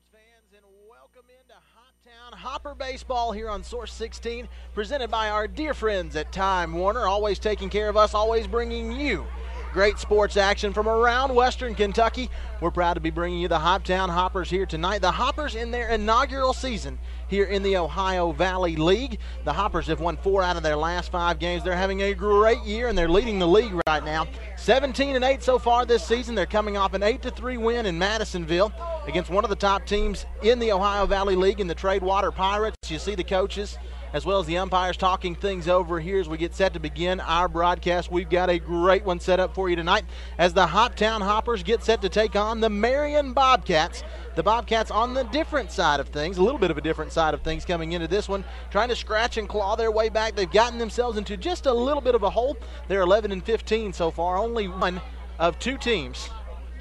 sports fans, and welcome into Hoptown Hopper Baseball here on Source 16, presented by our dear friends at Time Warner, always taking care of us, always bringing you great sports action from around Western Kentucky. We're proud to be bringing you the Hoptown Hoppers here tonight. The Hoppers in their inaugural season here in the Ohio Valley League. The Hoppers have won 4 out of their last 5 games. They're having a great year, and they're leading the league right now. 17-8 so far this season. They're coming off an 8-3 win in Madisonville against one of the top teams in the Ohio Valley League in the Tradewater Pirates. You see the coaches as well as the umpires talking things over here as we get set to begin our broadcast. We've got a great one set up for you tonight as the Hoptown Hoppers get set to take on the Marion Bobcats. The Bobcats on the different side of things, a little bit of a different side of things coming into this one, trying to scratch and claw their way back. They've gotten themselves into just a little bit of a hole. They're 11-15 so far, only one of 2 teams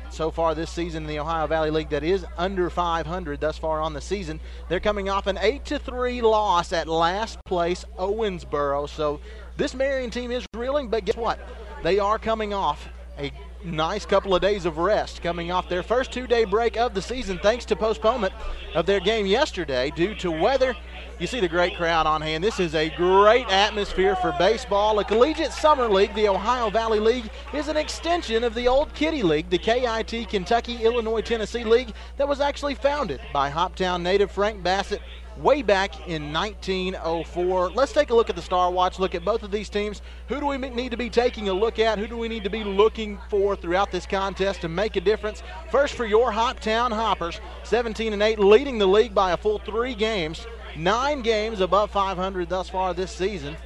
so far this season in the Ohio Valley League that is under 500 thus far on the season. They're coming off an 8-3 loss at last place Owensboro. So this Marion team is reeling, but guess what? They are coming off a nice couple of days of rest, coming off their first 2-day break of the season thanks to postponement of their game yesterday due to weather. You see the great crowd on hand. This is a great atmosphere for baseball. A collegiate summer league, the Ohio Valley League, is an extension of the old Kitty League, the KIT Kentucky Illinois Tennessee League that was actually founded by Hoptown native Frank Bassett way back in 1904. Let's take a look at the Star Watch, look at both of these teams. Who do we need to be taking a look at? Who do we need to be looking for throughout this contest to make a difference? First for your Hoptown Hoppers, 17-8, leading the league by a full 3 games. 9 games above 500 thus far this season.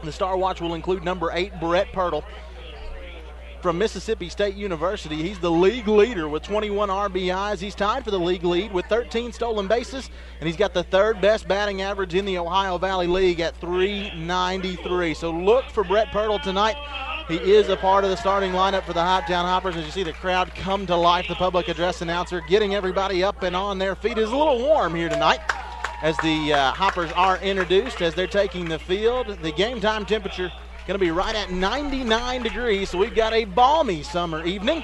The Star Watch will include number 8, Brett Pirtle from Mississippi State University. He's the league leader with 21 RBIs. He's tied for the league lead with 13 stolen bases, and he's got the 3rd best batting average in the Ohio Valley League at .393. So look for Brett Pirtle tonight. He is a part of the starting lineup for the Hoptown Hoppers. As you see the crowd come to life, the public address announcer getting everybody up and on their feet. It's a little warm here tonight as the Hoppers are introduced, as they're taking the field. The game time temperature going to be right at 99 degrees, so we've got a balmy summer evening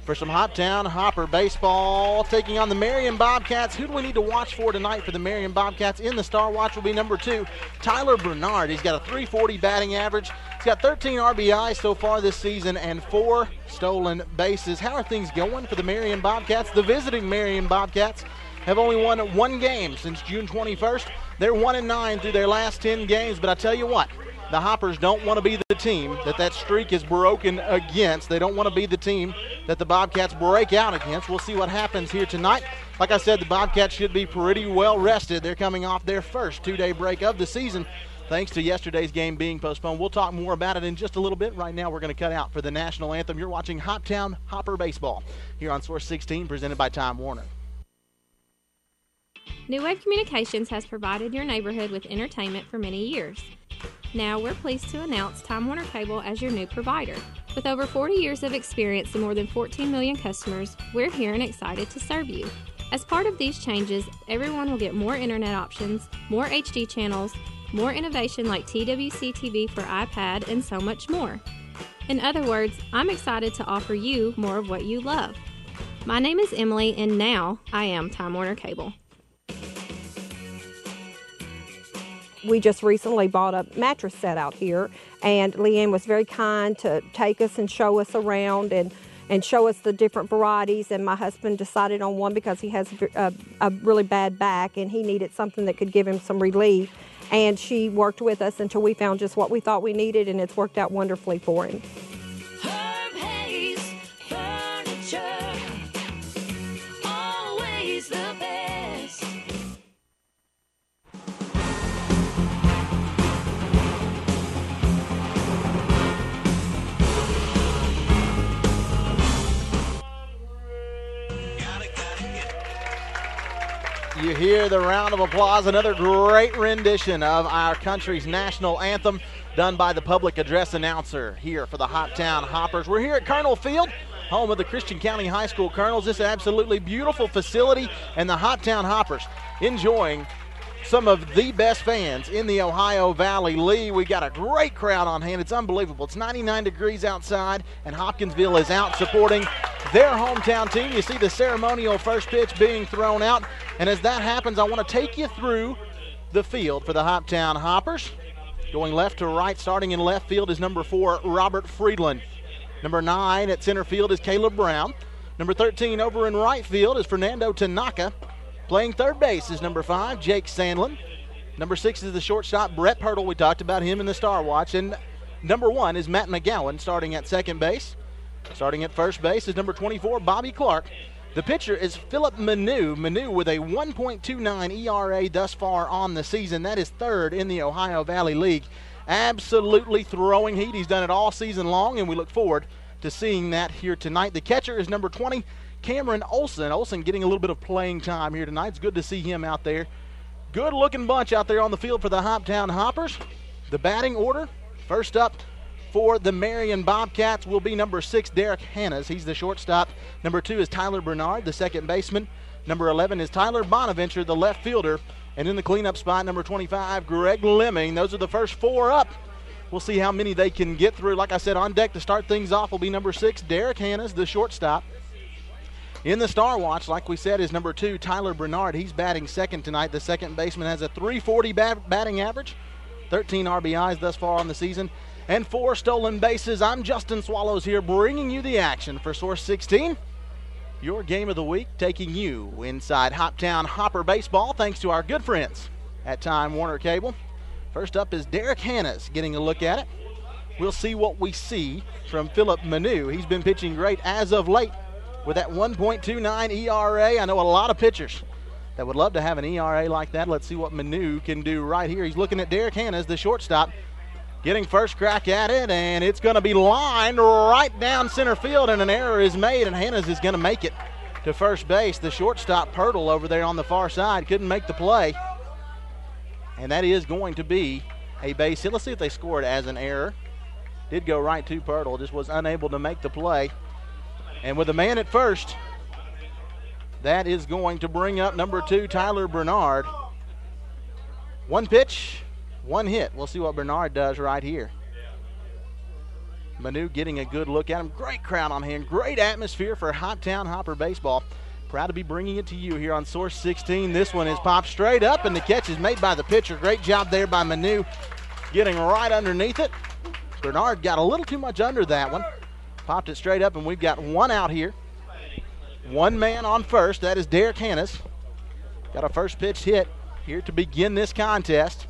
for some Hoptown Hopper baseball. Taking on the Marion Bobcats. Who do we need to watch for tonight for the Marion Bobcats? In the Star Watch will be number 2, Tyler Bernard. He's got a .340 batting average. He's got 13 RBIs so far this season and 4 stolen bases. How are things going for the Marion Bobcats? The visiting Marion Bobcats have only won 1 game since June 21st. They're 1-9 through their last 10 games, but I tell you what, the Hoppers don't want to be the team that streak is broken against. They don't want to be the team that the Bobcats break out against. We'll see what happens here tonight. Like I said, the Bobcats should be pretty well rested. They're coming off their first 2-day break of the season thanks to yesterday's game being postponed. We'll talk more about it in just a little bit. Right now, we're going to cut out for the national anthem. You're watching Hoptown Hopper Baseball here on Source 16, presented by Time Warner. New Wave Communications has provided your neighborhood with entertainment for many years. Now we're pleased to announce Time Warner Cable as your new provider. With over 40 years of experience and more than 14 million customers, we're here and excited to serve you. As part of these changes, everyone will get more internet options, more HD channels, more innovation like TWC TV for iPad, and so much more. In other words, I'm excited to offer you more of what you love. My name is Emily, and now I am Time Warner Cable. We just recently bought a mattress set out here, and Leanne was very kind to take us and show us around and show us the different varieties, and my husband decided on one because he has a really bad back and he needed something that could give him some relief, and she worked with us until we found just what we thought we needed, and it's worked out wonderfully for him. You hear the round of applause, another great rendition of our country's national anthem done by the public address announcer here for the Hoptown Hoppers. We're here at Colonel Field, home of the Christian County High School Colonels. This is an absolutely beautiful facility, and the Hoptown Hoppers enjoying some of the best fans in the Ohio Valley League. We got a great crowd on hand. It's unbelievable. It's 99 degrees outside, and Hopkinsville is out supporting their hometown team. You see the ceremonial first pitch being thrown out, and as that happens, I want to take you through the field for the Hoptown Hoppers. Going left to right, starting in left field is number 4, Robert Friedland. Number 9 at center field is Caleb Brown. Number 13 over in right field is Fernando Tanaka. Playing third base is number 5, Jake Sandlin. Number 6 is the shortstop, Brett Pirtle. We talked about him in the Star Watch. And number 1 is Matt McGowan, starting at second base. Starting at first base is number 24, Bobby Clark. The pitcher is Philip Manu. Manu with a 1.29 ERA thus far on the season. That is third in the Ohio Valley League. Absolutely throwing heat. He's done it all season long, and we look forward to seeing that here tonight. The catcher is number 20, Cameron Olson. Olson getting a little bit of playing time here tonight. It's good to see him out there. Good-looking bunch out there on the field for the Hoptown Hoppers. The batting order, first up for the Marion Bobcats will be number 6, Derek Hannes. He's the shortstop. Number 2 is Tyler Bernard, the second baseman. Number 11 is Tyler Bonaventure, the left fielder. And in the cleanup spot, number 25, Greg Lemming. Those are the first 4 up. We'll see how many they can get through. Like I said, on deck to start things off will be number 6, Derek Hannes, the shortstop. In the Star Watch, like we said, is number 2, Tyler Bernard. He's batting second tonight. The second baseman has a .340 batting average, 13 RBIs thus far on the season, and 4 stolen bases. I'm Justin Swallows here bringing you the action for Source 16. Your game of the week taking you inside Hoptown Hopper Baseball thanks to our good friends at Time Warner Cable. First up is Derek Hannes getting a look at it. We'll see what we see from Philip Manu. He's been pitching great as of late with that 1.29 ERA. I know a lot of pitchers that would love to have an ERA like that. Let's see what Manu can do right here. He's looking at Derek Hannes, the shortstop, getting first crack at it, and it's going to be lined right down center field, and an error is made, and Hannes is going to make it to first base. The shortstop, Pirtle, over there on the far side, couldn't make the play, and that is going to be a base hit. Let's see if they scored as an error. Did go right to Pirtle, just was unable to make the play. And with a man at first, that is going to bring up number 2, Tyler Bernard. 1 pitch, 1 hit. We'll see what Bernard does right here. Manu getting a good look at him. Great crowd on hand. Great atmosphere for Hoptown Hopper Baseball. Proud to be bringing it to you here on Source 16. This one is popped straight up, and the catch is made by the pitcher. Great job there by Manu getting right underneath it. Bernard got a little too much under that one. Popped it straight up, and we've got 1 out here. 1 man on first. That is Derek Hannes. Got a first pitch hit here to begin this contest.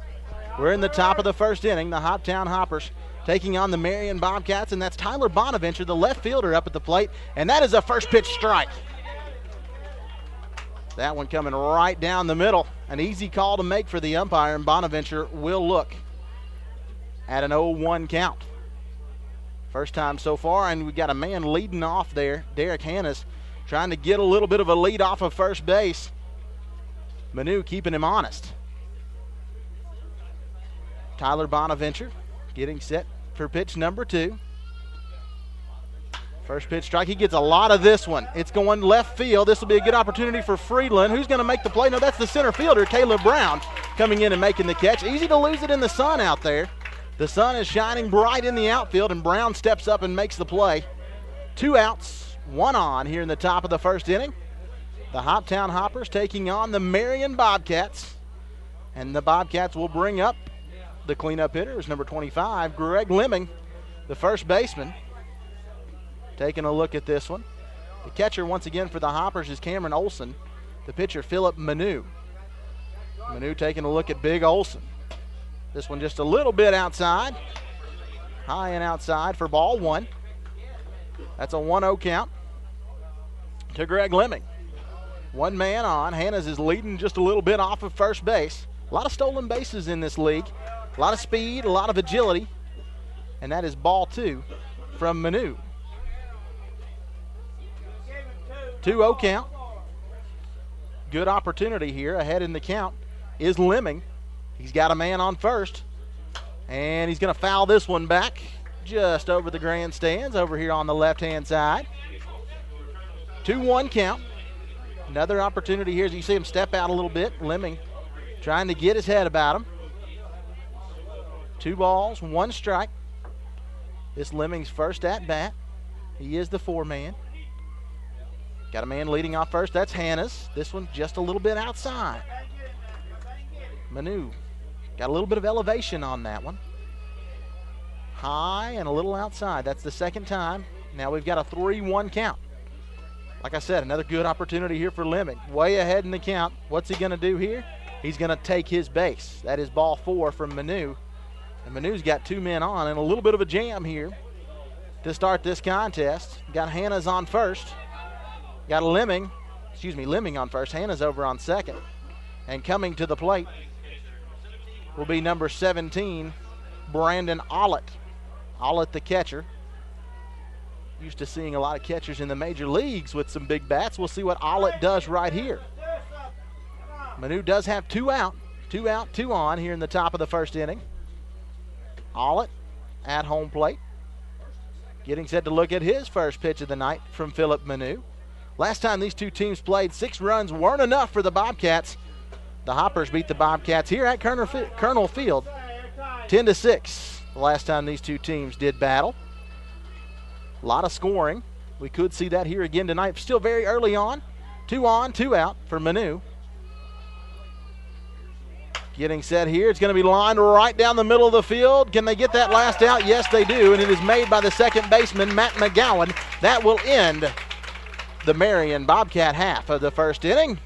We're in the top of the first inning. The Hoptown Hoppers taking on the Marion Bobcats, and that's Tyler Bonaventure, the left fielder, up at the plate, and that is a first pitch strike. That one coming right down the middle. An easy call to make for the umpire, and Bonaventure will look at an 0-1 count. First time so far, and we got a man leading off there. Derek Hannes trying to get a little bit of a lead off of first base. Manu keeping him honest. Tyler Bonaventure getting set for pitch number 2. First pitch strike. He gets a lot of this one. It's going left field. This will be a good opportunity for Friedland. Who's going to make the play? No, that's the center fielder, Caleb Brown, coming in and making the catch. Easy to lose it in the sun out there. The sun is shining bright in the outfield, and Brown steps up and makes the play. 2 outs, 1 on here in the top of the first inning. The Hoptown Hoppers taking on the Marion Bobcats. And the Bobcats will bring up the cleanup hitter is number 25, Greg Lemming, the first baseman. Taking a look at this one. The catcher once again for the Hoppers is Cameron Olson. The pitcher, Philip Manu. Manu taking a look at Big Olson. This one just a little bit outside. High and outside for ball 1. That's a 1-0 count to Greg Lemming. 1 man on. Hannes is leading just a little bit off of first base. A lot of stolen bases in this league. A lot of speed, a lot of agility. And that is ball 2 from Manu. 2-0 count. Good opportunity here. Ahead in the count is Lemming. He's got a man on first, and he's going to foul this one back just over the grandstands over here on the left-hand side. 2-1 count. Another opportunity here as you see him step out a little bit. Lemming trying to get his head about him. 2 balls, 1 strike. This Lemming's first at bat. He is the 4-man. Got a man leading off first. That's Hanna's. This one just a little bit outside. Manu got a little bit of elevation on that one. High and a little outside. That's the second time. Now we've got a 3-1 count. Like I said, another good opportunity here for Lemming. Way ahead in the count. What's he going to do here? He's going to take his base. That is ball 4 from Manu. And Manu's got 2 men on and a little bit of a jam here to start this contest. Got Hanna's on first. Got Lemming on first. Hanna's over on second. And coming to the plate will be number 17, Brandon Ollett. Ollett, the catcher. Used to seeing a lot of catchers in the major leagues with some big bats. We'll see what Ollett does right here. Manu does have 2 out. 2 out, 2 on here in the top of the first inning. Ollett at home plate. Getting set to look at his first pitch of the night from Philip Manu. Last time these 2 teams played, 6 runs weren't enough for the Bobcats. The Hoppers beat the Bobcats here at Colonel Field 10-6. The last time these 2 teams did battle. A lot of scoring. We could see that here again tonight. Still very early on. 2 on, 2 out for Manu. Getting set here. It's going to be lined right down the middle of the field. Can they get that last out? Yes, they do. And it is made by the second baseman, Matt McGowan. That will end the Marion Bobcat half of the first inning.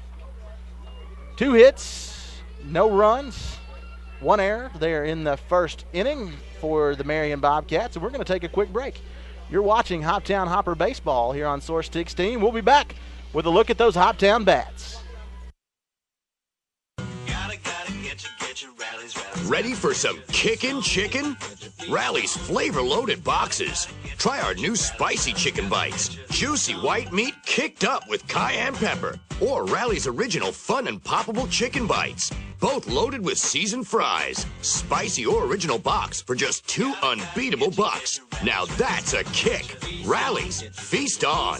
2 hits, no runs, 1 error there in the first inning for the Marion Bobcats. And we're going to take a quick break. You're watching Hoptown Hopper Baseball here on Source 16. We'll be back with a look at those Hoptown bats. Ready for some kickin' chicken? Rally's flavor-loaded boxes. Try our new spicy chicken bites. Juicy white meat kicked up with cayenne pepper. Or Rally's original fun and poppable chicken bites. Both loaded with seasoned fries. Spicy or original box for just $2 unbeatable bucks. Now that's a kick. Rally's, feast on.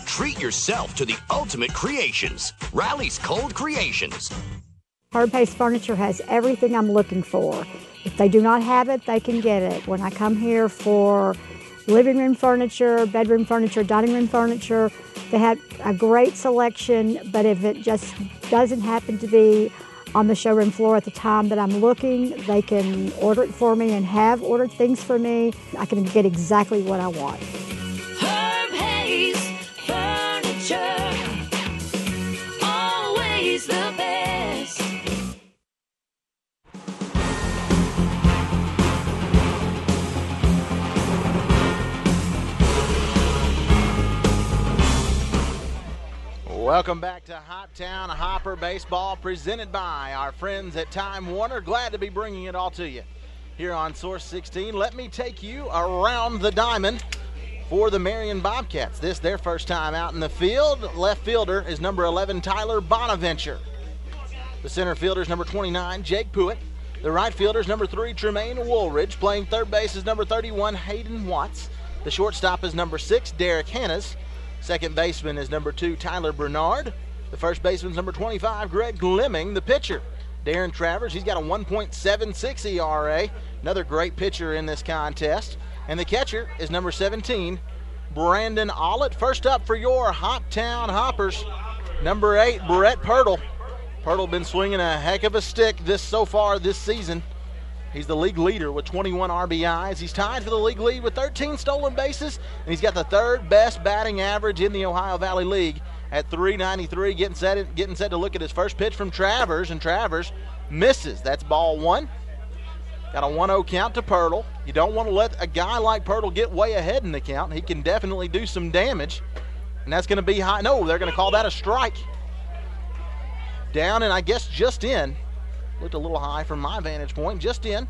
Treat yourself to the ultimate creations. Rally's Cold Creations. Herb Hayes Furniture has everything I'm looking for. If they do not have it, they can get it. When I come here for living room furniture, bedroom furniture, dining room furniture, they have a great selection, but if it just doesn't happen to be on the showroom floor at the time that I'm looking, they can order it for me and have ordered things for me. I can get exactly what I want. Herb Hayes Furniture, always the best. Welcome back to Hoptown Hopper Baseball, presented by our friends at Time Warner. Glad to be bringing it all to you here on Source 16. Let me take you around the diamond for the Marion Bobcats. This their first time out in the field. Left fielder is number 11, Tyler Bonaventure. The center fielder is number 29, Jake Pruitt. The right fielder is number 3, Tremaine Woolridge. Playing third base is number 31, Hayden Watts. The shortstop is number 6, Derek Hannas. Second baseman is number 2, Tyler Bernard. The first baseman is number 25, Greg Lemming. The pitcher, Darren Travers. He's got a 1.76 ERA. Another great pitcher in this contest. And the catcher is number 17, Brandon Ollett. First up for your Hoptown Hoppers, number 8, Brett Pirtle. Pirtle been swinging a heck of a stick so far this season. He's the league leader with 21 RBIs. He's tied for the league lead with 13 stolen bases, and he's got the 3rd best batting average in the Ohio Valley League at .393. Getting set to look at his first pitch from Travers, and Travers misses. That's ball 1. Got a 1-0 count to Pirtle. You don't want to let a guy like Pirtle get way ahead in the count. He can definitely do some damage, and that's going to be high. No, they're going to call that a strike. Down and I guess just in. Looked a little high from my vantage point. Just in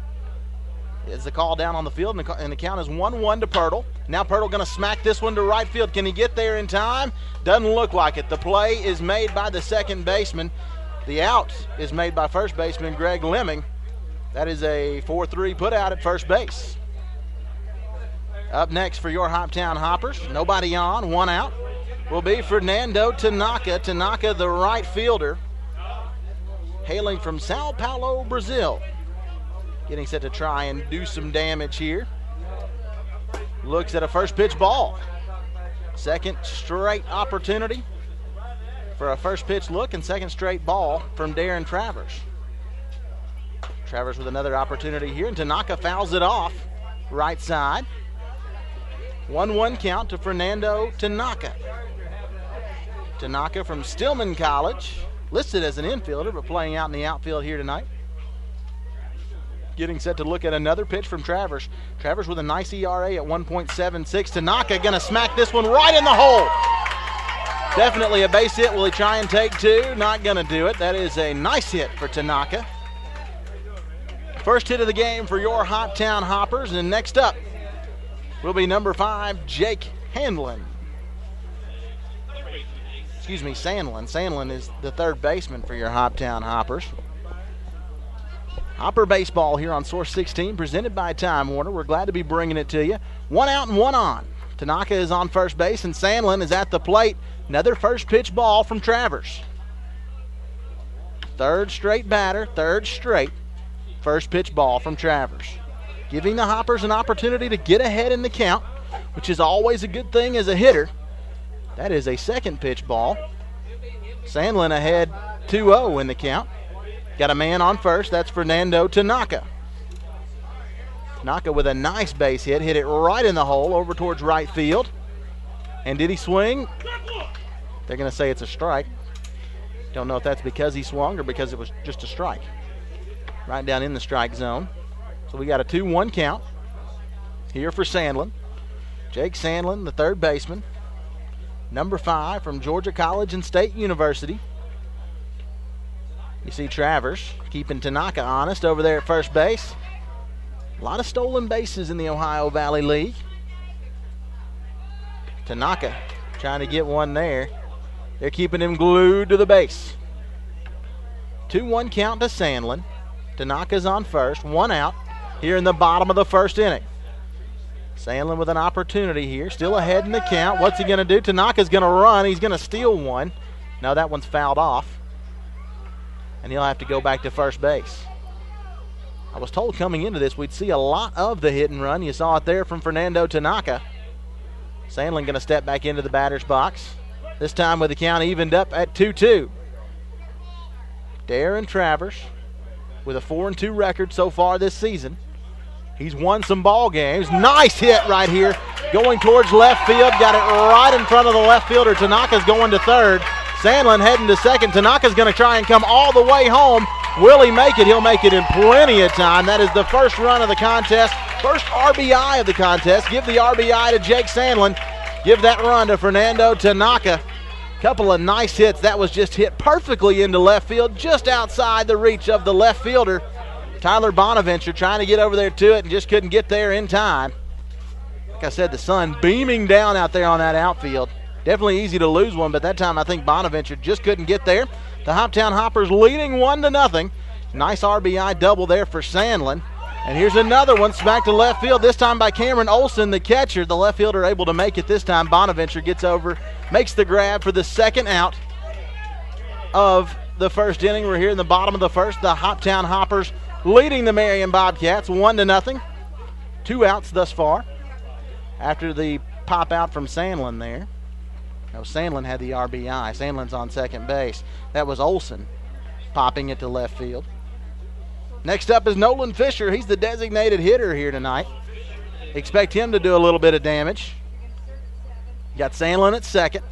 is the call down on the field, and the count is 1-1 to Pirtle. Now Pirtle going to smack this one to right field. Can he get there in time? Doesn't look like it. The play is made by the second baseman. The out is made by first baseman Greg Lemming. That is a 4-3 put out at first base. Up next for your Hoptown Hoppers, nobody on, 1 out, will be Fernando Tanaka. Tanaka, the right fielder. hailing from Sao Paulo, Brazil. Getting set to try and do some damage here. Looks at a first pitch ball. Second straight opportunity for a first pitch look and second straight ball from Darren Travers. Travers with another opportunity here, and Tanaka fouls it off right side. 1-1 count to Fernando Tanaka. Tanaka from Stillman College, listed as an infielder but playing out in the outfield here tonight. Getting set to look at another pitch from Travers. Travers with a nice ERA at 1.76. Tanaka going to smack this one right in the hole. Definitely a base hit. Will he try and take two? Not going to do it. That is a nice hit for Tanaka. First hit of the game for your Hoptown Hoppers. And next up will be number 5, Jake Sandlin. Sandlin is the third baseman for your Hoptown Hoppers. Hopper baseball here on Source 16, presented by Time Warner. We're glad to be bringing it to you. 1 out and 1 on. Tanaka is on first base, and Sandlin is at the plate. Another first pitch ball from Travers. Third straight first pitch ball from Travers. Giving the Hoppers an opportunity to get ahead in the count, which is always a good thing as a hitter. That is a second pitch ball. Sandlin ahead 2-0 in the count. Got a man on first. That's Fernando Tanaka. Tanaka with a nice base hit. Hit it right in the hole over towards right field. And did he swing? They're going to say it's a strike. Don't know if that's because he swung or because it was just a strike. Right down in the strike zone. So we got a 2-1 count here for Sandlin. Jake Sandlin, the third baseman. Number 5 from Georgia College and State University. You see Travers keeping Tanaka honest over there at first base. A lot of stolen bases in the Ohio Valley League. Tanaka trying to get one there. They're keeping him glued to the base. 2-1 count to Sandlin. Tanaka's on first, 1 out here in the bottom of the first inning. Sandlin with an opportunity here, still ahead in the count. What's he going to do? Tanaka's going to run. He's going to steal one. No, that one's fouled off. And he'll have to go back to first base. I was told coming into this we'd see a lot of the hit and run. You saw it there from Fernando Tanaka. Sandlin going to step back into the batter's box. This time with the count evened up at 2-2. Darren Travers with a 4-2 record so far this season. He's won some ball games. Nice hit right here. Going towards left field. Got it right in front of the left fielder. Tanaka's going to third. Sandlin heading to second. Tanaka's going to try and come all the way home. Will he make it? He'll make it in plenty of time. That is the first run of the contest. First RBI of the contest. Give the RBI to Jake Sandlin. Give that run to Fernando Tanaka. Couple of nice hits. That was just hit perfectly into left field, just outside the reach of the left fielder. Tyler Bonaventure trying to get over there to it and just couldn't get there in time. Like I said, the sun beaming down out there on that outfield. Definitely easy to lose one, but that time I think Bonaventure just couldn't get there. The Hoptown Hoppers leading 1-0. Nice RBI double there for Sandlin. And here's another one smacked to left field, this time by Cameron Olson, the catcher. The left fielder able to make it this time. Bonaventure gets over, makes the grab for the second out of the first inning. We're here in the bottom of the first. The Hoptown Hoppers leading the Marion Bobcats 1-0. 2 outs thus far after the pop out from Sandlin there. No, Sandlin had the RBI. Sandlin's on second base. That was Olson popping it to left field. Next up is Nolan Fisher. He's the designated hitter here tonight. Expect him to do a little bit of damage. Got Sandlin at second.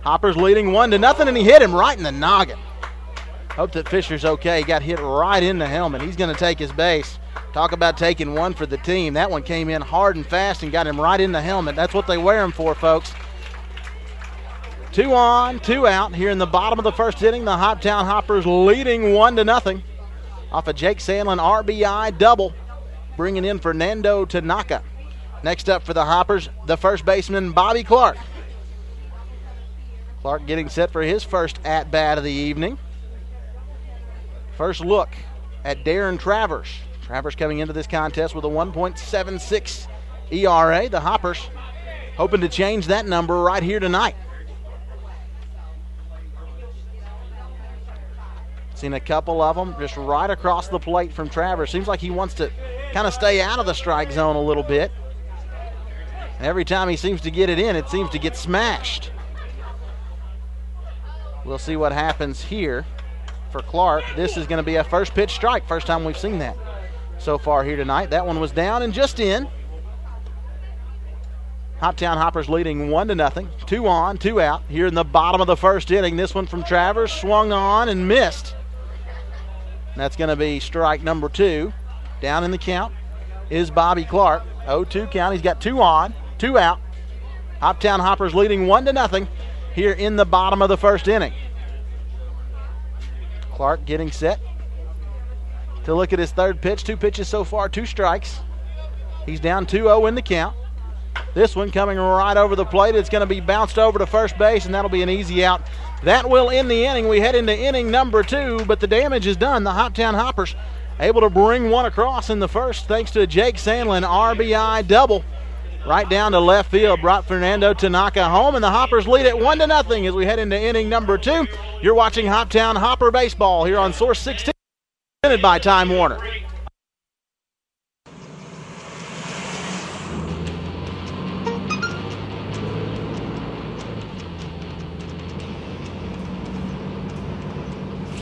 Hoppers leading 1-0, and he hit him right in the noggin. Hope that Fisher's okay. He got hit right in the helmet. He's going to take his base. Talk about taking one for the team. That one came in hard and fast and got him right in the helmet. That's what they wear him for, folks. 2 on, 2 out here in the bottom of the first inning. The Hoptown Hoppers leading 1-0 off a Jake Sandlin RBI double, bringing in Fernando Tanaka. Next up for the Hoppers, the first baseman, Bobby Clark. Clark getting set for his first at-bat of the evening. First look at Darren Travers. Travers coming into this contest with a 1.76 ERA. The Hoppers hoping to change that number right here tonight. Seen a couple of them just right across the plate from Travers. Seems like he wants to kind of stay out of the strike zone a little bit. And every time he seems to get it in, it seems to get smashed. We'll see what happens here for Clark. This is going to be a first pitch strike. First time we've seen that so far here tonight. That one was down and just in. Hoptown Hoppers leading 1-0. 2 on, 2 out here in the bottom of the first inning. This one from Travers swung on and missed. That's going to be strike number 2. Down in the count is Bobby Clark. 0-2 count. He's got 2 on, 2 out. Hoptown Hoppers leading 1-0 here in the bottom of the first inning. Clark getting set to look at his third pitch. 2 pitches so far, 2 strikes. He's down 2-0 in the count. This one coming right over the plate. It's going to be bounced over to first base, and that'll be an easy out. That will end the inning. We head into inning number 2, but the damage is done. The Hoptown Hoppers able to bring one across in the first thanks to Jake Sandlin RBI double. Right down to left field, brought Fernando Tanaka home, and the Hoppers lead it 1-0 as we head into inning number 2. You're watching Hoptown Hopper Baseball here on Source 16, presented by Time Warner.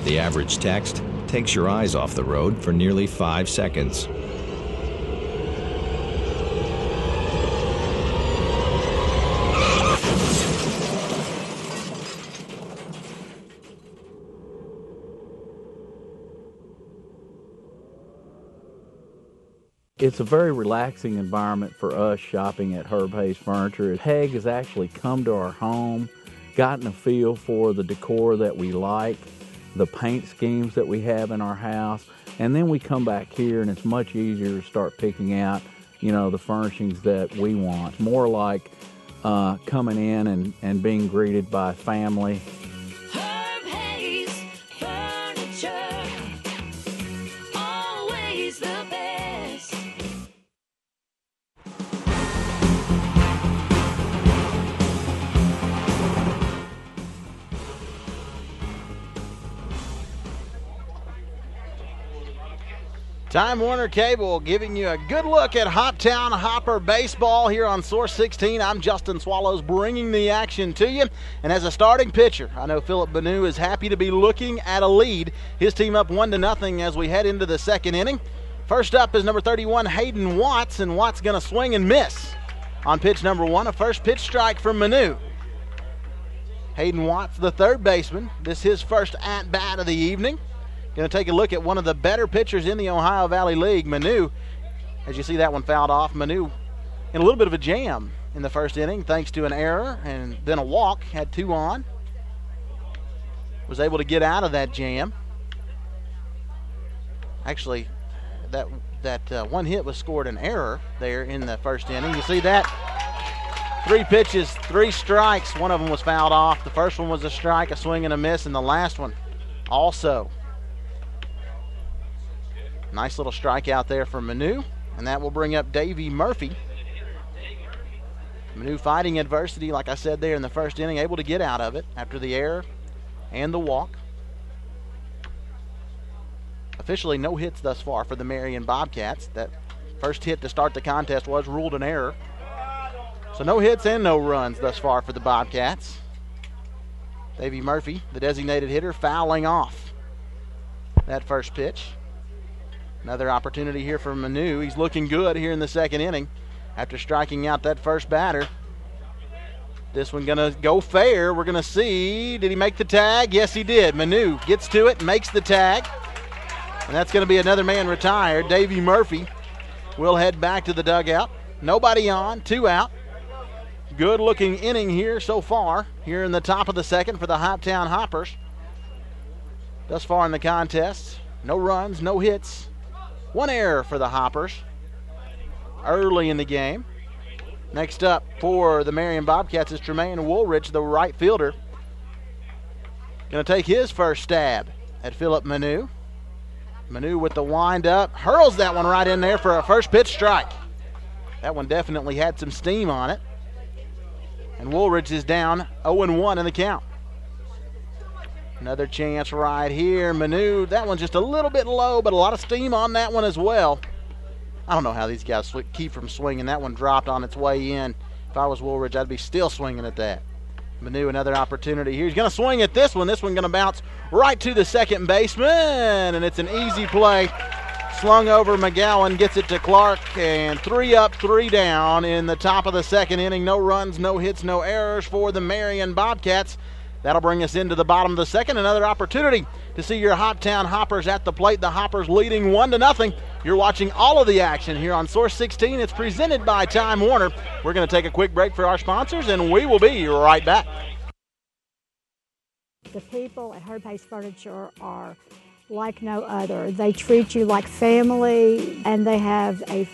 The average text takes your eyes off the road for nearly 5 seconds. It's a very relaxing environment for us shopping at Herb Hayes Furniture. Peg has actually come to our home, gotten a feel for the decor that we like, the paint schemes that we have in our house, and then we come back here and it's much easier to start picking out, the furnishings that we want. More like coming in and being greeted by family. Herb Hayes Furniture, always the best. Time Warner Cable giving you a good look at Hoptown Hopper Baseball here on Source 16. I'm Justin Swallows bringing the action to you. And as a starting pitcher, I know Philip Banu is happy to be looking at a lead. His team up 1-0 as we head into the second inning. First up is number 31, Hayden Watts, and Watts going to swing and miss on pitch number 1. A first pitch strike from Manu. Hayden Watts, the third baseman. This is his first at-bat of the evening. Going to take a look at one of the better pitchers in the Ohio Valley League, Manu. As you see that one fouled off, Manu in a little bit of a jam in the first inning thanks to an error and then a walk, had 2 on. Was able to get out of that jam. Actually, that one hit was scored an error there in the first inning. You see that? 3 pitches, 3 strikes. One of them was fouled off. The first one was a strike, a swing and a miss, and the last one also. Nice little strikeout there for Manu, and that will bring up Davey Murphy. Manu fighting adversity, like I said there in the first inning, able to get out of it after the error and the walk. Officially no hits thus far for the Marion Bobcats. That first hit to start the contest was ruled an error. So no hits and no runs thus far for the Bobcats. Davey Murphy, the designated hitter, fouling off that first pitch. Another opportunity here for Manu. He's looking good here in the second inning after striking out that first batter. This one going to go fair. We're going to see. Did he make the tag? Yes, he did. Manu gets to it, makes the tag. And that's going to be another man retired. Davey Murphy will head back to the dugout. Nobody on, 2 out. Good looking inning here so far, here in the top of the second for the Hoptown Hoppers. Thus far in the contest, no runs, no hits. 1 error for the Hoppers early in the game. Next up for the Marion Bobcats is Tremaine Woolrich, the right fielder. Going to take his first stab at Philip Manu. Manu with the wind-up, hurls that one right in there for a first pitch strike. That one definitely had some steam on it. And Woolrich is down 0-1 in the count. Another chance right here. Manu, that one's just a little bit low, but a lot of steam on that one as well. I don't know how these guys keep from swinging. That one dropped on its way in. If I was Woolridge, I'd be still swinging at that. Manu, another opportunity here. He's going to swing at this one. This one going to bounce right to the second baseman, and it's an easy play. Slung over McGowan, gets it to Clark, and 3 up, 3 down in the top of the second inning. No runs, no hits, no errors for the Marion Bobcats. That'll bring us into the bottom of the second. Another opportunity to see your Hoptown Hoppers at the plate. The Hoppers leading 1-0. You're watching all of the action here on Source 16. It's presented by Time Warner. We're going to take a quick break for our sponsors, and we will be right back. The people at Herb Hayes Furniture are like no other. They treat you like family, and they have a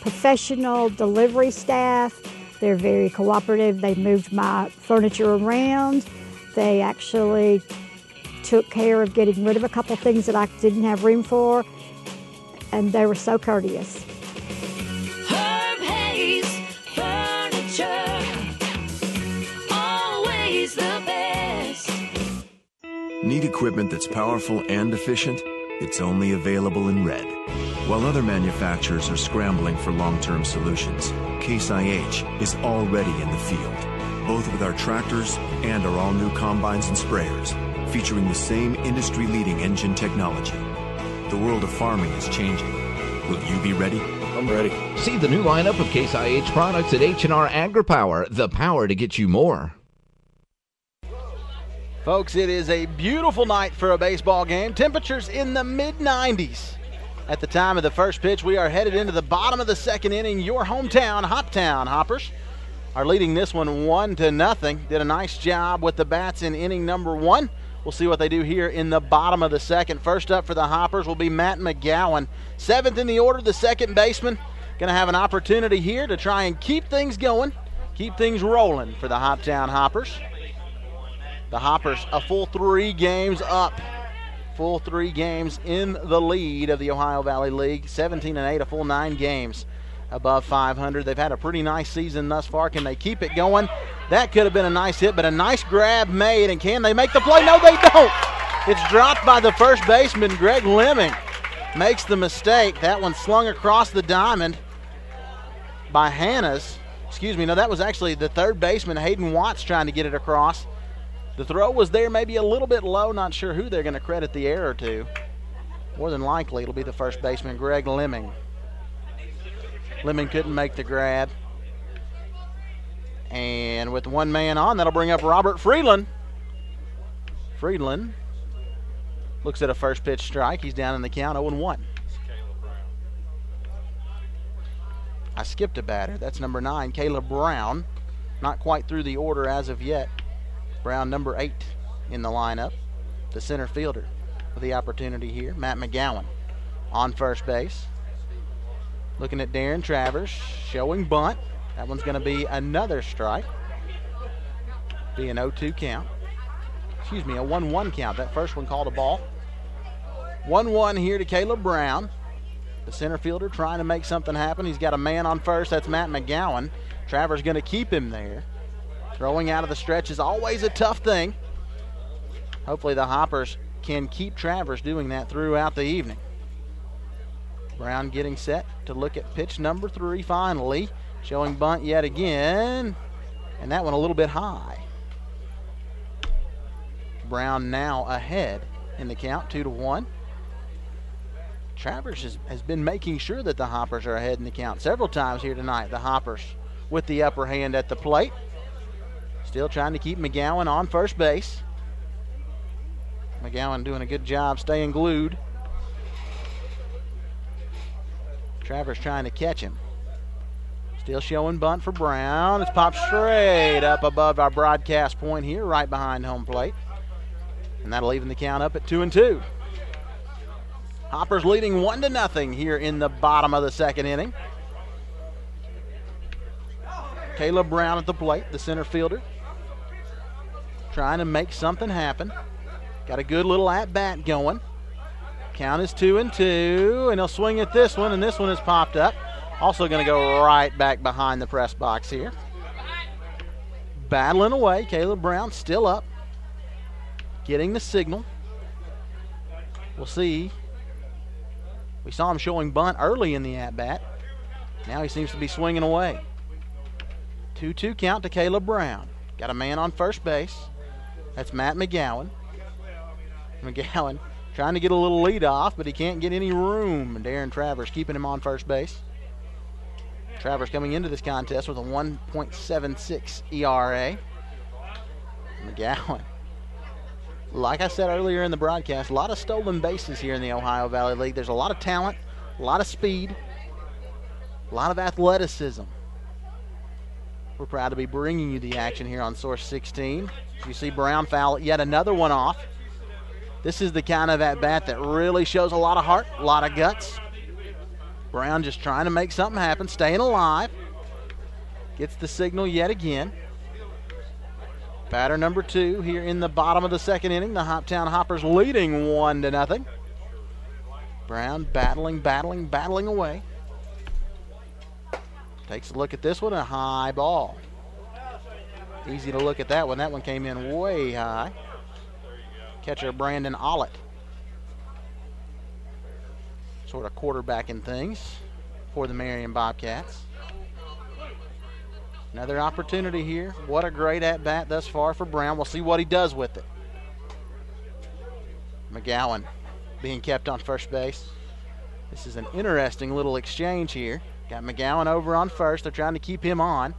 professional delivery staff. They're very cooperative. They moved my furniture around. They actually took care of getting rid of a couple things that I didn't have room for, and they were so courteous. Herb Hayes Furniture, always the best. Need equipment that's powerful and efficient? It's only available in red. While other manufacturers are scrambling for long-term solutions, Case IH is already in the field, both with our tractors and our all-new combines and sprayers, featuring the same industry-leading engine technology. The world of farming is changing. Will you be ready? I'm ready. See the new lineup of Case IH products at H&R AgriPower, the power to get you more. Folks, it is a beautiful night for a baseball game. Temperatures in the mid-90s. At the time of the first pitch, we are headed into the bottom of the second inning. Your hometown, Hoptown Hoppers, are leading this one 1-0. Did a nice job with the bats in inning number 1. We'll see what they do here in the bottom of the second. First up for the Hoppers will be Matt McGowan. 7th in the order, the second baseman. Going to have an opportunity here to try and keep things going, keep things rolling for the Hoptown Hoppers. The Hoppers a full 3 games up. Full 3 games in the lead of the Ohio Valley League. 17-8, a full 9 games above 500. They've had a pretty nice season thus far. Can they keep it going? That could have been a nice hit, but a nice grab made. And can they make the play? No, they don't. It's dropped by the first baseman, Greg Lemming. Makes the mistake. That one slung across the diamond by Hanna's. Excuse me, no, that was actually the third baseman, Hayden Watts, trying to get it across. The throw was there maybe a little bit low. Not sure who they're going to credit the error to. More than likely, it'll be the first baseman, Greg Lemming. Lemming couldn't make the grab. And with one man on, that'll bring up Robert Friedland. Friedland looks at a first pitch strike. He's down in the count, 0-1. I skipped a batter. That's number 9, Caleb Brown. Not quite through the order as of yet. Brown, number 8 in the lineup, the center fielder with the opportunity here. Matt McGowan on first base. Looking at Darren Travers, showing bunt. That one's going to be another strike. Be an 0-2 count. Excuse me, a 1-1 count. That first one called a ball. 1-1 here to Caleb Brown. The center fielder trying to make something happen. He's got a man on first. That's Matt McGowan. Travers going to keep him there. Throwing out of the stretch is always a tough thing. Hopefully the Hoppers can keep Travers doing that throughout the evening. Brown getting set to look at pitch number 3 finally. Showing bunt yet again. And that one a little bit high. Brown now ahead in the count, 2-1. Travers has been making sure that the Hoppers are ahead in the count several times here tonight. The Hoppers with the upper hand at the plate. Still trying to keep McGowan on first base. McGowan doing a good job staying glued. Travers trying to catch him. Still showing bunt for Brown. It's popped straight up above our broadcast point here, right behind home plate. And that'll even the count up at 2-2. Hoppers leading 1-0 here in the bottom of the second inning. Caleb Brown at the plate, the center fielder. Trying to make something happen. Got a good little at-bat going. Count is 2-2, and he'll swing at this one, and this one has popped up. Also going to go right back behind the press box here. Battling away, Caleb Brown still up. getting the signal. We'll see. We saw him showing bunt early in the at-bat. Now he seems to be swinging away. 2-2 count to Caleb Brown. Got a man on first base. That's Matt McGowan. McGowan trying to get a little lead off, but he can't get any room. Darren Travers keeping him on first base. Travers coming into this contest with a 1.76 ERA. McGowan. Like I said earlier in the broadcast, a lot of stolen bases here in the Ohio Valley League. There's a lot of talent, a lot of speed, a lot of athleticism. We're proud to be bringing you the action here on Source 16. You see Brown foul yet another one off. This is the kind of at-bat that really shows a lot of heart, a lot of guts. Brown just trying to make something happen, staying alive. Gets the signal yet again. Batter number 2 here in the bottom of the second inning. The Hoptown Hoppers leading 1-0. Brown battling away. Takes a look at this one, a high ball. Easy to look at that one. That one came in way high. Catcher Brandon Ollett. Sort of quarterbacking things for the Marion Bobcats. Another opportunity here. What a great at-bat thus far for Brown. We'll see what he does with it. McGowan being kept on first base. This is an interesting little exchange here. Got McGowan over on first. They're trying to keep him on.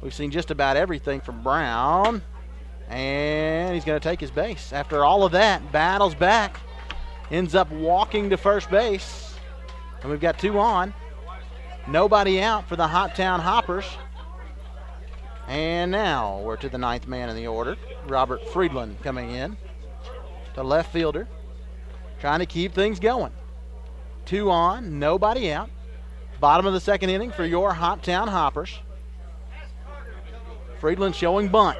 We've seen just about everything from Brown. And he's going to take his base. After all of that, battles back. Ends up walking to first base. And we've got 2 on. Nobody out for the Hoptown Hoppers. And now we're to the 9th man in the order. Robert Friedland coming in. The left fielder. Trying to keep things going. 2 on, nobody out. Bottom of the second inning for your Hoptown Hoppers. Friedland showing bunt.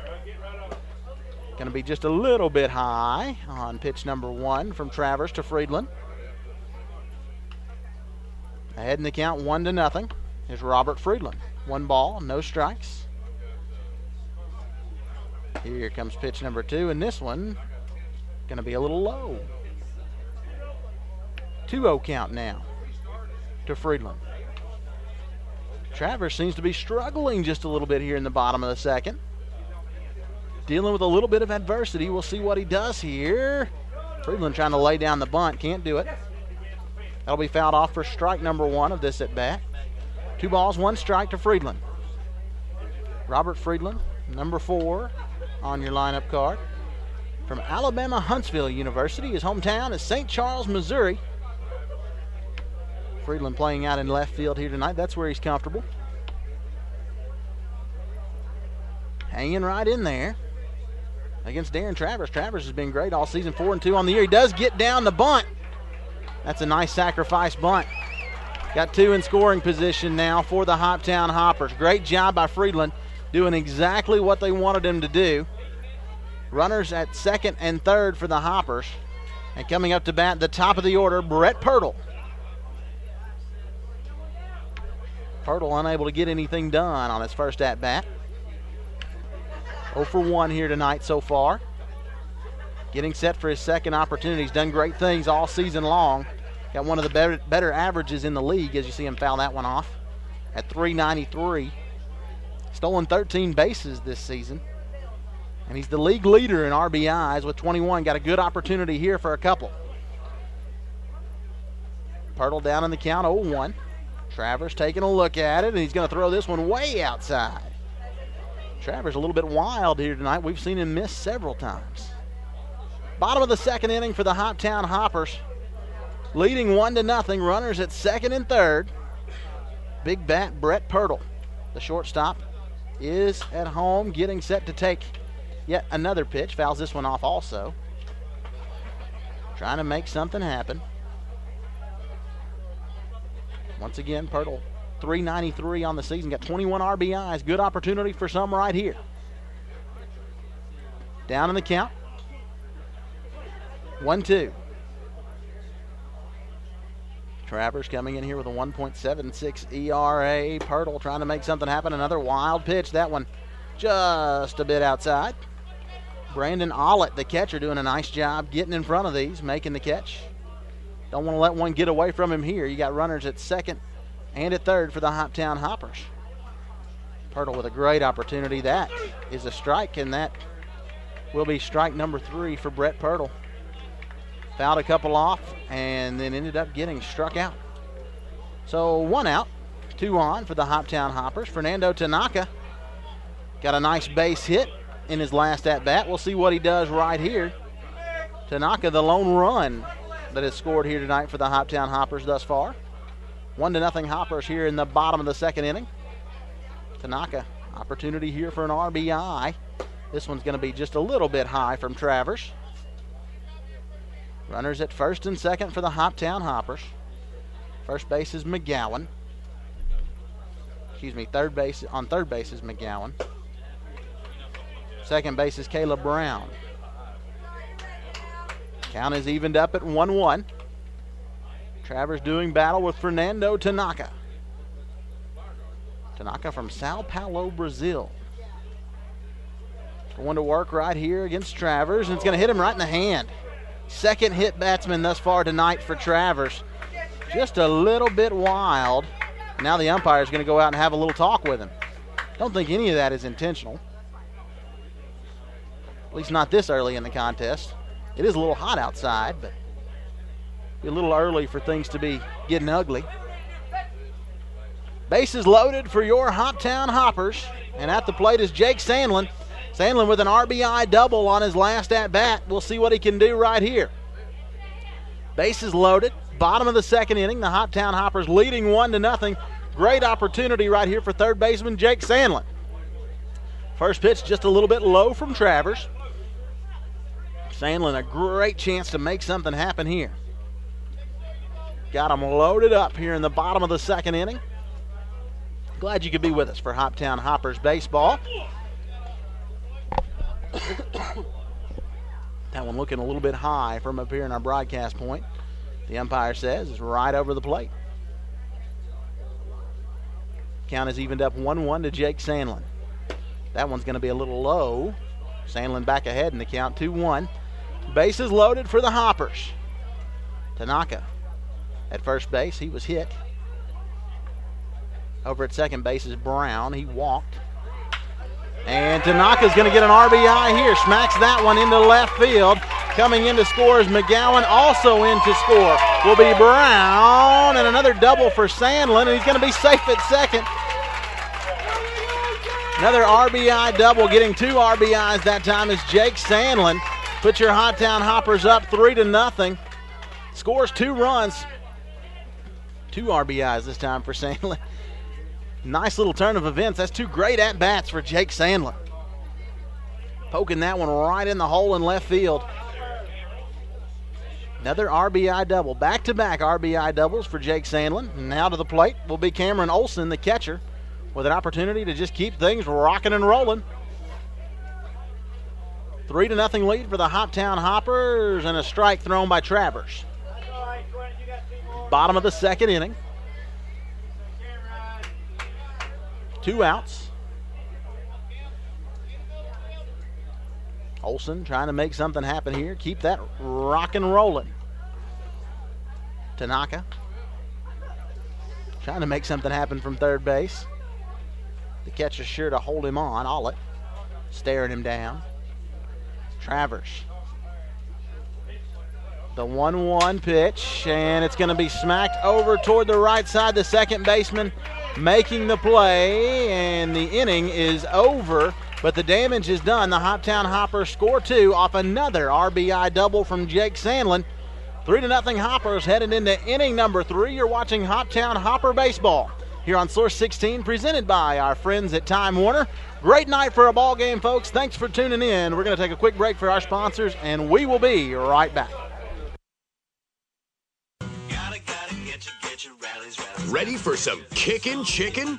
Going to be just a little bit high on pitch number 1 from Travers to Friedland. Ahead in the count 1-0 is Robert Friedland. 1 ball, no strikes. Here comes pitch number 2, and this one going to be a little low. 2-0 count now to Friedland. Travers seems to be struggling just a little bit here in the bottom of the second. Dealing with a little bit of adversity. We'll see what he does here. Friedland trying to lay down the bunt. Can't do it. That'll be fouled off for strike number 1 of this at-bat. 2 balls, 1 strike to Friedland. Robert Friedland, number 4 on your lineup card. From Alabama Huntsville University. His hometown is St. Charles, Missouri. Friedland playing out in left field here tonight. That's where he's comfortable. Hanging right in there against Darren Travers. Travers has been great all season, 4-2 on the year. He does get down the bunt. That's a nice sacrifice bunt. Got 2 in scoring position now for the Hoptown Hoppers. Great job by Friedland, doing exactly what they wanted him to do. Runners at second and third for the Hoppers. And coming up to bat, the top of the order, Brett Pirtle. Pirtle unable to get anything done on his first at-bat. 0 for 1 here tonight so far. Getting set for his second opportunity. He's done great things all season long. Got one of the better averages in the league as you see him foul that one off at .393. Stolen 13 bases this season. And he's the league leader in RBIs with 21. Got a good opportunity here for a couple. Pirtle down in the count, 0-1. Travers taking a look at it, and he's going to throw this one way outside. Travers a little bit wild here tonight. We've seen him miss several times. Bottom of the second inning for the Hoptown Hoppers. Leading 1-0. Runners at second and third. Big bat Brett Pirtle, the shortstop, is at home getting set to take yet another pitch. Fouls this one off also. Trying to make something happen. Once again, Pirtle, .393 on the season. Got 21 RBIs. Good opportunity for some right here. Down in the count. 1-2. Travers coming in here with a 1.76 ERA. Pirtle trying to make something happen. Another wild pitch. That one just a bit outside. Brandon Ollett, the catcher, doing a nice job getting in front of these, making the catch. Don't want to let one get away from him here. You got runners at second and at third for the Hoptown Hoppers. Pirtle with a great opportunity. That is a strike, and that will be strike number 3 for Brett Pirtle. Fouled a couple off and then ended up getting struck out. So 1 out, 2 on for the Hoptown Hoppers. Fernando Tanaka got a nice base hit in his last at-bat. We'll see what he does right here. Tanaka, the lone run that has scored here tonight for the Hoptown Hoppers thus far. 1-0 Hoppers here in the bottom of the second inning. Tanaka, opportunity here for an RBI. This one's going to be just a little bit high from Travers. Runners at first and second for the Hoptown Hoppers. First base is McGowan. Third base is McGowan. Second base is Caleb Brown. Count is evened up at 1-1. Travers doing battle with Fernando Tanaka. Tanaka from Sao Paulo, Brazil. Going to work right here against Travers, and it's going to hit him right in the hand. Second hit batsman thus far tonight for Travers. Just a little bit wild. Now the umpire is going to go out and have a little talk with him. Don't think any of that is intentional. At least not this early in the contest. It is a little hot outside, but a little early for things to be getting ugly. Bases loaded for your Hoptown Hoppers, and at the plate is Jake Sandlin. Sandlin with an RBI double on his last at-bat. We'll see what he can do right here. Bases loaded, bottom of the second inning. The Hoptown Hoppers leading 1-0. Great opportunity right here for third baseman Jake Sandlin. First pitch just a little bit low from Travers. Sandlin, a great chance to make something happen here. Got him loaded up here in the bottom of the second inning. Glad you could be with us for Hoptown Hoppers baseball. That one looking a little bit high from up here in our broadcast point. The umpire says it's right over the plate. Count is evened up 1-1 to Jake Sandlin. That one's going to be a little low. Sandlin back ahead in the count, 2-1. Bases loaded for the Hoppers. Tanaka at first base. He was hit. Over at second base is Brown. He walked. And Tanaka's going to get an RBI here. Smacks that one into left field. Coming in to score is McGowan. Also in to score will be Brown. And another double for Sandlin. And he's going to be safe at second. Another RBI double. Getting 2 RBIs that time is Jake Sandlin. Put your Hoptown Hoppers up 3-0. Scores 2 runs. 2 RBIs this time for Sandlin. Nice little turn of events. That's 2 great at-bats for Jake Sandlin. Poking that one right in the hole in left field. Another RBI double. Back-to-back RBI doubles for Jake Sandlin. And now to the plate will be Cameron Olson, the catcher, with an opportunity to just keep things rocking and rolling. 3-0 lead for the Hoptown Hoppers, and a strike thrown by Travers. Bottom of the second inning. 2 outs. Olson trying to make something happen here. Keep that rock and rolling. Tanaka trying to make something happen from third base. The catcher's sure to hold him on. Ollett staring him down. Travers. The 1-1 pitch, and it's going to be smacked over toward the right side. The second baseman making the play, and the inning is over, but the damage is done. The Hoptown Hoppers score 2 off another RBI double from Jake Sandlin. 3-0 Hoppers headed into inning number 3. You're watching Hoptown Hopper Baseball here on Source 16, presented by our friends at Time Warner. Great night for a ball game, folks. Thanks for tuning in. We're going to take a quick break for our sponsors, and we will be right back. Ready for some kickin' chicken?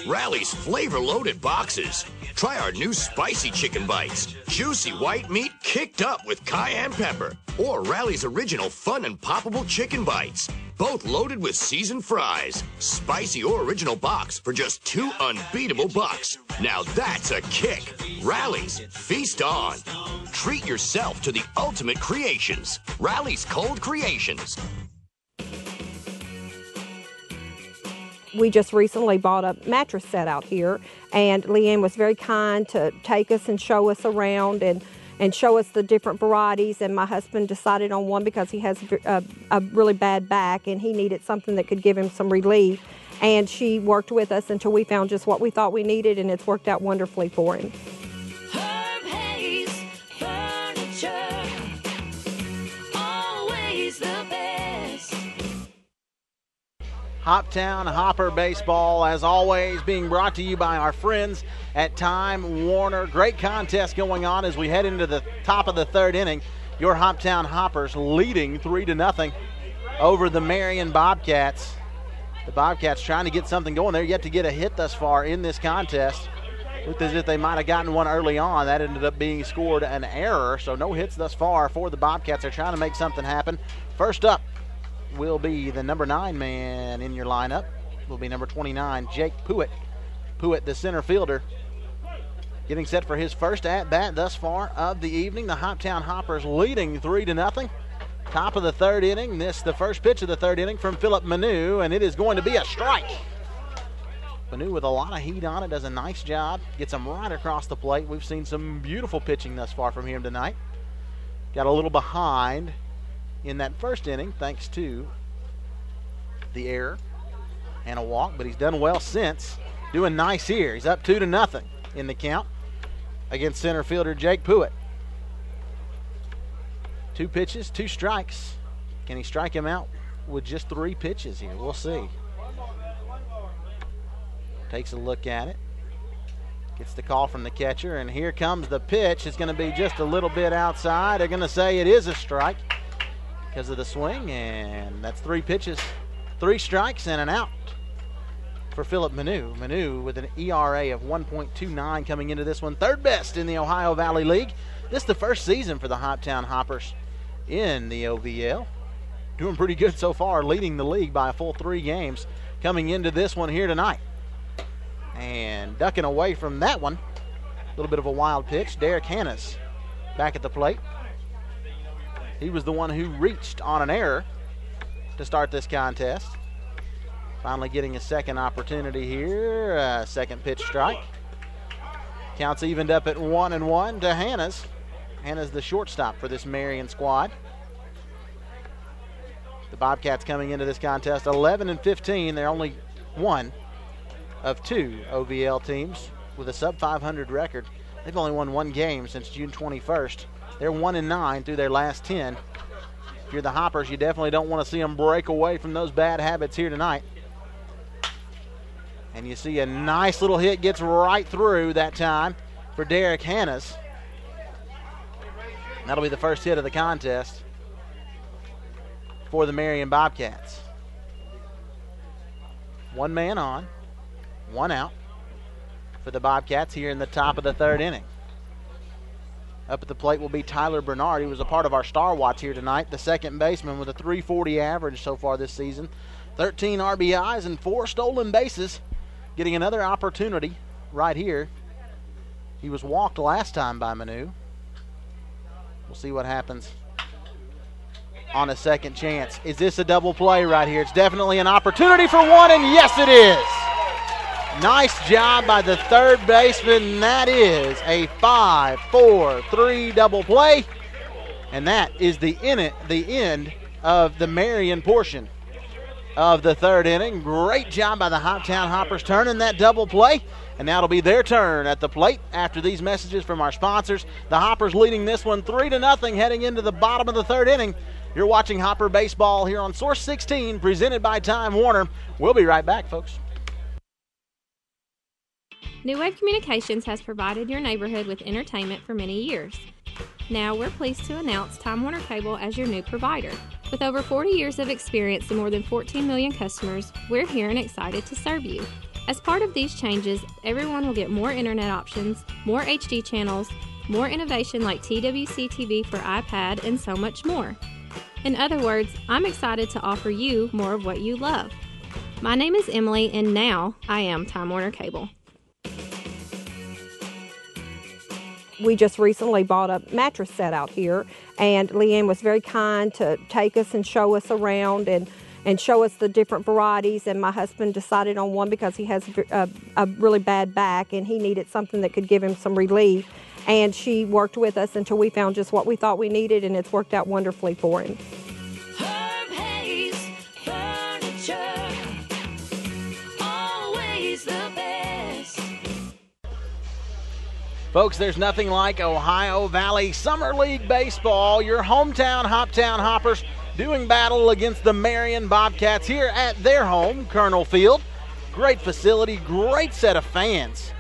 Rally's flavor-loaded boxes. Try our new spicy chicken bites. Juicy white meat kicked up with cayenne pepper. Or Rally's original fun and poppable chicken bites. Both loaded with seasoned fries. Spicy or original box for just $2 unbeatable bucks. Now that's a kick. Rally's, feast on. Treat yourself to the ultimate creations. Rally's Cold Creations. We just recently bought a mattress set out here, and Leanne was very kind to take us and show us around and show us the different varieties, and my husband decided on one because he has a really bad back and he needed something that could give him some relief, and she worked with us until we found just what we thought we needed, and it's worked out wonderfully for him. Herb Hayes Furniture, always the best. Hoptown Hopper Baseball, as always, being brought to you by our friends at Time Warner. Great contest going on as we head into the top of the third inning. Your Hoptown Hoppers leading 3-0 over the Marion Bobcats. The Bobcats trying to get something going. They're yet to get a hit thus far in this contest. Looked as if they might have gotten one early on. That ended up being scored an error, so no hits thus far for the Bobcats. They're trying to make something happen. First up will be the number 9 man in your lineup. Will be number 29, Jake Pruitt. Pruitt, the center fielder, getting set for his first at-bat thus far of the evening. The Hoptown Hoppers leading 3-0. Top of the third inning. This the first pitch of the third inning from Philip Manu, and it is going to be a strike. Manu with a lot of heat on it, does a nice job. Gets him right across the plate. We've seen some beautiful pitching thus far from him tonight. Got a little behind in that first inning thanks to the error and a walk, but he's done well since. Doing nice here. He's up 2-0 in the count against center fielder Jake Pruitt. 2 pitches, 2 strikes. Can he strike him out with just 3 pitches here? We'll see. Takes a look at it. Gets the call from the catcher, and here comes the pitch. It's going to be just a little bit outside. They're going to say it is a strike because of the swing, and that's 3 pitches, 3 strikes, and an out for Philip Manu. Manu with an ERA of 1.29 coming into this one, third best in the Ohio Valley League. This is the first season for the Hoptown Hoppers in the OVL. Doing pretty good so far, leading the league by a full 3 games coming into this one here tonight. And ducking away from that one, a little bit of a wild pitch, Derek Hannes back at the plate. He was the one who reached on an error to start this contest. Finally getting a second opportunity here. Second pitch strike. Counts evened up at 1-1 to Hannes. Hannes the shortstop for this Marion squad. The Bobcats coming into this contest 11-15. They're only one of 2 OVL teams with a sub-500 record. They've only won 1 game since June 21st. They're 1-9 through their last 10. If you're the Hoppers, you definitely don't want to see them break away from those bad habits here tonight. And you see a nice little hit gets right through that time for Derek Hannes. That'll be the first hit of the contest for the Marion Bobcats. 1 man on, 1 out for the Bobcats here in the top of the third inning. Up at the plate will be Tyler Bernard. He was a part of our Star Watch here tonight, the second baseman with a .340 average so far this season. 13 RBIs and 4 stolen bases. Getting another opportunity right here. He was walked last time by Manu. We'll see what happens on a second chance. Is this a double play right here? It's definitely an opportunity for one, and yes, it is. Nice job by the third baseman. That is a 5-4-3 double play, and that is the end of the Marion portion of the third inning. Great job by the Hoptown Hoppers turning that double play, and now it'll be their turn at the plate after these messages from our sponsors. The Hoppers leading this one 3-0 heading into the bottom of the third inning. You're watching Hopper Baseball here on Source 16, presented by Time Warner. We'll be right back, folks. New Wave Communications has provided your neighborhood with entertainment for many years. Now we're pleased to announce Time Warner Cable as your new provider. With over 40 years of experience and more than 14 million customers, we're here and excited to serve you. As part of these changes, everyone will get more internet options, more HD channels, more innovation like TWC TV for iPad, and so much more. In other words, I'm excited to offer you more of what you love. My name is Emily, and now I am Time Warner Cable. We just recently bought a mattress set out here, and Leanne was very kind to take us and show us around and show us the different varieties, and my husband decided on one because he has a really bad back and he needed something that could give him some relief, and she worked with us until we found just what we thought we needed, and it's worked out wonderfully for him. Herb Hayes Furniture, always the best. Folks, there's nothing like Ohio Valley Summer League Baseball. Your hometown Hoptown Hoppers doing battle against the Marion Bobcats here at their home, Colonel Field. Great facility, great set of fans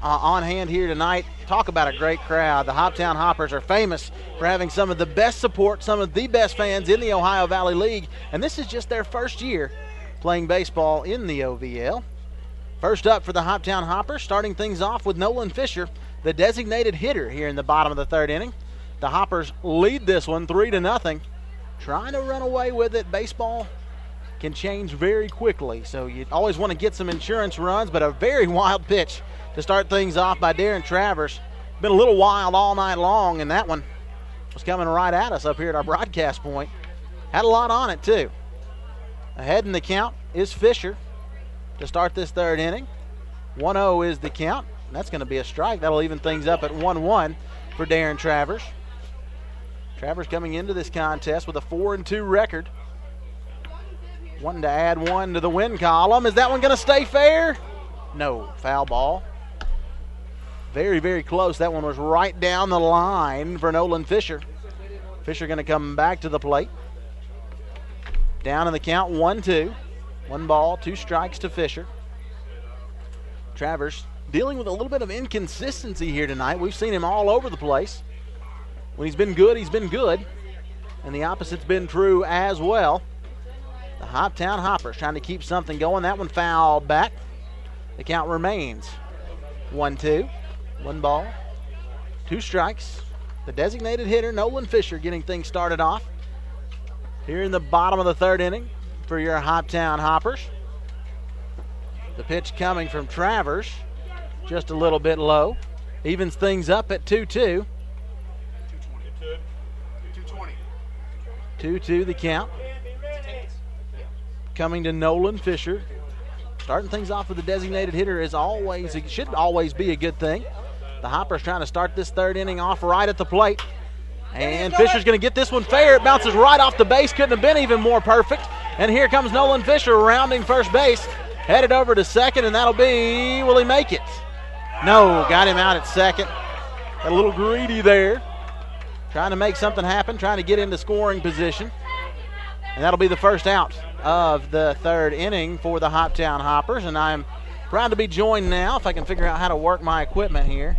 on hand here tonight. Talk about a great crowd. The Hoptown Hoppers are famous for having some of the best support, some of the best fans in the Ohio Valley League, and this is just their first year playing baseball in the OVL. First up for the Hoptown Hoppers, starting things off with Nolan Fisher, the designated hitter here in the bottom of the third inning. The Hoppers lead this one 3-0. Trying to run away with it. Baseball can change very quickly, so you always want to get some insurance runs, but a very wild pitch to start things off by Darren Travers. Been a little wild all night long, and that one was coming right at us up here at our broadcast point. Had a lot on it, too. Ahead in the count is Fisher to start this third inning. 1-0 is the count. That's going to be a strike. That'll even things up at 1-1 for Darren Travers. Travers coming into this contest with a 4-2 record. Wanting to add one to the win column. Is that one going to stay fair? No. Foul ball. Very, very close. That one was right down the line for Nolan Fisher. Fisher going to come back to the plate. Down in the count, 1-2. 1 ball, 2 strikes to Fisher. Travers dealing with a little bit of inconsistency here tonight. We've seen him all over the place. When he's been good, he's been good. And the opposite's been true as well. The Hoptown Hoppers trying to keep something going. That one fouled back. The count remains 1-2. 1 ball, 2 strikes. The designated hitter, Nolan Fisher, getting things started off here in the bottom of the third inning for your Hoptown Hoppers. The pitch coming from Travers, just a little bit low. Evens things up at 2-2. 2-2 the count. Coming to Nolan Fisher. Starting things off with the designated hitter is always, it should always be a good thing. The Hoppers trying to start this third inning off right at the plate. And Fisher's going to get this one fair. It bounces right off the base. Couldn't have been even more perfect. And here comes Nolan Fisher rounding first base. Headed over to second, and that'll be, will he make it? No, got him out at second. Got a little greedy there. Trying to make something happen, trying to get into scoring position. And that'll be the first out of the third inning for the Hoptown Hoppers. And I'm proud to be joined now, if I can figure out how to work my equipment here.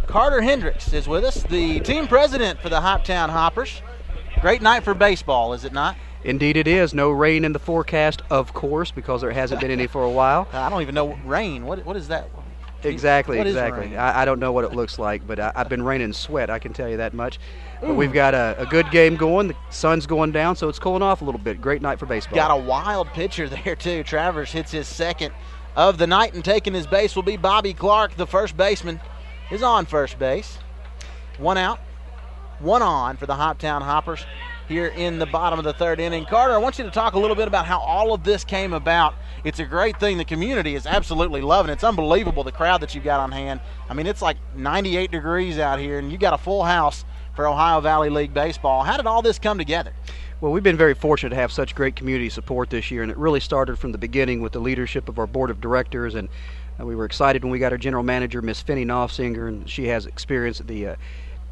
Carter Hendricks is with us, the team president for the Hoptown Hoppers. Great night for baseball, is it not? Indeed it is. No rain in the forecast, of course, because there hasn't been any for a while. I don't even know rain. What is that? Exactly, what exactly. Is rain? I don't know what it looks like, but I've been raining sweat, I can tell you that much. But we've got a good game going. The sun's going down, so it's cooling off a little bit. Great night for baseball. Got a wild pitcher there, too. Travers hits his second of the night, and taking his base will be Bobby Clark, the first baseman, is on first base. 1 out, 1 on for the Hoptown Hoppers here in the bottom of the third inning. Carter, I want you to talk a little bit about how all of this came about. It's a great thing. The community is absolutely loving it. It's unbelievable, the crowd that you've got on hand. I mean, it's like 98 degrees out here, and you got a full house for Ohio Valley League Baseball. How did all this come together? Well, we've been very fortunate to have such great community support this year, and it really started from the beginning with the leadership of our board of directors, and we were excited when we got our general manager, Miss Finney Knopfsinger, and she has experience at the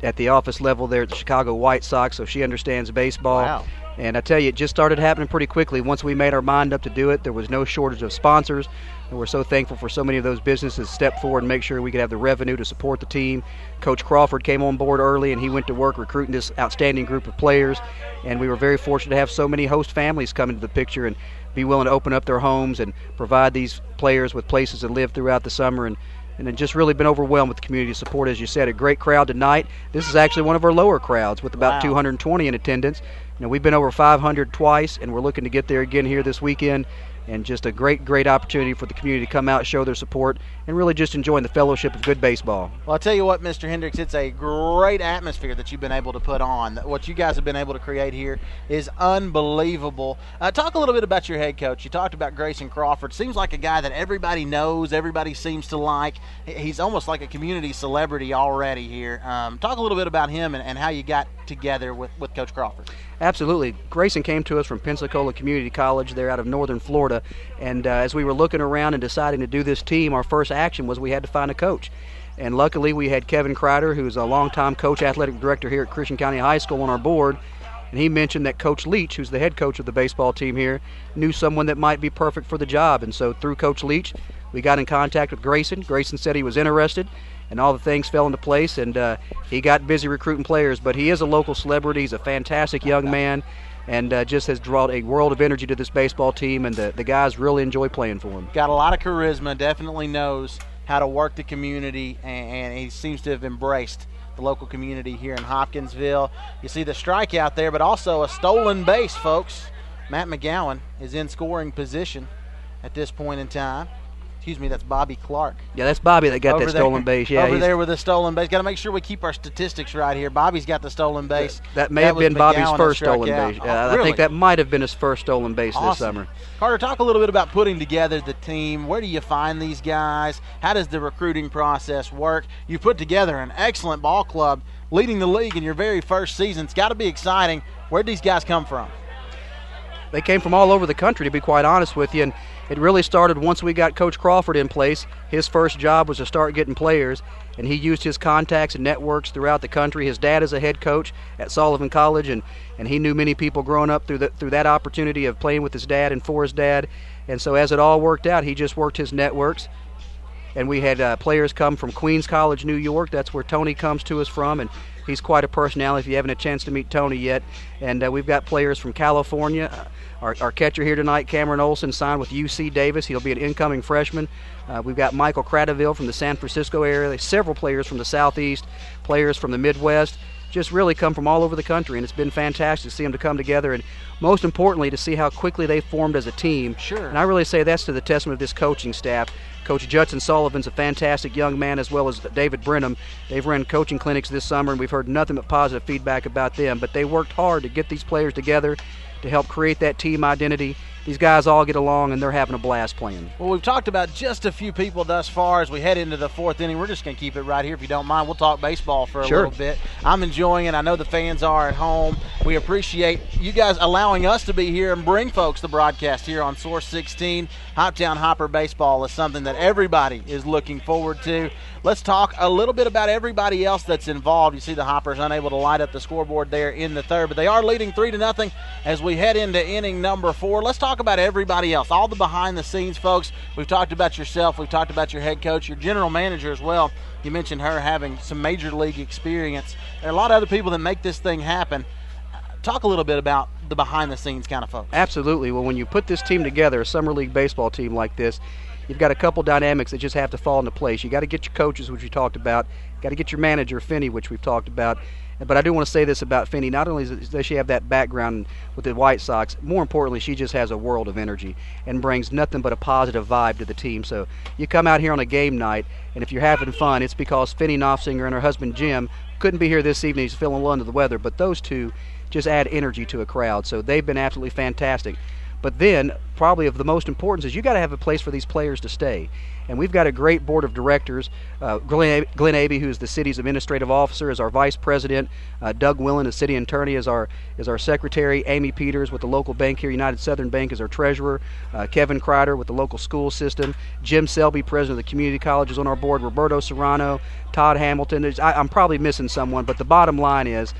at the office level there at the Chicago White Sox, so she understands baseball. Wow. And I tell you, it just started happening pretty quickly. Once we made our mind up to do it, there was no shortage of sponsors. And we're so thankful for so many of those businesses to step forward and make sure we could have the revenue to support the team. Coach Crawford came on board early, and he went to work recruiting this outstanding group of players. And we were very fortunate to have so many host families come into the picture and be willing to open up their homes and provide these players with places to live throughout the summer. And it just really been overwhelmed with the community support. As you said, a great crowd tonight. This is actually one of our lower crowds with about 220 in attendance. We've been over 500 twice, and we're looking to get there again here this weekend. And just a great opportunity for the community to come out, show their support, and really just enjoying the fellowship of good baseball. Well, I'll tell you what, Mr. Hendricks, it's a great atmosphere that you've been able to put on. What you guys have been able to create here is unbelievable. Talk a little bit about your head coach. You talked about Grayson Crawford. Seems like a guy that everybody knows, everybody seems to like. He's almost like a community celebrity already here. Talk a little bit about him and how you got together with Coach Crawford. Absolutely. Grayson came to us from Pensacola Community College there out of northern Florida, and as we were looking around and deciding to do this team, our first action was we had to find a coach. And luckily we had Kevin Kreider, who's a longtime coach, athletic director here at Christian County High School, on our board, and he mentioned that Coach Leach, who's the head coach of the baseball team here, knew someone that might be perfect for the job. And so through Coach Leach, we got in contact with Grayson. Grayson said he was interested, and all the things fell into place, and he got busy recruiting players. But he is a local celebrity. He's a fantastic young man, and just has drawn a world of energy to this baseball team, and the guys really enjoy playing for him. Got a lot of charisma, definitely knows how to work the community, and he seems to have embraced the local community here in Hopkinsville. You see the strikeout there, but also a stolen base, folks. Matt McGowan is in scoring position at this point in time. Excuse me, that's Bobby Clark. Yeah, that's Bobby that got that stolen base. Yeah, over there with the stolen base. Got to make sure we keep our statistics right here. Bobby's got the stolen base. That may have been Bobby's first stolen base. Really? I think that might have been his first stolen base this summer. Carter, talk a little bit about putting together the team. Where do you find these guys? How does the recruiting process work? You put together an excellent ball club, leading the league in your very first season. It's got to be exciting. Where did these guys come from? They came from all over the country, to be quite honest with you, and it really started once we got Coach Crawford in place. His first job was to start getting players, and he used his contacts and networks throughout the country. His dad is a head coach at Sullivan College, and he knew many people growing up through that opportunity of playing with his dad and for his dad. And so as it all worked out, he just worked his networks. And we had players come from Queens College, New York. That's where Tony comes to us from, and he's quite a personality if you haven't had a chance to meet Tony yet. And we've got players from California. Our catcher here tonight, Cameron Olson, signed with UC Davis. He'll be an incoming freshman. We've got Michael Cradaville from the San Francisco area. Several players from the Southeast, players from the Midwest. Just really come from all over the country, and it's been fantastic to see them to come together, and most importantly to see how quickly they formed as a team. Sure. And I really say that's to the testament of this coaching staff. Coach Judson Sullivan's a fantastic young man, as well as David Brenham. They've run coaching clinics this summer, and we've heard nothing but positive feedback about them. But they worked hard to get these players together to help create that team identity. These guys all get along, and they're having a blast playing. Well, we've talked about just a few people thus far as we head into the fourth inning. We're just going to keep it right here, if you don't mind. We'll talk baseball for a little bit. I'm enjoying it. I know the fans are at home. We appreciate you guys allowing us to be here and bring folks the broadcast here on Source 16. Hoptown Hopper baseball is something that everybody is looking forward to. Let's talk a little bit about everybody else that's involved. You see the Hoppers unable to light up the scoreboard there in the third, but they are leading 3-0 as we head into inning number 4. Let's talk about everybody else, all the behind-the-scenes folks. We've talked about yourself. We've talked about your head coach, your general manager as well. You mentioned her having some major league experience. There are a lot of other people that make this thing happen. Talk a little bit about the behind-the-scenes kind of folks. Absolutely. Well, when you put this team together, a summer league baseball team like this, you've got a couple dynamics that just have to fall into place. You got to get your coaches, which we talked about. You got to get your manager, Finney, which we've talked about. But I do want to say this about Finney. Not only does she have that background with the White Sox, more importantly, she just has a world of energy and brings nothing but a positive vibe to the team. So you come out here on a game night, and if you're having fun, it's because Finney Knopfsinger and her husband Jim couldn't be here this evening. He's feeling a little under the weather, but those two just add energy to a crowd. So they've been absolutely fantastic. But then, probably of the most importance is you got to have a place for these players to stay. And we've got a great board of directors. Glenn Abey, who is the city's administrative officer, is our vice president. Doug Willen, the city attorney, is our secretary. Amy Peters with the local bank here, United Southern Bank, is our treasurer. Kevin Kreider with the local school system. Jim Selby, president of the community college, is on our board. Roberto Serrano, Todd Hamilton. I'm probably missing someone, but the bottom line is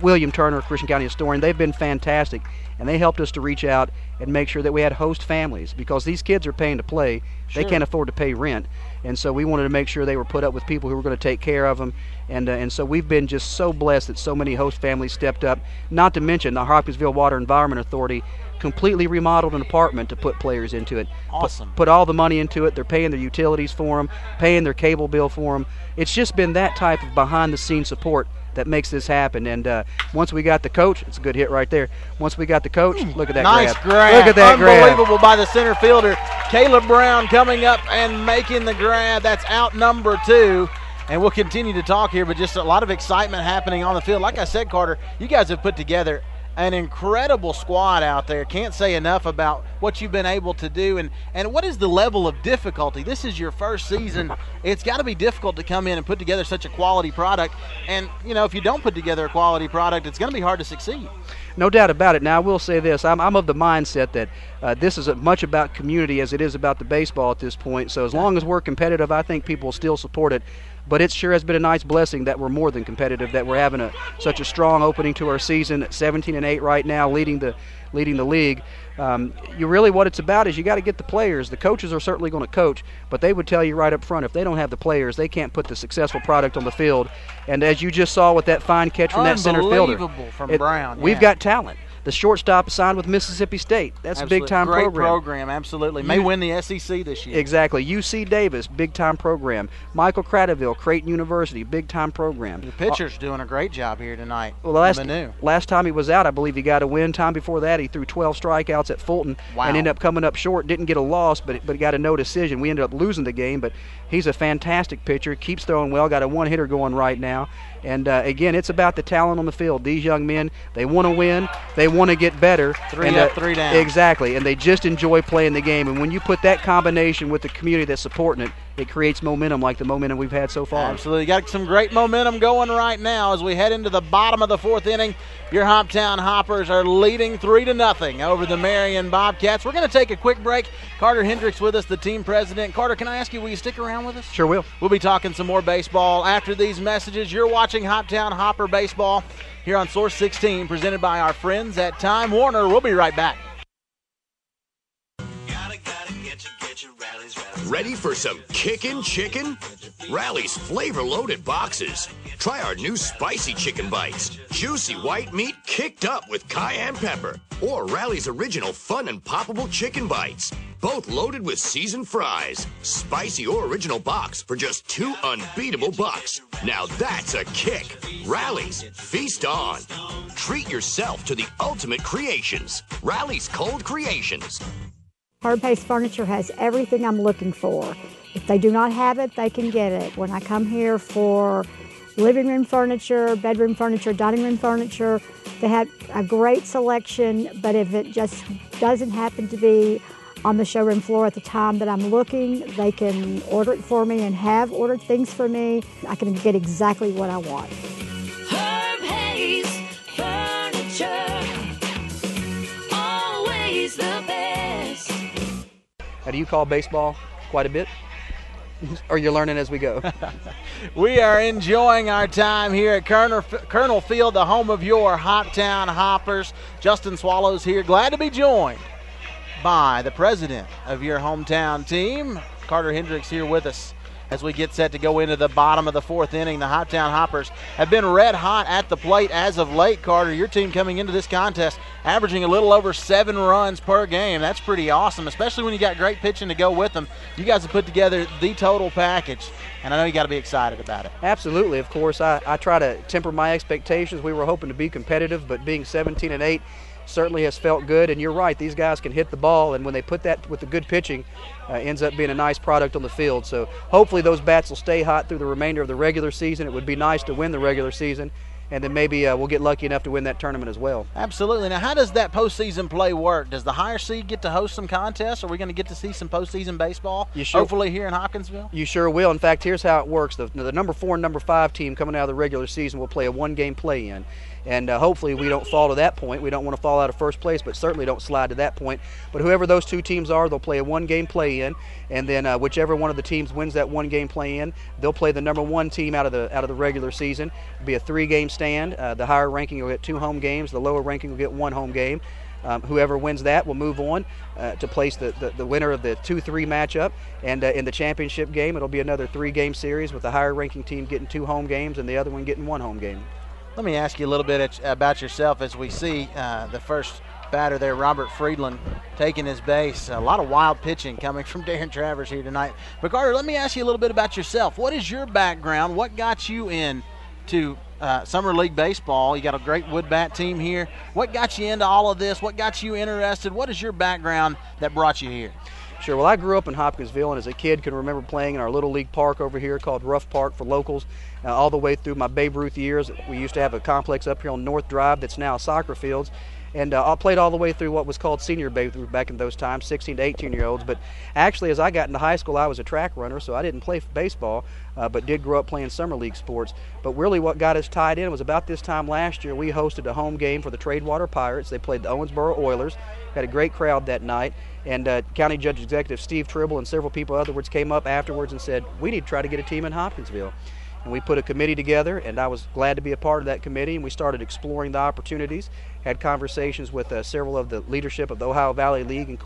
William Turner, Christian County historian, they've been fantastic, and they helped us to reach out and make sure that we had host families, because these kids are paying to play. Sure. They can't afford to pay rent, and so we wanted to make sure they were put up with people who were going to take care of them, and so we've been just so blessed that so many host families stepped up, not to mention the Hopkinsville Water Environment Authority completely remodeled an apartment to put players into it. Awesome. Put all the money into it. They're paying their utilities for them, paying their cable bill for them. It's just been that type of behind-the-scenes support that makes this happen. And once we got the coach, it's a good hit right there. Once we got the coach, look at that nice grab. Look at that Unbelievable by the center fielder. Caleb Brown coming up and making the grab. That's out number 2. And we'll continue to talk here, but just a lot of excitement happening on the field. Like I said, Carter, you guys have put together an incredible squad out there. Can't say enough about what you've been able to do. And what is the level of difficulty? This is your first season. It's got to be difficult to come in and put together such a quality product. And, you know, if you don't put together a quality product, it's going to be hard to succeed. No doubt about it. Now, I will say this. I'm of the mindset that this is as much about community as it is about the baseball at this point. So as long as we're competitive, I think people will still support it. But it sure has been a nice blessing that we're more than competitive, that we're having such a strong opening to our season at 17-8 right now, leading the league. You really, what it's about is you got to get the players. The coaches are certainly going to coach, but they would tell you right up front, if they don't have the players, they can't put the successful product on the field. And as you just saw with that fine catch from that center fielder, unbelievable from Brown. We've got talent. The shortstop signed with Mississippi State. That's absolutely. A big-time program. Great program, absolutely. May win the SEC this year. Exactly. UC Davis, big-time program. Michael Cradaville, Creighton University, big-time program. The pitcher's doing a great job here tonight. Well, last time he was out, I believe he got a win. Time before that, he threw 12 strikeouts at Fulton and ended up coming up short. Didn't get a loss, but got a no decision. We ended up losing the game, but he's a fantastic pitcher. Keeps throwing well. Got a one-hitter going right now. And, again, it's about the talent on the field. These young men, they want to win. They want to get better. 3 up, 3 down. Exactly, and they just enjoy playing the game. And when you put that combination with the community that's supporting it, it creates momentum like the momentum we've had so far. Absolutely. Got some great momentum going right now as we head into the bottom of the 4th inning. Your Hoptown Hoppers are leading 3-0 over the Marion Bobcats. We're going to take a quick break. Carter Hendricks with us, the team president. Carter, can I ask you, will you stick around with us? Sure will. We'll be talking some more baseball after these messages. You're watching Hoptown Hopper Baseball here on Source 16, presented by our friends at Time Warner. We'll be right back. Ready for some kickin' chicken? Rally's flavor-loaded boxes. Try our new spicy chicken bites. Juicy white meat kicked up with cayenne pepper. Or Rally's original fun and poppable chicken bites. Both loaded with seasoned fries. Spicy or original box for just $2 unbeatable bucks. Now that's a kick. Rally's, feast on. Treat yourself to the ultimate creations. Rally's Cold Creations. Herb Hayes Furniture has everything I'm looking for. If they do not have it, they can get it. When I come here for living room furniture, bedroom furniture, dining room furniture, they have a great selection, but if it just doesn't happen to be on the showroom floor at the time that I'm looking, they can order it for me and have ordered things for me. I can get exactly what I want. Herb Hayes Furniture, always the best. How do you call baseball? Quite a bit? Or you're learning as we go? We are enjoying our time here at Colonel Field, the home of your Hoptown Hoppers. Justin Swallows here. Glad to be joined by the president of your hometown team, Carter Hendricks, here with us as we get set to go into the bottom of the 4th inning. The Hoptown Hoppers have been red hot at the plate as of late. Carter, your team coming into this contest averaging a little over 7 runs per game. That's pretty awesome, especially when you got great pitching to go with them. You guys have put together the total package, and I know you got to be excited about it. Absolutely. Of course, I try to temper my expectations. We were hoping to be competitive, but being 17-8 certainly has felt good. And you're right, these guys can hit the ball, and when they put that with the good pitching, ends up being a nice product on the field. So hopefully those bats will stay hot through the remainder of the regular season. It would be nice to win the regular season, and then maybe we'll get lucky enough to win that tournament as well. Absolutely. Now, how does that postseason play work? Does the higher seed get to host some contests? Are we going to get to see some postseason baseball, hopefully here in Hopkinsville? You sure will. In fact, here's how it works. The number 4 and number 5 team coming out of the regular season will play a 1-game play-in. and hopefully we don't fall to that point. We don't want to fall out of first place, but certainly don't slide to that point. But whoever those two teams are, they'll play a one-game play-in, and then whichever one of the teams wins that one-game play-in, they'll play the number one team out of the regular season. It'll be a 3-game stand. The higher ranking will get 2 home games. The lower ranking will get 1 home game. Whoever wins that will move on to place the winner of the 2-3 matchup. And in the championship game, it'll be another 3-game series with the higher ranking team getting 2 home games and the other one getting 1 home game. Let me ask you a little bit about yourself as we see the first batter there, Robert Friedland, taking his base. A lot of wild pitching coming from Darren Travers here tonight. But Carter, let me ask you a little bit about yourself. What is your background? What got you into Summer League Baseball? You got a great wood bat team here. What got you into all of this? What got you interested? What is your background that brought you here? Sure. Well, I grew up in Hopkinsville, and as a kid can remember playing in our little league park over here called Rough Park for locals all the way through my Babe Ruth years. We used to have a complex up here on North Drive that's now soccer fields. And I played all the way through what was called senior Babe Ruth back in those times, 16 to 18-year-olds. But actually, as I got into high school, I was a track runner, so I didn't play baseball, but did grow up playing summer league sports. But really what got us tied in was about this time last year, we hosted a home game for the Tradewater Pirates. They played the Owensboro Oilers. Had a great crowd that night. And County Judge Executive Steve Tribble and several people otherwards came up afterwards and said, we need to try to get a team in Hopkinsville. And we put a committee together, and I was glad to be a part of that committee, and we started exploring the opportunities, had conversations with several of the leadership of the Ohio Valley League,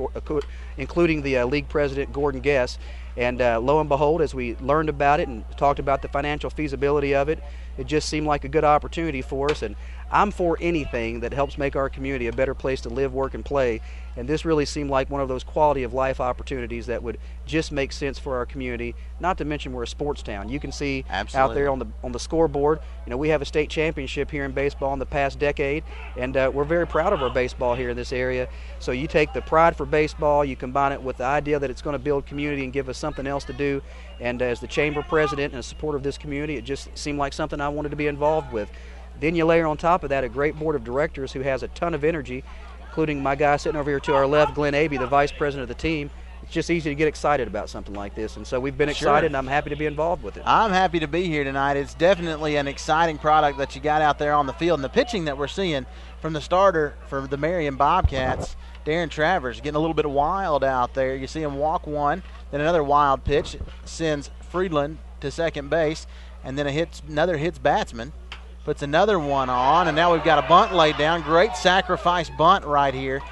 including the league president, Gordon Guess. And lo and behold, as we learned about it and talked about the financial feasibility of it, it just seemed like a good opportunity for us. And I'm for anything that helps make our community a better place to live, work, and play. And this really seemed like one of those quality of life opportunities that would just make sense for our community. Not to mention we're a sports town. You can see out there on the scoreboard, you know, we have a state championship here in baseball in the past decade, and we're very proud of our baseball here in this area. So you take the pride for baseball, you combine it with the idea that it's going to build community and give us something else to do. And as the chamber president and a supporter of this community, it just seemed like something I wanted to be involved with. Then you layer on top of that a great board of directors who has a ton of energy, including my guy sitting over here to our left, Glenn Abey, the vice president of the team. It's just easy to get excited about something like this. And so we've been excited, and I'm happy to be involved with it. I'm happy to be here tonight. It's definitely an exciting product that you got out there on the field. And the pitching that we're seeing from the starter for the Marion Bobcats, Darren Travers, getting a little bit wild out there. You see him walk one, then another wild pitch sends Friedland to second base, and then another hits batsman. Puts another one on, and now we've got a bunt laid down. Great sacrifice bunt right here.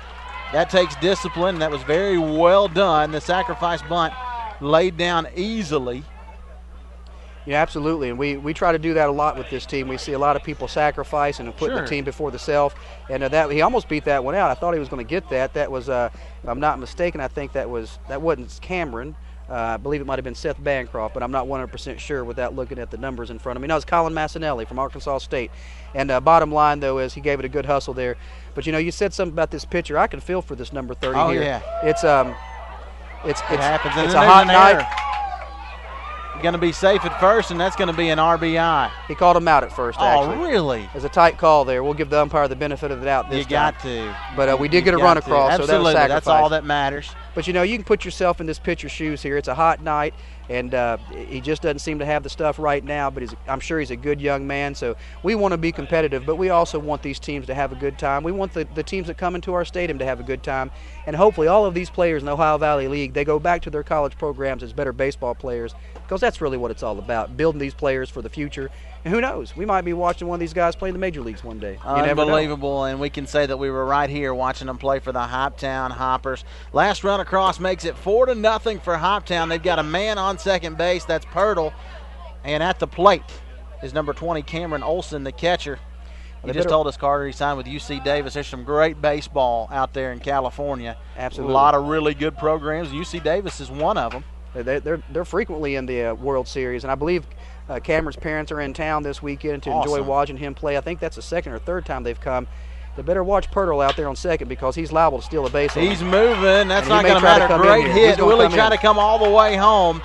That takes discipline, and that was very well done. The sacrifice bunt laid down easily. Yeah, absolutely, and we try to do that a lot with this team. We see a lot of people sacrifice and putting the team before the self, and that he almost beat that one out. I thought he was going to get that. That was, if I'm not mistaken, I think that wasn't Cameron. I believe it might have been Seth Bancroft, but I'm not 100% sure without looking at the numbers in front of me. No, it's Colin Massinelli from Arkansas State. And bottom line, though, is he gave it a good hustle there. But, you know, you said something about this pitcher. I can feel for this number 30 here. Yeah. It happens. It's a hot night. Going to be safe at first, and that's going to be an RBI. He called him out at first, actually. Oh, really? It's a tight call there. We'll give the umpire the benefit of the doubt this time. You got to. But we did get a run across, Absolutely. So that was sacrifice. That's all that matters. But, you know, you can put yourself in this pitcher's shoes here. It's a hot night, and he just doesn't seem to have the stuff right now, but I'm sure he's a good young man. So we want to be competitive, but we also want these teams to have a good time. We want the teams that come into our stadium to have a good time. And hopefully all of these players in the Ohio Valley League, they go back to their college programs as better baseball players, because that's really what it's all about, building these players for the future. And who knows, we might be watching one of these guys play in the major leagues one day. Unbelievable, and we can say that we were right here watching them play for the Hoptown Hoppers. Last run across makes it 4-0 for Hoptown. They've got a man on second base, that's Pirtle, and at the plate is number 20, Cameron Olson, the catcher. He just told us, Carter, he signed with UC Davis. There's some great baseball out there in California. Absolutely. A lot of really good programs. UC Davis is one of them. They're frequently in the World Series, and I believe Cameron's parents are in town this weekend to enjoy watching him play. I think that's the second or third time they've come. They better watch Pirtle out there on second, because he's liable to steal a base. He's moving. That's not going to matter. Great hit. Willie trying to come all the way home.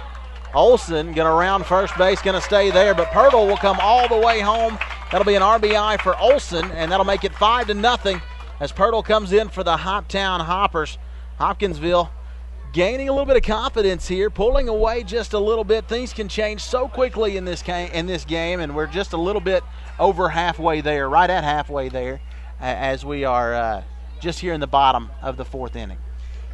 Olson going to round first base, going to stay there, but Pirtle will come all the way home. That'll be an RBI for Olson, and that'll make it 5-0 as Pirtle comes in for the Hoptown Hoppers. Hopkinsville gaining a little bit of confidence here, pulling away just a little bit. Things can change so quickly in this game, and we're just a little bit over halfway there, right at halfway there, as we are just here in the bottom of the 4th inning.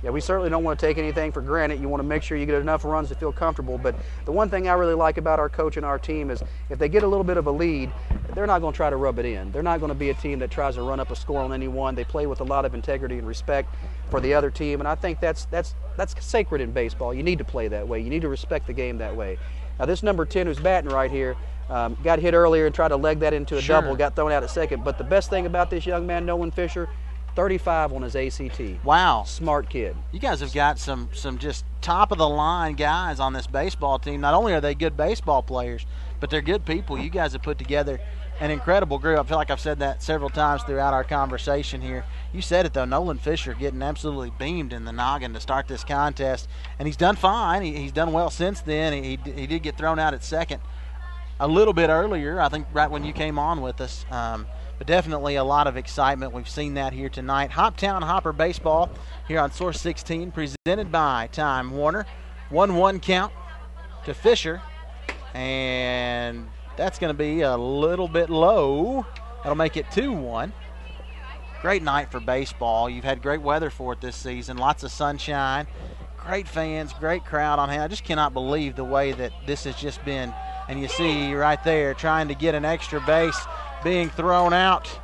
Yeah, we certainly don't want to take anything for granted. You want to make sure you get enough runs to feel comfortable. But the one thing I really like about our coach and our team is if they get a little bit of a lead, they're not going to try to rub it in. They're not going to be a team that tries to run up a score on anyone. They play with a lot of integrity and respect for the other team, and I think that's sacred in baseball. You need to play that way. You need to respect the game that way. Now, this number 10 who's batting right here got hit earlier and tried to leg that into a double, got thrown out at second. But the best thing about this young man, Nolan Fisher, 35 on his ACT. Wow. Smart kid. You guys have got some just top-of-the-line guys on this baseball team. Not only are they good baseball players, but they're good people. You guys have put together an incredible group. I feel like I've said that several times throughout our conversation here. You said it, though. Nolan Fisher getting absolutely beamed in the noggin to start this contest, and he's done fine. He's done well since then. He did get thrown out at second a little bit earlier, I think right when you came on with us. But definitely a lot of excitement. We've seen that here tonight. Hoptown Hopper Baseball here on Source 16, presented by Time Warner. 1-1 count to Fisher, and that's going to be a little bit low. That'll make it 2-1. Great night for baseball. You've had great weather for it this season. Lots of sunshine. Great fans, great crowd on hand. I just cannot believe the way that this has just been. And you see right there trying to get an extra base. Being thrown out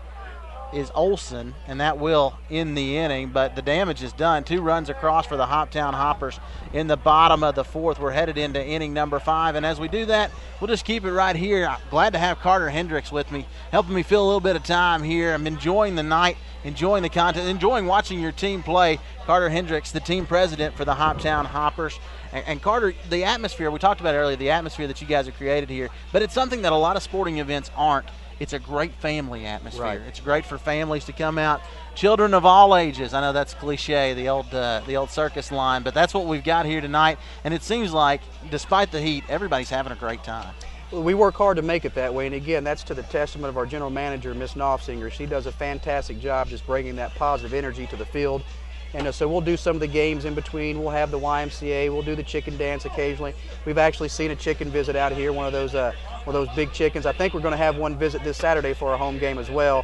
is Olson, and that will end the inning, but the damage is done. 2 runs across for the Hoptown Hoppers in the bottom of the 4th. We're headed into inning number 5, and as we do that, we'll just keep it right here. I'm glad to have Carter Hendricks with me, helping me fill a little bit of time here. I'm enjoying the night, enjoying the content, enjoying watching your team play. Carter Hendricks, the team president for the Hoptown Hoppers. And Carter, the atmosphere, we talked about earlier, the atmosphere that you guys have created here, but it's something that a lot of sporting events aren't. It's a great family atmosphere. Right. It's great for families to come out, children of all ages. I know that's cliche, the old circus line, but that's what we've got here tonight. And it seems like, despite the heat, everybody's having a great time. Well, we work hard to make it that way, and again, that's to the testament of our general manager, Miss Knopfsinger. She does a fantastic job just bringing that positive energy to the field. And so we'll do some of the games in between. We'll have the YMCA. We'll do the chicken dance occasionally. We've actually seen a chicken visit out here, one of those big chickens. I think we're going to have one visit this Saturday for our home game as well.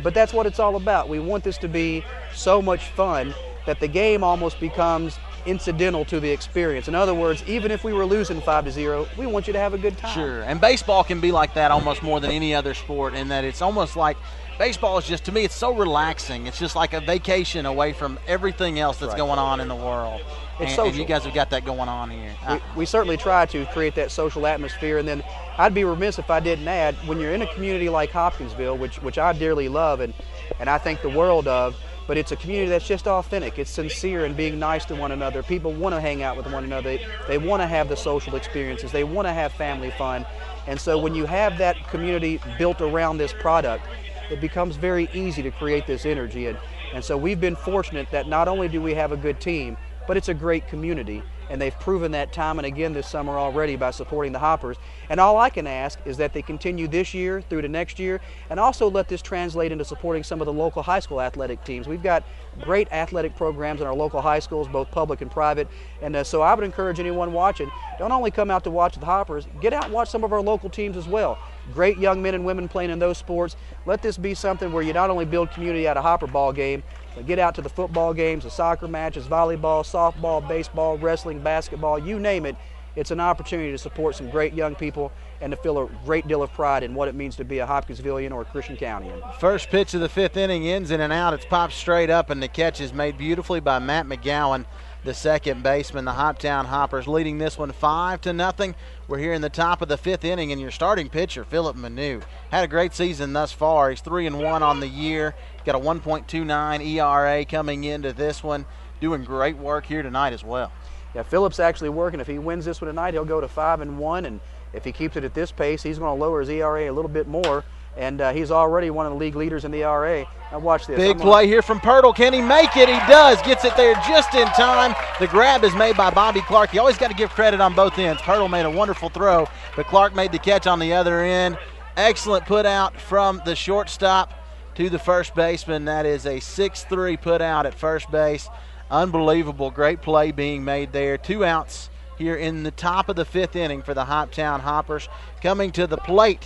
But that's what it's all about. We want this to be so much fun that the game almost becomes incidental to the experience. In other words, even if we were losing 5-0, we want you to have a good time. Sure, and baseball can be like that almost more than any other sport, in that it's almost like baseball is just, to me, it's so relaxing. It's just like a vacation away from everything else that's going on in the world. It's and you guys have got that going on here. We certainly try to create that social atmosphere, and then I'd be remiss if I didn't add, when you're in a community like Hopkinsville, which I dearly love and I think the world of, but it's a community that's just authentic. It's sincere and being nice to one another. People want to hang out with one another. They want to have the social experiences. They want to have family fun. And so when you have that community built around this product, it becomes very easy to create this energy. And so we've been fortunate that not only do we have a good team, but it's a great community. And they've proven that time and again this summer already by supporting the Hoppers. And all I can ask is that they continue this year through to next year, and also let this translate into supporting some of the local high school athletic teams. We've got great athletic programs in our local high schools, both public and private. And so I would encourage anyone watching, don't only come out to watch the Hoppers, get out and watch some of our local teams as well. Great young men and women playing in those sports. Let this be something where you not only build community at a Hopper ball game, but get out to the football games, the soccer matches, volleyball, softball, baseball, wrestling, basketball, you name it. It's an opportunity to support some great young people and to feel a great deal of pride in what it means to be a Hopkinsvillian or a Christian Countyan. First pitch of the 5th inning ends in and out. It's popped straight up, and the catch is made beautifully by Matt McGowan, the second baseman. The Hoptown Hoppers leading this one 5-0. We're here in the top of the 5th inning, and your starting pitcher, Philip Manu, had a great season thus far. He's 3-1 on the year. Got a 1.29 ERA coming into this one. Doing great work here tonight as well. Yeah, Philip's actually working. If he wins this one tonight, he'll go to 5-1, and if he keeps it at this pace, he's going to lower his ERA a little bit more, and he's already one of the league leaders in the ERA. Now watch this. Big play here from Pirtle. Can he make it? He does. Gets it there just in time. The grab is made by Bobby Clark. You always got to give credit on both ends. Pirtle made a wonderful throw, but Clark made the catch on the other end. Excellent put out from the shortstop to the first baseman. That is a 6-3 put out at first base. Unbelievable. Great play being made there. 2 outs here in the top of the 5th inning for the Hoptown Hoppers. Coming to the plate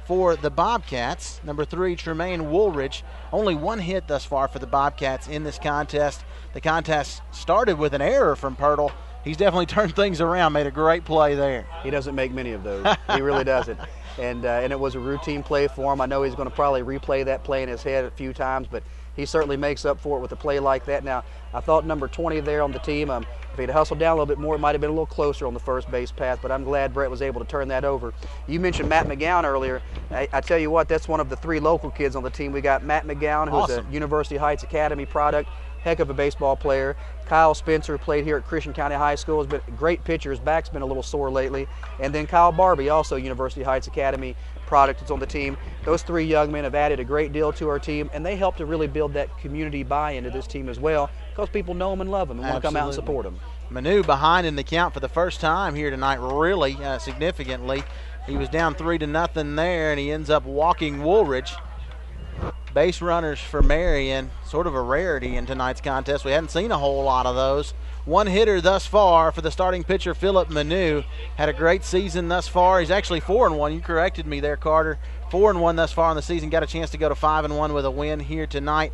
for the Bobcats, number 3, Tremaine Woolridge. Only 1 hit thus far for the Bobcats in this contest. The contest started with an error from Pirtle. He's definitely turned things around, made a great play there. He doesn't make many of those. He really doesn't. And it was a routine play for him. I know he's going to probably replay that play in his head a few times, but he certainly makes up for it with a play like that. Now, I thought number 20 there on the team, if he'd hustled down a little bit more, it might have been a little closer on the first base path, but I'm glad Brett was able to turn that over. You mentioned Matt McGowan earlier. I tell you what, that's one of the 3 local kids on the team. We got Matt McGowan, who's awesome. a University Heights Academy product, heck of a baseball player. Kyle Spencer played here at Christian County High School, has been a great pitcher. His back's been a little sore lately. And then Kyle Barbie, also University Heights Academy product, is on the team. Those 3 young men have added a great deal to our team, and they help to really build that community buy-in to this team as well, because people know them and love them and want to come out and support them. Manu behind in the count for the first time here tonight, really significantly. He was down 3-0 there, and he ends up walking Woolridge. Base runners for Marion, sort of a rarity in tonight's contest. We hadn't seen a whole lot of those. 1 hitter thus far for the starting pitcher, Philip Manu. Had a great season thus far. He's actually 4-1. You corrected me there, Carter. 4-1 thus far in the season. Got a chance to go to 5-1 with a win here tonight.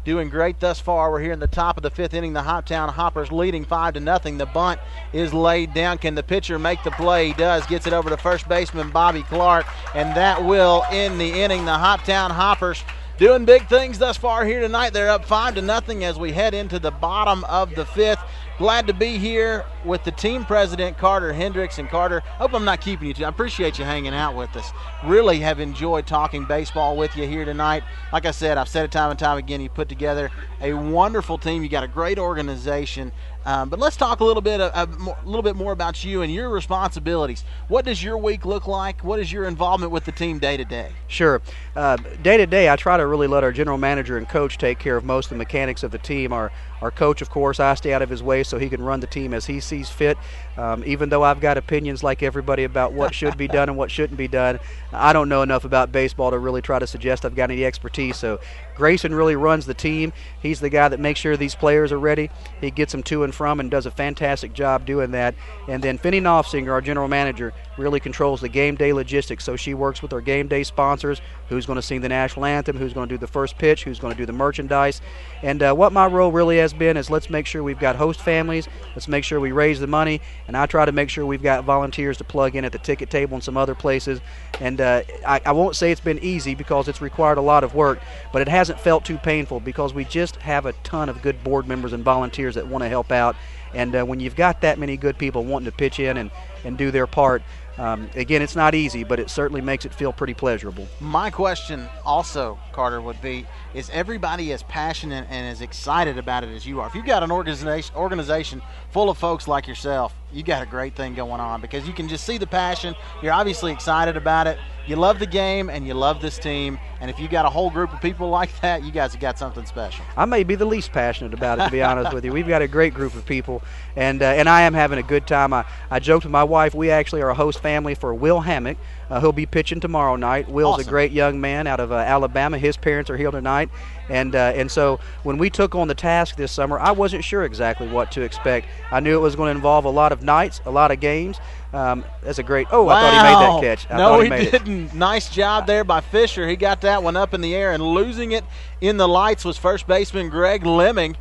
Doing great thus far. We're here in the top of the 5th inning. The Hoptown Hoppers leading 5-0. The bunt is laid down. Can the pitcher make the play? He does. Gets it over to first baseman Bobby Clark, and that will end the inning. The Hoptown Hoppers doing big things thus far here tonight. They're up 5-0 as we head into the bottom of the 5th. Glad to be here with the team president, Carter Hendricks. And Carter, hope I'm not keeping you too. I appreciate you hanging out with us. Really have enjoyed talking baseball with you here tonight. Like I said, I've said it time and time again, you put together a wonderful team. You got a great organization. But let's talk a little bit more about you and your responsibilities. What does your week look like? What is your involvement with the team day to day? Sure. Day to day, I try to really let our general manager and coach take care of most of the mechanics of the team. Our coach, of course, I stay out of his way so he can run the team as he sees fit. Even though I've got opinions like everybody about what should be done and what shouldn't be done, I don't know enough about baseball to really try to suggest I've got any expertise. So Grayson really runs the team. He's the guy that makes sure these players are ready. He gets them to and from and does a fantastic job doing that. And then Finney Knopfsinger, our general manager, really controls the game day logistics. So she works with our game day sponsors, who's going to sing the national anthem, who's going to do the first pitch, who's going to do the merchandise. And what my role really has been is let's make sure we've got host families, let's make sure we raise the money, and I try to make sure we've got volunteers to plug in at the ticket table and some other places. And I won't say it's been easy because it's required a lot of work, but it hasn't felt too painful because we just have a ton of good board members and volunteers that want to help out. And when you've got that many good people wanting to pitch in and do their part, again, it's not easy, but it certainly makes it feel pretty pleasurable. My question also, Carter, would be, is everybody as passionate and as excited about it as you are? If you've got an organization full of folks like yourself, you got a great thing going on because you can just see the passion. You're obviously excited about it. You love the game and you love this team. And if you got a whole group of people like that, you guys have got something special. I may be the least passionate about it, to be honest with you. We've got a great group of people, and I am having a good time. I joked with my wife. We actually are a host family for Will Hammock. He'll be pitching tomorrow night. Will's awesome. A great young man out of Alabama. His parents are here tonight. And so when we took on the task this summer, I wasn't sure exactly what to expect. I knew it was going to involve a lot of nights, a lot of games. That's a great – wow. I thought he made that catch. No, he didn't. Nice job there by Fisher. He got that one up in the air, and losing it in the lights was first baseman Greg Lemming.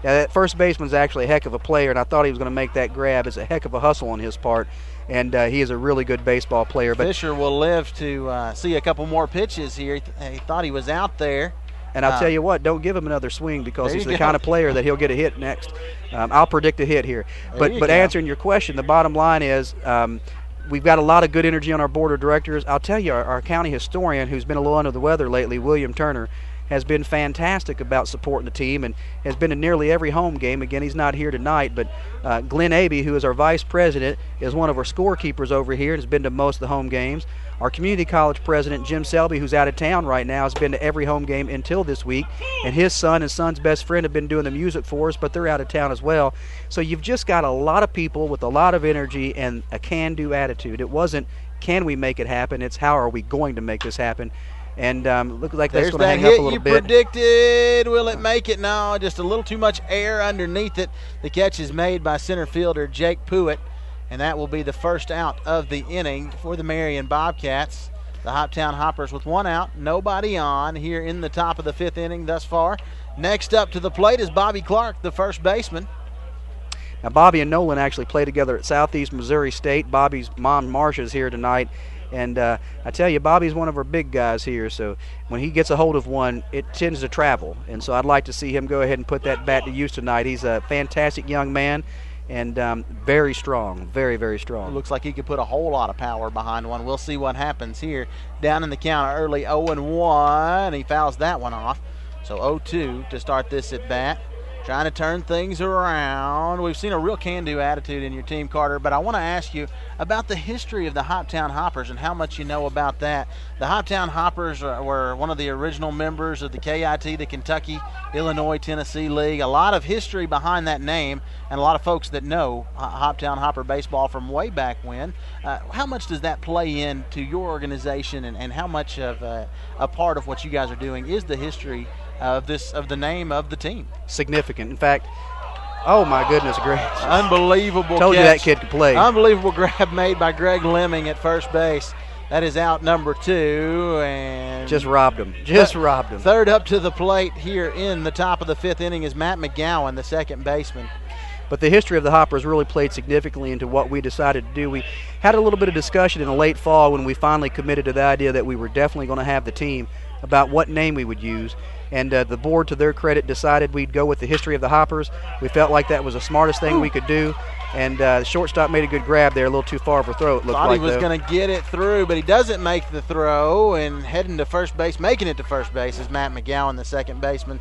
Yeah, that first baseman's actually a heck of a player, and I thought he was going to make that grab. It's a heck of a hustle on his part, and he is a really good baseball player. But Fisher will live to see a couple more pitches here. He thought he was out there. And I'll tell you what, don't give him another swing because he's the kind of player that he'll get a hit next. I'll predict a hit here. But answering your question, the bottom line is we've got a lot of good energy on our board of directors. I'll tell you, our county historian, who's been a little under the weather lately, William Turner, has been fantastic about supporting the team and has been in nearly every home game. Again, he's not here tonight, but Glenn Abey, who is our vice president, is one of our scorekeepers over here and has been to most of the home games. Our community college president, Jim Selby, who's out of town right now, has been to every home game until this week, and his son and son's best friend have been doing the music for us, but they're out of town as well. So you've just got a lot of people with a lot of energy and a can-do attitude. It wasn't, can we make it happen? It's how are we going to make this happen? and looks like There's that's going to that hang up hit a little you bit. predicted. Will it make it? No, just a little too much air underneath it. The catch is made by center fielder Jake Pruitt, and that will be the first out of the inning for the Marion Bobcats. The Hoptown Hoppers with one out, nobody on here in the top of the 5th inning thus far. Next up to the plate is Bobby Clark, the first baseman. Now, Bobby and Nolan actually play together at Southeast Missouri State. Bobby's mom, Marcia, is here tonight. And I tell you, Bobby's one of our big guys here. So when he gets a hold of one, it tends to travel. And so I'd like to see him go ahead and put that bat to use tonight. He's a fantastic young man and very strong, very, very strong. It looks like he could put a whole lot of power behind one. We'll see what happens here. Down in the count early, 0-1. He fouls that one off. So 0-2 to start this at bat. Trying to turn things around. We've seen a real can-do attitude in your team, Carter, but I want to ask you about the history of the Hoptown Hoppers and how much you know about that. The Hoptown Hoppers were one of the original members of the KIT, the Kentucky, Illinois, Tennessee League. A lot of history behind that name and a lot of folks that know Hoptown Hopper baseball from way back when. How much does that play into your organization and how much of a part of what you guys are doing is the history of the name of the team? Significant. In fact, oh my goodness gracious. Unbelievable Told catch. you that kid could play. Unbelievable grab made by Greg Lemming at first base. That is out number 2, and just robbed him. Robbed him. Third up to the plate here in the top of the 5th inning is Matt McGowan, the second baseman. But the history of the Hoppers really played significantly into what we decided to do. We had a little bit of discussion in the late fall when we finally committed to the idea that we were definitely going to have the team about what name we would use. And the board, to their credit, decided we'd go with the history of the Hoppers. We felt like that was the smartest thing we could do. And the shortstop made a good grab there, a little too far for throw, it looked Thought like. He was going to get it through, but he doesn't make the throw. And heading to first base, making it to first base, is Matt McGowan, the second baseman.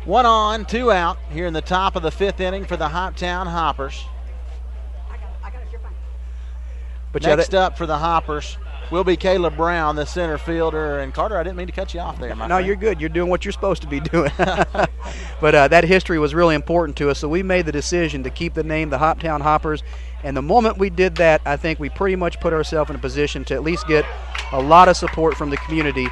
1 on, 2 out here in the top of the 5th inning for the Hoptown Hoppers. But next up for the Hoppers will be Caleb Brown, the center fielder. And Carter, I didn't mean to cut you off there, my friend. You're good. You're doing what you're supposed to be doing. But that history was really important to us, so we made the decision to keep the name the Hoptown Hoppers. And the moment we did that, I think we pretty much put ourselves in a position to at least get a lot of support from the community.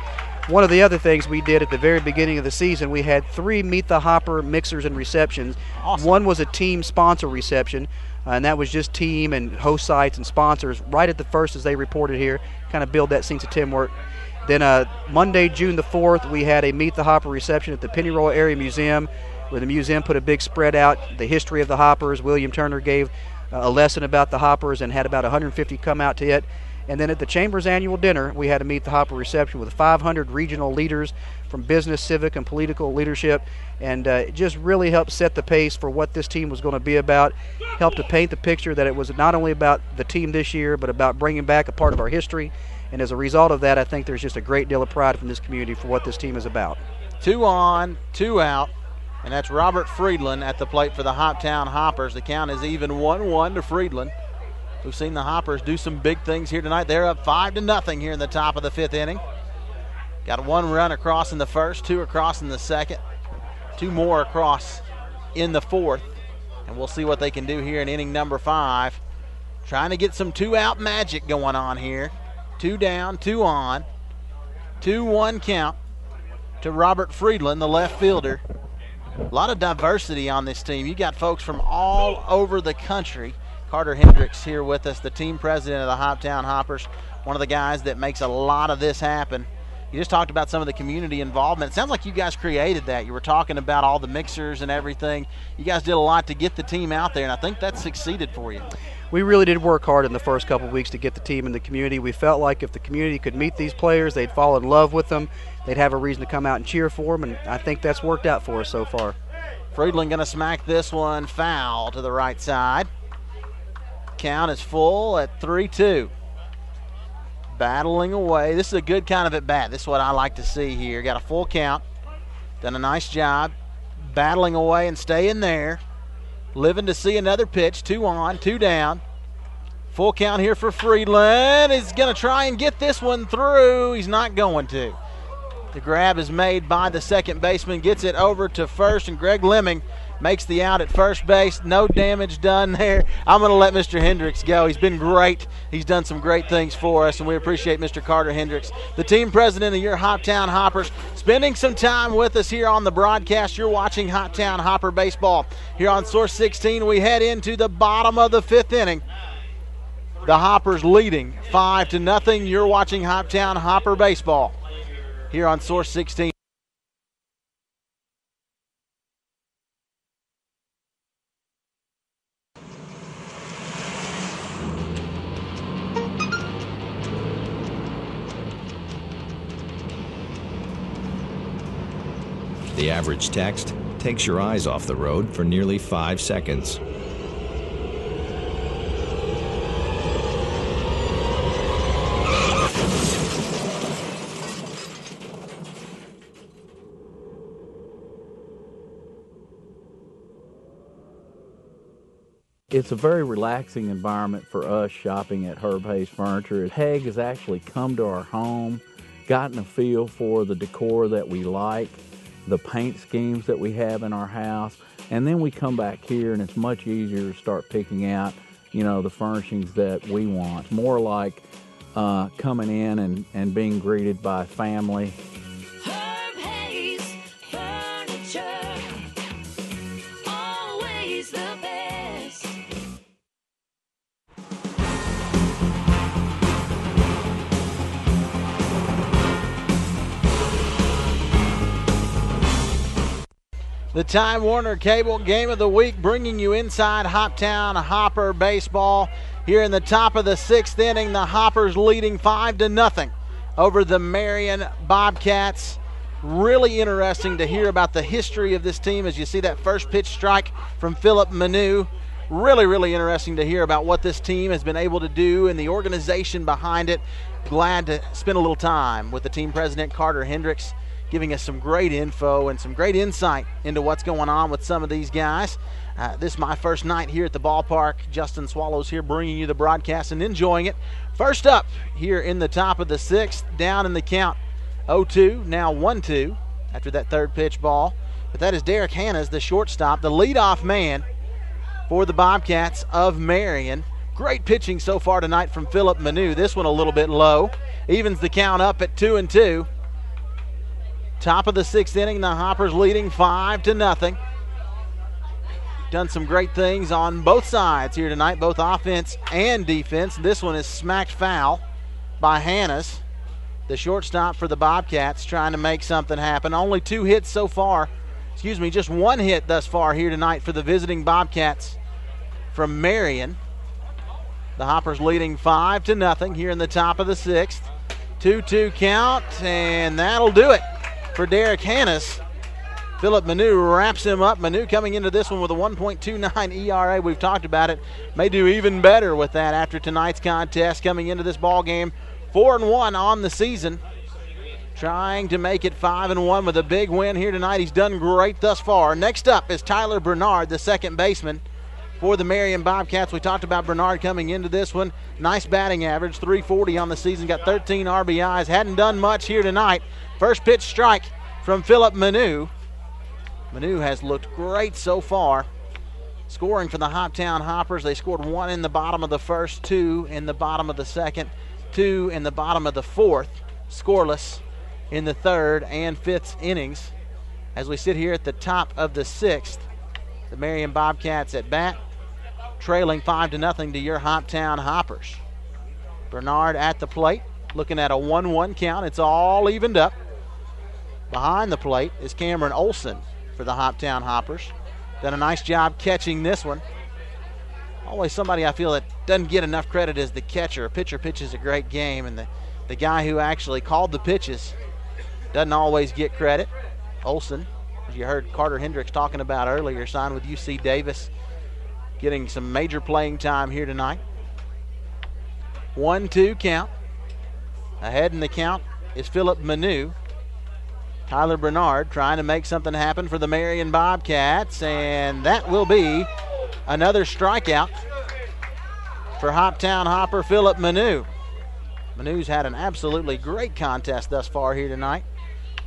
One of the other things we did at the very beginning of the season, we had 3 Meet the Hopper mixers and receptions. Awesome. One was a team sponsor reception, and that was just team and host sites and sponsors right at the first as they reported here, kind of build that sense of teamwork. Then Monday, June the 4th, we had a Meet the Hopper reception at the Pennyroyal Area Museum, where the museum put a big spread out, the history of the Hoppers. William Turner gave a lesson about the Hoppers and had about 150 come out to it. And then at the Chamber's annual dinner, we had a Meet the Hopper reception with 500 regional leaders from business, civic, and political leadership. And it just really helped set the pace for what this team was going to be about, helped to paint the picture that it was not only about the team this year, but about bringing back a part of our history. And as a result of that, I think there's just a great deal of pride from this community for what this team is about. 2 on, 2 out. And that's Robert Friedland at the plate for the Hoptown Hoppers. The count is even 1-1 to Friedland. We've seen the Hoppers do some big things here tonight. They're up 5-0 here in the top of the 5th inning. Got 1 run across in the first, 2 across in the second, 2 more across in the 4th. And we'll see what they can do here in inning number 5. Trying to get some 2-out magic going on here. 2 down, 2 on. 2-1 count to Robert Friedland, the left fielder. A lot of diversity on this team. You got folks from all over the country. Carter Hendricks here with us, the team president of the Hoptown Hoppers, one of the guys that makes a lot of this happen. You just talked about some of the community involvement. It sounds like you guys created that. You were talking about all the mixers and everything. You guys did a lot to get the team out there, and I think that succeeded for you. We really did work hard in the first couple of weeks to get the team in the community. We felt like if the community could meet these players, they'd fall in love with them. They'd have a reason to come out and cheer for them, and I think that's worked out for us so far. Friedland going to smack this one foul to the right side. Count is full at 3-2. Battling away. This is a good kind of at bat. This is what I like to see here. Got a full count. Done a nice job battling away and staying there. Living to see another pitch. 2 on, 2 down. Full count here for Friedland. He's going to try and get this one through. He's not going to. The grab is made by the second baseman. Gets it over to first, and Greg Lemming makes the out at first base. No damage done there. I'm going to let Mr. Hendricks go. He's been great. He's done some great things for us, and we appreciate Mr. Carter Hendricks, the team president of your Hoptown Hoppers, spending some time with us here on the broadcast. You're watching Hoptown Hopper Baseball here on Source 16. We head into the bottom of the 5th inning. The Hoppers leading 5-0. You're watching Hoptown Hopper Baseball here on Source 16. The average text takes your eyes off the road for nearly 5 seconds. It's a very relaxing environment for us shopping at Herb Hayes Furniture. Peg has actually come to our home, gotten a feel for the decor that we like, the paint schemes that we have in our house, and then we come back here and it's much easier to start picking out, the furnishings that we want. More like coming in and being greeted by family. Herb Hayes Furniture, always the best. The Time Warner Cable Game of the Week, bringing you inside Hoptown Hopper Baseball. Here in the top of the 6th inning, the Hoppers leading 5-0 over the Marion Bobcats. Really interesting to hear about the history of this team as you see that first pitch strike from Philip Manu. Really, really interesting to hear about what this team has been able to do and the organization behind it. Glad to spend a little time with the team president, Carter Hendricks, giving us some great info and some great insight into what's going on with some of these guys. This is my first night here at the ballpark. Justin Swallows here bringing you the broadcast and enjoying it. First up here in the top of the 6th, down in the count 0-2, now 1-2 after that third pitch ball. But that is Derek Hannes, the shortstop, the leadoff man for the Bobcats of Marion. Great pitching so far tonight from Philip Manu. This one a little bit low. Evens the count up at 2-2. Top of the 6th inning, the Hoppers leading 5-0. Done some great things on both sides here tonight, both offense and defense. This one is smacked foul by Hannes, the shortstop for the Bobcats, trying to make something happen. Only 2 hits so far. Just 1 hit thus far here tonight for the visiting Bobcats from Marion. The Hoppers leading 5-0 here in the top of the 6th. 2-2 count, and that'll do it for Derek Hannes. Philip Manu wraps him up. Manu coming into this one with a 1.29 ERA. We've talked about it. May do even better with that after tonight's contest. Coming into this ball game 4-1 on the season. Trying to make it 5-1 with a big win here tonight. He's done great thus far. Next up is Tyler Bernard, the second baseman for the Marion Bobcats. We talked about Bernard coming into this one. Nice batting average, .340 on the season. Got 13 RBIs. Hadn't done much here tonight. First pitch strike from Philip Manu. Manu has looked great so far. Scoring for the Hoptown Hoppers. They scored 1 in the bottom of the first, 2 in the bottom of the second, 2 in the bottom of the fourth. Scoreless in the 3rd and 5th innings. As we sit here at the top of the 6th, the Marion Bobcats at bat, trailing 5-0 to your Hoptown Hoppers. Bernard at the plate, looking at a 1-1 count. It's all evened up. Behind the plate is Cameron Olson for the Hoptown Hoppers. Done a nice job catching this one. Always somebody I feel that doesn't get enough credit as the catcher. A pitcher pitches a great game, and the guy who actually called the pitches doesn't always get credit. Olson, as you heard Carter Hendricks talking about earlier, signed with UC Davis, getting some major playing time here tonight. 1-2 count. Ahead in the count is Philip Manu. Tyler Bernard trying to make something happen for the Marion Bobcats, and that will be another strikeout for Hoptown Hopper Philip Manu. Manu's had an absolutely great contest thus far here tonight.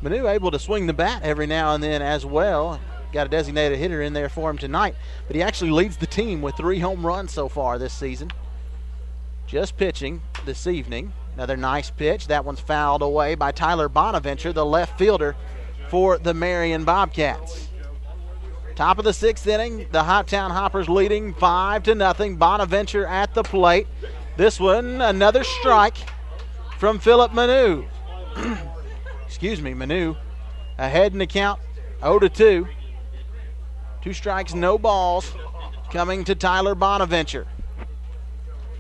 Manu able to swing the bat every now and then as well. got a designated hitter in there for him tonight, but he actually leads the team with 3 home runs so far this season. Just pitching this evening. Another nice pitch. That one's fouled away by Tyler Bonaventure, the left fielder for the Marion Bobcats. Top of the 6th inning, the Hoptown Hoppers leading 5-0. Bonaventure at the plate. This one, another strike from Philip Manu. Excuse me, Manu ahead in the count, 0-2. 2 strikes, no balls coming to Tyler Bonaventure.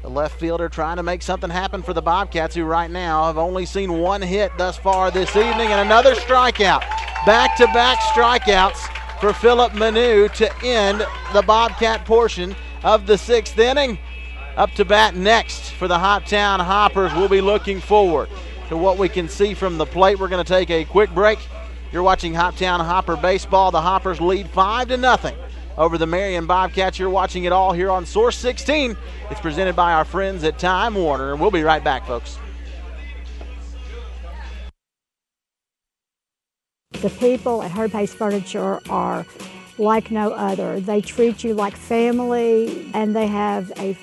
The left fielder trying to make something happen for the Bobcats, who right now have only seen 1 hit thus far this evening, and another strikeout. Back-to-back strikeouts for Philip Manu to end the Bobcat portion of the 6th inning. Up to bat next for the Hoptown Hoppers. We'll be looking forward to what we can see from the plate. We're going to take a quick break. You're watching Hoptown Hopper Baseball. The Hoppers lead 5-0 over the Marion Bobcats. You're watching it all here on Source 16. It's presented by our friends at Time Warner. We'll be right back, folks. The people at Herb Hayes Furniture are like no other. They treat you like family, and they have a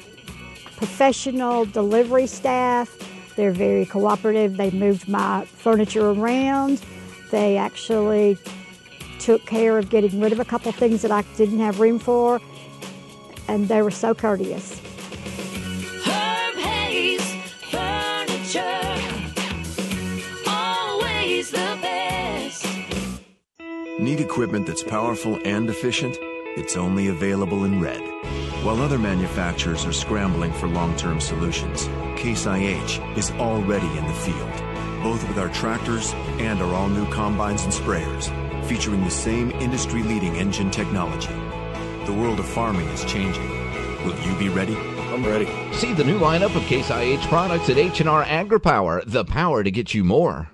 professional delivery staff. They're very cooperative. They moved my furniture around. They actually took care of getting rid of a couple things that I didn't have room for, and they were so courteous. Herb Hayes Furniture, always the best. Need equipment that's powerful and efficient? It's only available in red. While other manufacturers are scrambling for long-term solutions, Case IH is already in the field, both with our tractors and our all-new combines and sprayers, featuring the same industry-leading engine technology. The world of farming is changing. Will you be ready? I'm ready. See the new lineup of Case IH products at H&R AgriPower, the power to get you more.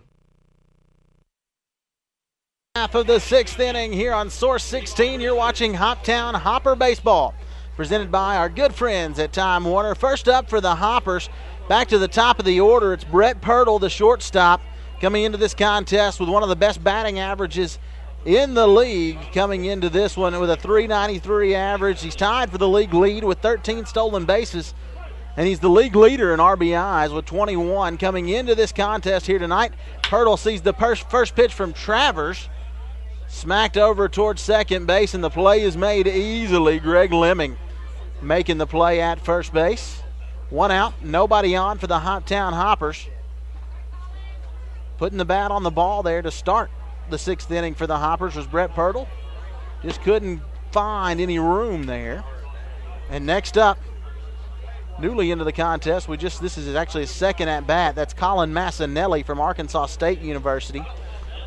Half of the 6th inning here on Source 16. You're watching Hoptown Hopper Baseball, presented by our good friends at Time Warner. First up for the Hoppers, back to the top of the order, it's Brett Pirtle, the shortstop, coming into this contest with one of the best batting averages in the league, coming into this one with a .393 average. He's tied for the league lead with 13 stolen bases, and he's the league leader in RBIs with 21 coming into this contest here tonight. Pirtle sees the first pitch from Travers, smacked over towards second base, and the play is made easily. Greg Lemming making the play at first base. 1 out, nobody on for the Hoptown Hoppers. Putting the bat on the ball there to start the 6th inning for the Hoppers was Brett Pirtle. Just couldn't find any room there. And next up, newly into the contest, this is actually his second at bat. That's Colin Massinelli from Arkansas State University.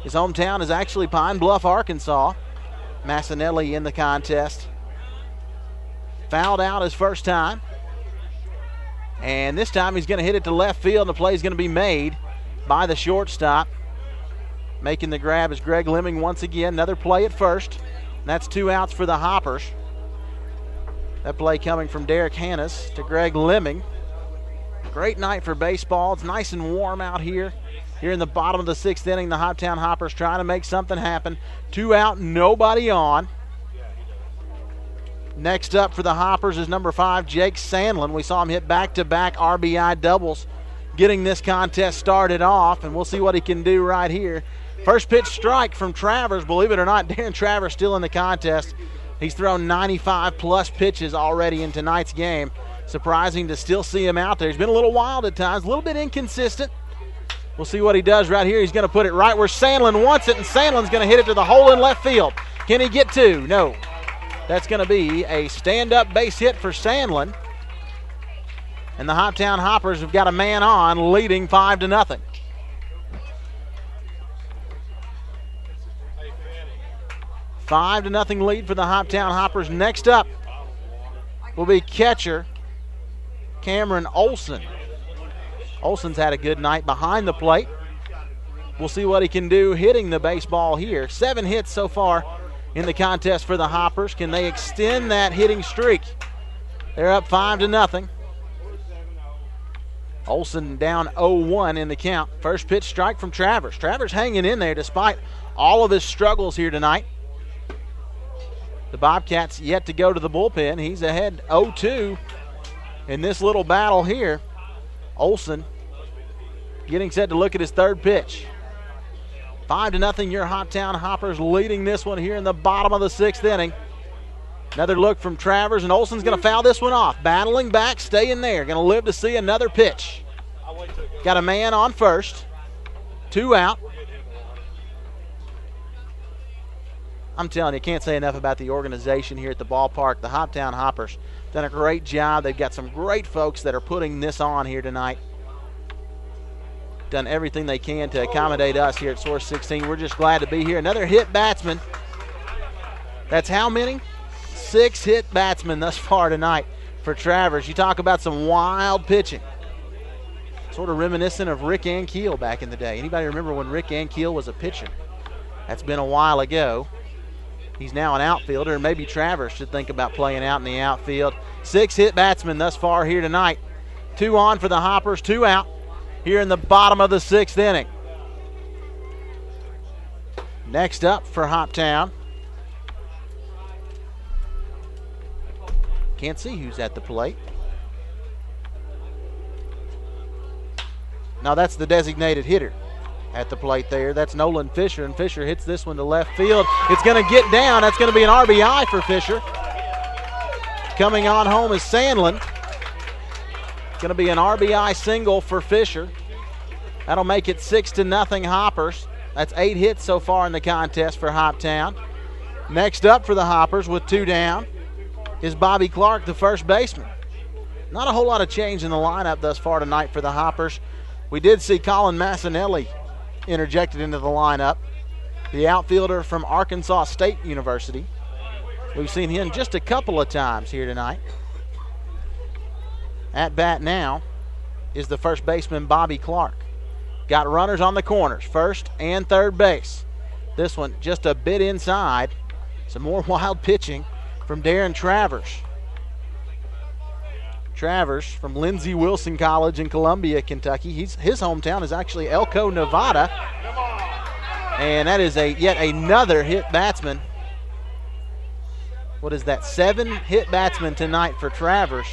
His hometown is actually Pine Bluff, Arkansas. Massinelli in the contest. Fouled out his first time. And this time he's going to hit it to left field, and the play is going to be made by the shortstop. Making the grab is Greg Lemming once again. Another play at first. And that's 2 outs for the Hoppers. That play coming from Derek Hannes to Greg Lemming. Great night for baseball. It's nice and warm out here. Here in the bottom of the 6th inning, the Hoptown Hoppers trying to make something happen. 2 out, nobody on. Next up for the Hoppers is number 5, Jake Sandlin. We saw him hit back-to-back RBI doubles, getting this contest started off, and we'll see what he can do right here. First pitch strike from Travers. Believe it or not, Darren Travers still in the contest. He's thrown 95-plus pitches already in tonight's game. Surprising to still see him out there. He's been a little wild at times, a little bit inconsistent. We'll see what he does right here. He's going to put it right where Sandlin wants it, and Sandlin's going to hit it to the hole in left field. Can he get 2? No. That's going to be a stand-up base hit for Sandlin. And the Hoptown Hoppers have got a man on, leading 5-0. Five to nothing lead for the Hoptown Hoppers. Next up will be catcher Cameron Olson. Olson's had a good night behind the plate. We'll see what he can do hitting the baseball here. 7 hits so far in the contest for the Hoppers. Can they extend that hitting streak? They're up 5-0. Olson down 0-1 in the count. First pitch strike from Travers. Travers hanging in there despite all of his struggles here tonight. The Bobcats yet to go to the bullpen. He's ahead 0-2 in this little battle here. Olson getting set to look at his third pitch. 5-0, your Hoptown Hoppers leading this one here in the bottom of the 6th inning. Another look from Travers, and Olson's going to foul this one off. Battling back, staying there. Going to live to see another pitch. Got a man on first. 2 out. I'm telling you, can't say enough about the organization here at the ballpark. The Hoptown Hoppers done a great job. They've got some great folks that are putting this on here tonight. Done everything they can to accommodate us here at Source 16. We're just glad to be here. Another hit batsman. That's how many? 6 hit batsmen thus far tonight for Travers. You talk about some wild pitching. Sort of reminiscent of Rick Ankiel back in the day. Anybody remember when Rick Ankiel was a pitcher? That's been a while ago. He's now an outfielder, and maybe Travers should think about playing out in the outfield. 6 hit batsmen thus far here tonight. 2 on for the Hoppers, 2 out here in the bottom of the 6th inning. Next up for Hoptown. Can't see who's at the plate. Now that's the designated hitter at the plate there. That's Nolan Fisher, and Fisher hits this one to left field. It's going to get down. That's going to be an RBI for Fisher. Coming on home is Sandlin. Going to be an RBI single for Fisher. That'll make it 6-0 Hoppers. That's 8 hits so far in the contest for Hoptown. Next up for the Hoppers with 2 down is Bobby Clark, the first baseman. Not a whole lot of change in the lineup thus far tonight for the Hoppers. We did see Colin Massinelli interjected into the lineup, the outfielder from Arkansas State University. We've seen him just a couple of times here tonight. At bat now is the first baseman, Bobby Clark. Got runners on the corners, first and third base. This one just a bit inside. Some more wild pitching from Darren Travers. Travers from Lindsey Wilson College in Columbia, Kentucky. His hometown is actually Elko, Nevada. And that is yet another hit batsman. What is that? 7 hit batsmen tonight for Travers.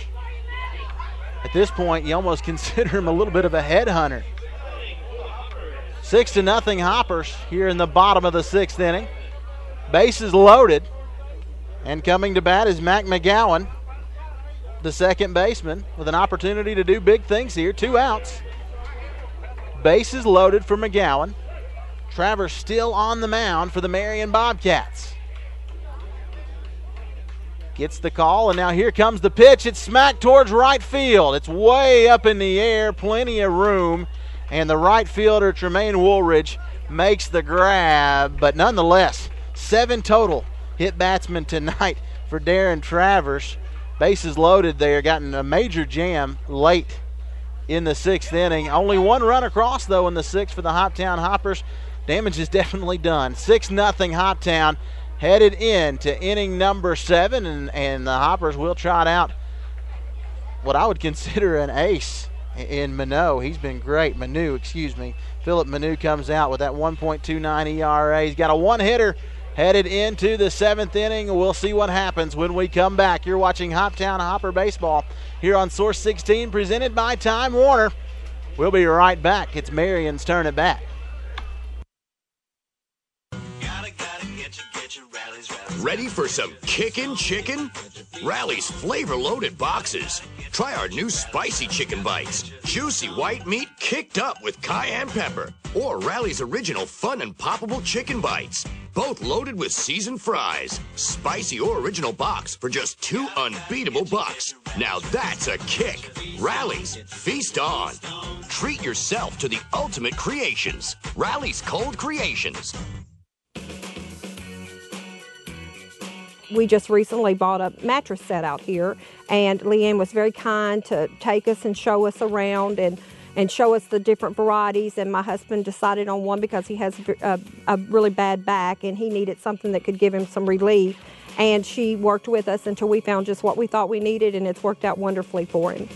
At this point, you almost consider him a little bit of a headhunter. 6-0 Hoppers here in the bottom of the 6th inning. Bases loaded. And coming to bat is Mac McGowan, the second baseman, with an opportunity to do big things here. 2 outs. Bases loaded for McGowan. Travers still on the mound for the Marion Bobcats. Gets the call, and now here comes the pitch. It's smacked towards right field. It's way up in the air, plenty of room, and the right fielder, Tremaine Woolridge, makes the grab. But nonetheless, 7 total hit batsmen tonight for Darren Travers. Bases loaded there, gotten a major jam late in the 6th inning. Only 1 run across, though, in the 6th for the Hoptown Hoppers. Damage is definitely done. 6-0 Hoptown, headed into inning number 7, and the Hoppers will trot out what I would consider an ace in Manu. He's been great. Philip Manu comes out with that 1.29 ERA. He's got a 1-hitter headed into the 7th inning. We'll see what happens when we come back. You're watching Hoptown Hopper Baseball here on Source 16, presented by Time Warner. We'll be right back. It's Marion's turn at bat. Ready for some kickin' chicken? Rally's flavor-loaded boxes. Try our new spicy chicken bites. Juicy white meat kicked up with cayenne pepper. Or Rally's original fun and poppable chicken bites. Both loaded with seasoned fries. Spicy or original box for just $2 unbeatable bucks. Now that's a kick. Rally's, feast on. Treat yourself to the ultimate creations. Rally's Cold Creations. We just recently bought a mattress set out here, and Leanne was very kind to take us and show us around and show us the different varieties, and my husband decided on one because he has a really bad back and he needed something that could give him some relief, and she worked with us until we found just what we thought we needed, and it's worked out wonderfully for him.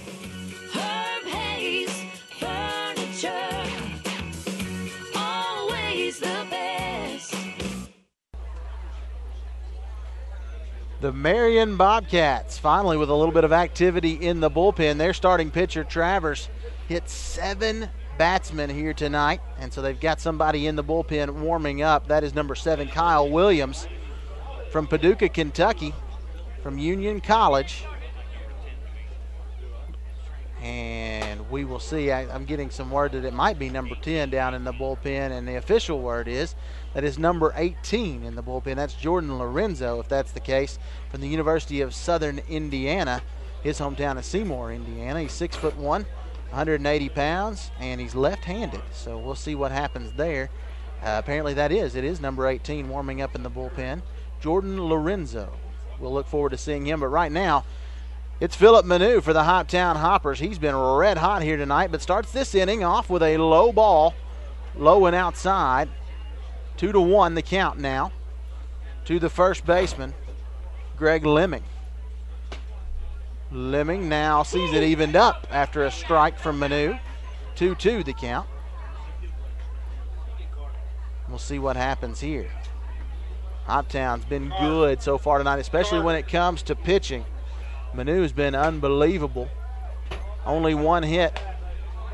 The Marion Bobcats finally with a little bit of activity in the bullpen. Their starting pitcher, Travers, hit 7 batsmen here tonight, and so they've got somebody in the bullpen warming up. That is number 7, Kyle Williams from Paducah, Kentucky, from Union College. And we will see. I'm getting some word that it might be number 10 down in the bullpen, and the official word is that is number 18 in the bullpen. That's Jordan Lorenzo, if that's the case, from the University of Southern Indiana. His hometown is Seymour, Indiana. He's 6'1", 180 pounds, and he's left-handed. So we'll see what happens there. Apparently it is number 18 warming up in the bullpen. Jordan Lorenzo. We'll look forward to seeing him, but right now, it's Philip Manu for the Hoptown Hoppers. He's been red hot here tonight, but starts this inning off with a low ball, low and outside. 2-1 the count now to the first baseman, Greg Lemming. Lemming now sees it evened up after a strike from Manu. 2-2 the count. We'll see what happens here. Hoptown's been good so far tonight, especially when it comes to pitching. Manu's been unbelievable. Only one hit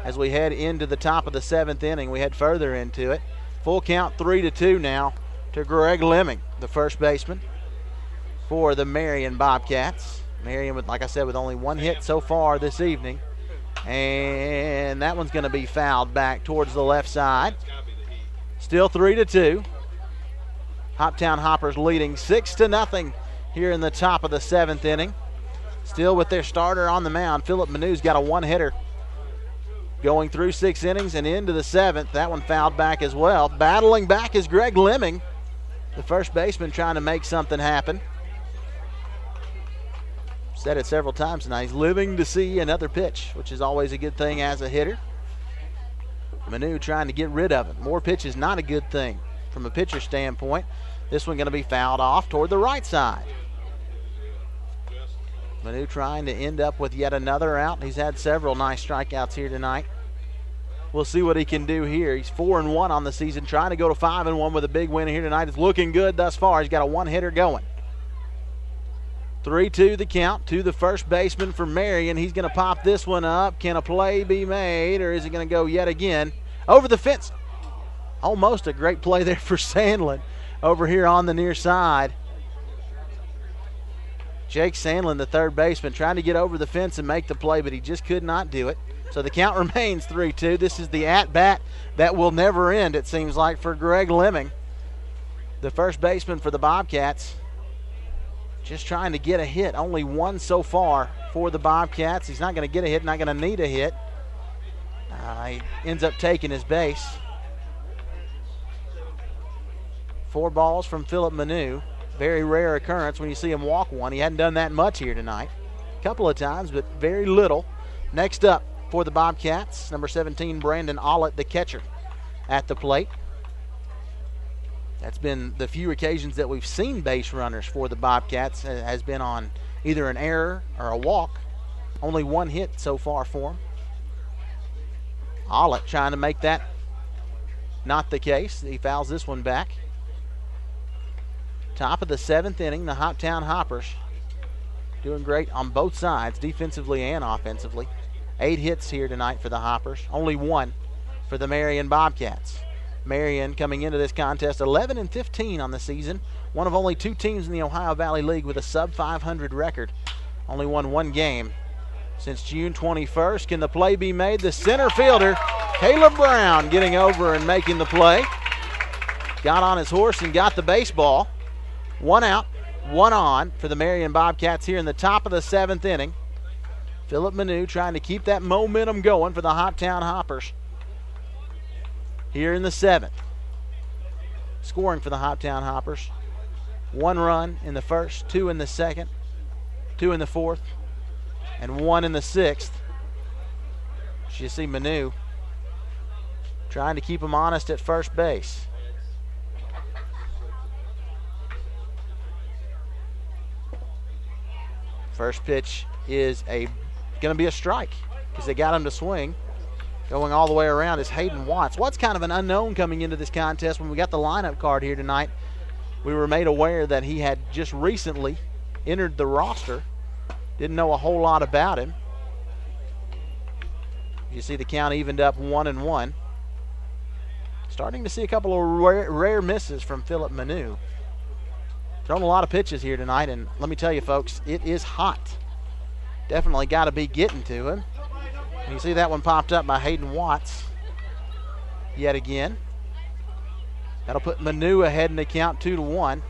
as we head into the top of the 7th inning. We head further into it. Full count 3-2 now to Greg Lemming, the first baseman for the Marion Bobcats. Marion, with, like I said, with only one hit so far this evening. And that one's going to be fouled back towards the left side. Still 3-2. Hoptown Hoppers leading 6-0 here in the top of the 7th inning. Still with their starter on the mound. Philip Manu's got a one-hitter going through 6 innings and into the 7th. That one fouled back as well. Battling back is Greg Lemming, the first baseman, trying to make something happen. Said it several times tonight. He's living to see another pitch, which is always a good thing as a hitter. Manu trying to get rid of it. More pitches, not a good thing from a pitcher standpoint. This one going to be fouled off toward the right side. Manu trying to end up with yet another out. He's had several nice strikeouts here tonight. We'll see what he can do here. He's 4-1 on the season, trying to go to 5-1 with a big win here tonight. It's looking good thus far. He's got a one-hitter going. 3-2 the count to the first baseman for Marion. He's going to pop this one up. Can a play be made, or is it going to go yet again over the fence? Almost a great play there for Sandlin over here on the near side. Jake Sandlin, the third baseman, trying to get over the fence and make the play, but he just could not do it. So the count remains 3-2. This is the at-bat that will never end, it seems like, for Greg Lemming, the first baseman for the Bobcats. Just trying to get a hit. Only one so far for the Bobcats. He's not going to get a hit, not going to need a hit. He ends up taking his base. 4 balls from Philip Manu. Very rare occurrence when you see him walk one. He hadn't done that much here tonight. A couple of times, but very little. Next up for the Bobcats, number 17, Brandon Ollett, the catcher, at the plate. That's been the few occasions that we've seen base runners for the Bobcats, has been on either an error or a walk. Only one hit so far for him. Ollett trying to make that not the case. He fouls this one back. Top of the 7th inning, the Hoptown Hoppers doing great on both sides, defensively and offensively. 8 hits here tonight for the Hoppers, only 1 for the Marion Bobcats. Marion coming into this contest 11-15 on the season, one of only 2 teams in the Ohio Valley League with a sub-500 record. Only won 1 game since June 21st. Can the play be made? The center fielder, Caleb Brown, getting over and making the play. Got on his horse and got the baseball. 1 out, 1 on for the Marion Bobcats here in the top of the 7th inning. Philip Manu trying to keep that momentum going for the Hoptown Hoppers here in the 7th. Scoring for the Hoptown Hoppers. 1 run in the first, 2 in the second, 2 in the 4th, and 1 in the 6th. You see Manu trying to keep him honest at first base. First pitch is going to be a strike because they got him to swing. Going all the way around is Hayden Watts. Watts kind of an unknown coming into this contest. When we got the lineup card here tonight, we were made aware that he had just recently entered the roster. Didn't know a whole lot about him. You see the count evened up 1-1. Starting to see a couple of rare misses from Philip Manu. Thrown a lot of pitches here tonight, and let me tell you, folks, it is hot. Definitely got to be getting to him. And you see that one popped up by Hayden Watts yet again. That'll put Manu ahead in the count 2-1.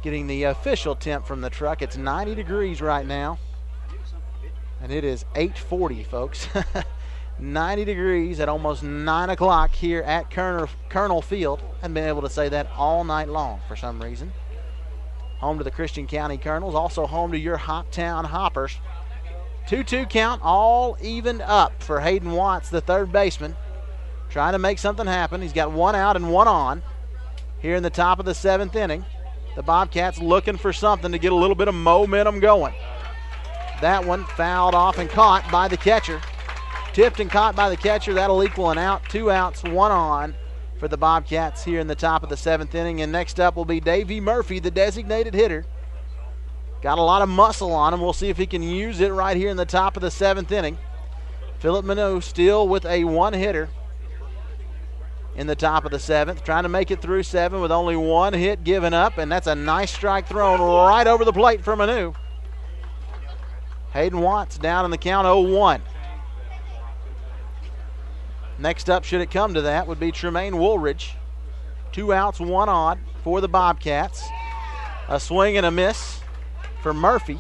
Getting the official temp from the truck. It's 90 degrees right now. And it is 8:40, folks. 90 degrees at almost 9 o'clock here at Colonel Field. Hadn't been able to say that all night long for some reason. Home to the Christian County Colonels, also home to your Hoptown Hoppers. 2-2 count, all evened up for Hayden Watts, the third baseman. Trying to make something happen. He's got one out and one on here in the top of the 7th inning. The Bobcats looking for something to get a little bit of momentum going. That one fouled off and caught by the catcher. Tipped and caught by the catcher. That'll equal an out. 2 outs, 1 on for the Bobcats here in the top of the 7th inning. And next up will be Davey Murphy, the designated hitter. Got a lot of muscle on him. We'll see if he can use it right here in the top of the 7th inning. Philip Manu still with a one-hitter in the top of the 7th, trying to make it through 7 with only one hit given up, and that's a nice strike thrown right over the plate for Manu. Hayden Watts down in the count 0-1. Next up, should it come to that, would be Tremaine Woolridge. 2 outs, 1 on for the Bobcats. A swing and a miss for Murphy.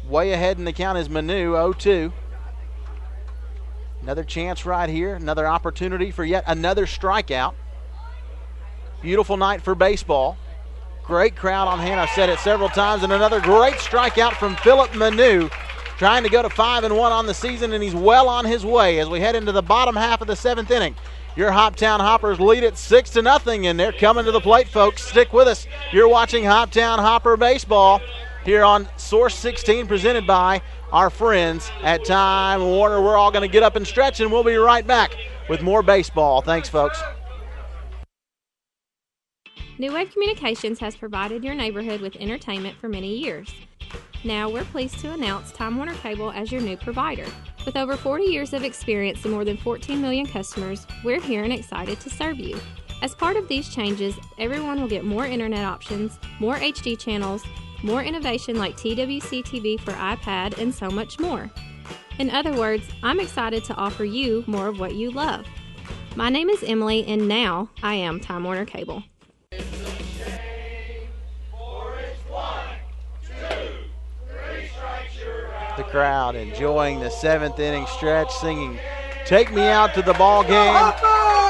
Way ahead in the count is Manu, 0-2. Another chance right here, another opportunity for yet another strikeout. Beautiful night for baseball. Great crowd on hand, I've said it several times, and another great strikeout from Philip Manu, trying to go to 5-1 on the season, and he's well on his way as we head into the bottom half of the 7th inning. Your Hoptown Hoppers lead it 6-0, and they're coming to the plate, folks. Stick with us. You're watching Hoptown Hopper Baseball here on Source 16, presented by our friends at Time Warner. We're all going to get up and stretch, and we'll be right back with more baseball. Thanks, folks. New Wave Communications has provided your neighborhood with entertainment for many years. Now we're pleased to announce Time Warner Cable as your new provider. With over 40 years of experience and more than 14 million customers, we're here and excited to serve you. As part of these changes, everyone will get more internet options, more HD channels, more innovation like TWC TV for iPad, and so much more. In other words, I'm excited to offer you more of what you love. My name is Emily, and now I am Time Warner Cable. The crowd enjoying the 7th inning stretch, singing "Take Me Out to the Ball Game,"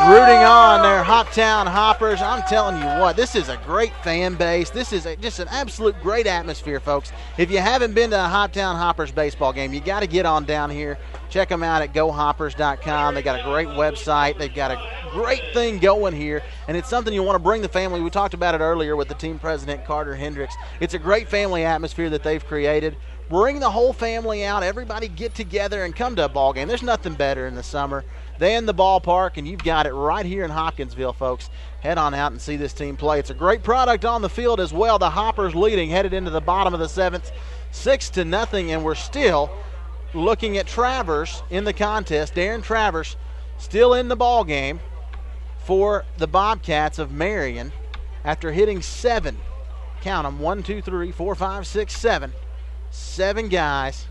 rooting on their Hoptown Hoppers. I'm telling you what, this is a great fan base. This is just an absolute great atmosphere, folks. If you haven't been to a Hoptown Hoppers baseball game, you got to get on down here. Check them out at gohoppers.com. They got a great website. They've got a great thing going here, and it's something you want to bring the family. We talked about it earlier with the team president, Carter Hendricks. It's a great family atmosphere that they've created. Bring the whole family out. Everybody get together and come to a ball game. There's nothing better in the summer than the ballpark, and you've got it right here in Hopkinsville, folks. Head on out and see this team play. It's a great product on the field as well. The Hoppers leading, headed into the bottom of the 7th, 6-0, and we're still looking at Travers in the contest. Darren Travers still in the ball game for the Bobcats of Marion after hitting 7. Count them, 1, 2, 3, 4, 5, 6, 7. 7 guys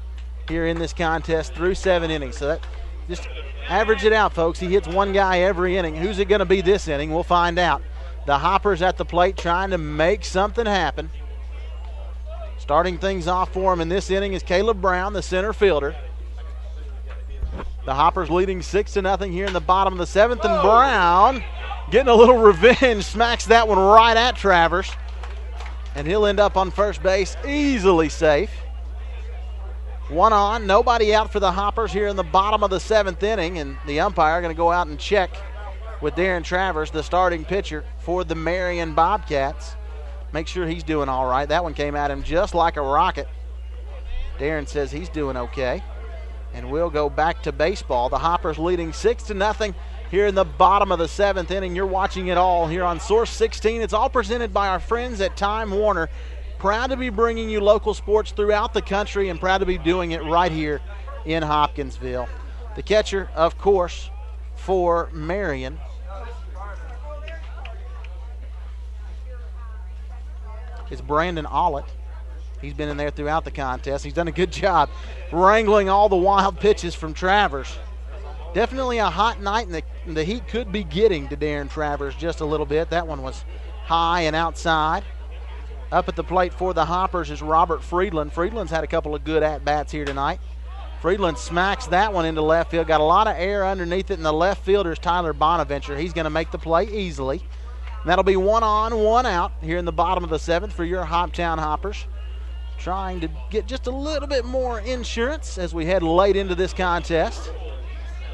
here in this contest through 7 innings. So that just average it out, folks. He hits 1 guy every inning. Who's it going to be this inning? We'll find out. The Hoppers at the plate trying to make something happen. Starting things off for him in this inning is Caleb Brown, the center fielder. The Hoppers leading 6-0 here in the bottom of the 7th, and Brown getting a little revenge, smacks that one right at Travers, and he'll end up on first base easily safe. 1 on, nobody out for the Hoppers here in the bottom of the 7th inning, and the umpire going to go out and check with Darren Travers, the starting pitcher for the Marion Bobcats. Make sure he's doing all right. That one came at him just like a rocket. Darren says he's doing okay, and we'll go back to baseball. The Hoppers leading 6-0 here in the bottom of the 7th inning. You're watching it all here on Source 16. It's all presented by our friends at Time Warner. Proud to be bringing you local sports throughout the country and proud to be doing it right here in Hopkinsville. The catcher, of course, for Marion is Brandon Ollett. He's been in there throughout the contest. He's done a good job wrangling all the wild pitches from Travers. Definitely a hot night, and the heat could be getting to Darren Travers just a little bit. That one was high and outside. Up at the plate for the Hoppers is Robert Friedland. Friedland's had a couple of good at-bats here tonight. Friedland smacks that one into left field. Got a lot of air underneath it, and the left fielder is Tyler Bonaventure. He's going to make the play easily. And that'll be 1 on, 1 out here in the bottom of the 7th for your Hoptown Hoppers. Trying to get just a little bit more insurance as we head late into this contest.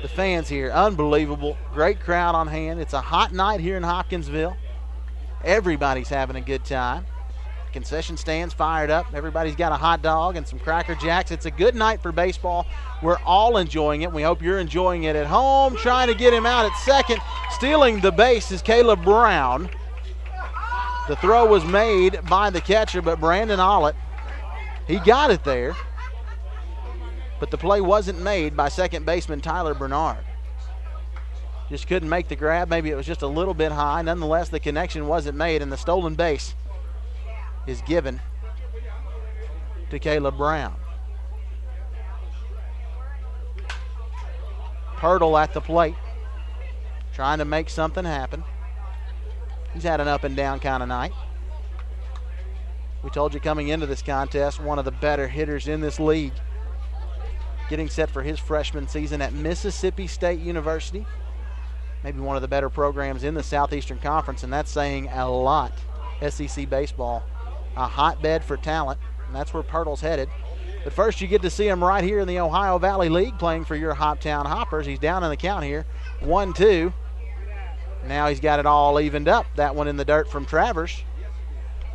The fans here, unbelievable. Great crowd on hand. It's a hot night here in Hopkinsville. Everybody's having a good time. Concession stands fired up. Everybody's got a hot dog and some Cracker Jacks. It's a good night for baseball. We're all enjoying it. We hope you're enjoying it at home. Trying to get him out at second. Stealing the base is Caleb Brown. The throw was made by the catcher, but Brandon Ollett, he got it there. But the play wasn't made by second baseman Tyler Bernard. Just couldn't make the grab. Maybe it was just a little bit high. Nonetheless, the connection wasn't made, and the stolen base is given to Caleb Brown. Hurdle at the plate, trying to make something happen. He's had an up and down kind of night. We told you coming into this contest, one of the better hitters in this league. Getting set for his freshman season at Mississippi State University. Maybe one of the better programs in the Southeastern Conference, and that's saying a lot. SEC baseball, a hotbed for talent, and that's where Pirtle's headed. But first you get to see him right here in the Ohio Valley League playing for your Hoptown Hoppers. He's down in the count here, 1-2. Now he's got it all evened up. That one in the dirt from Travers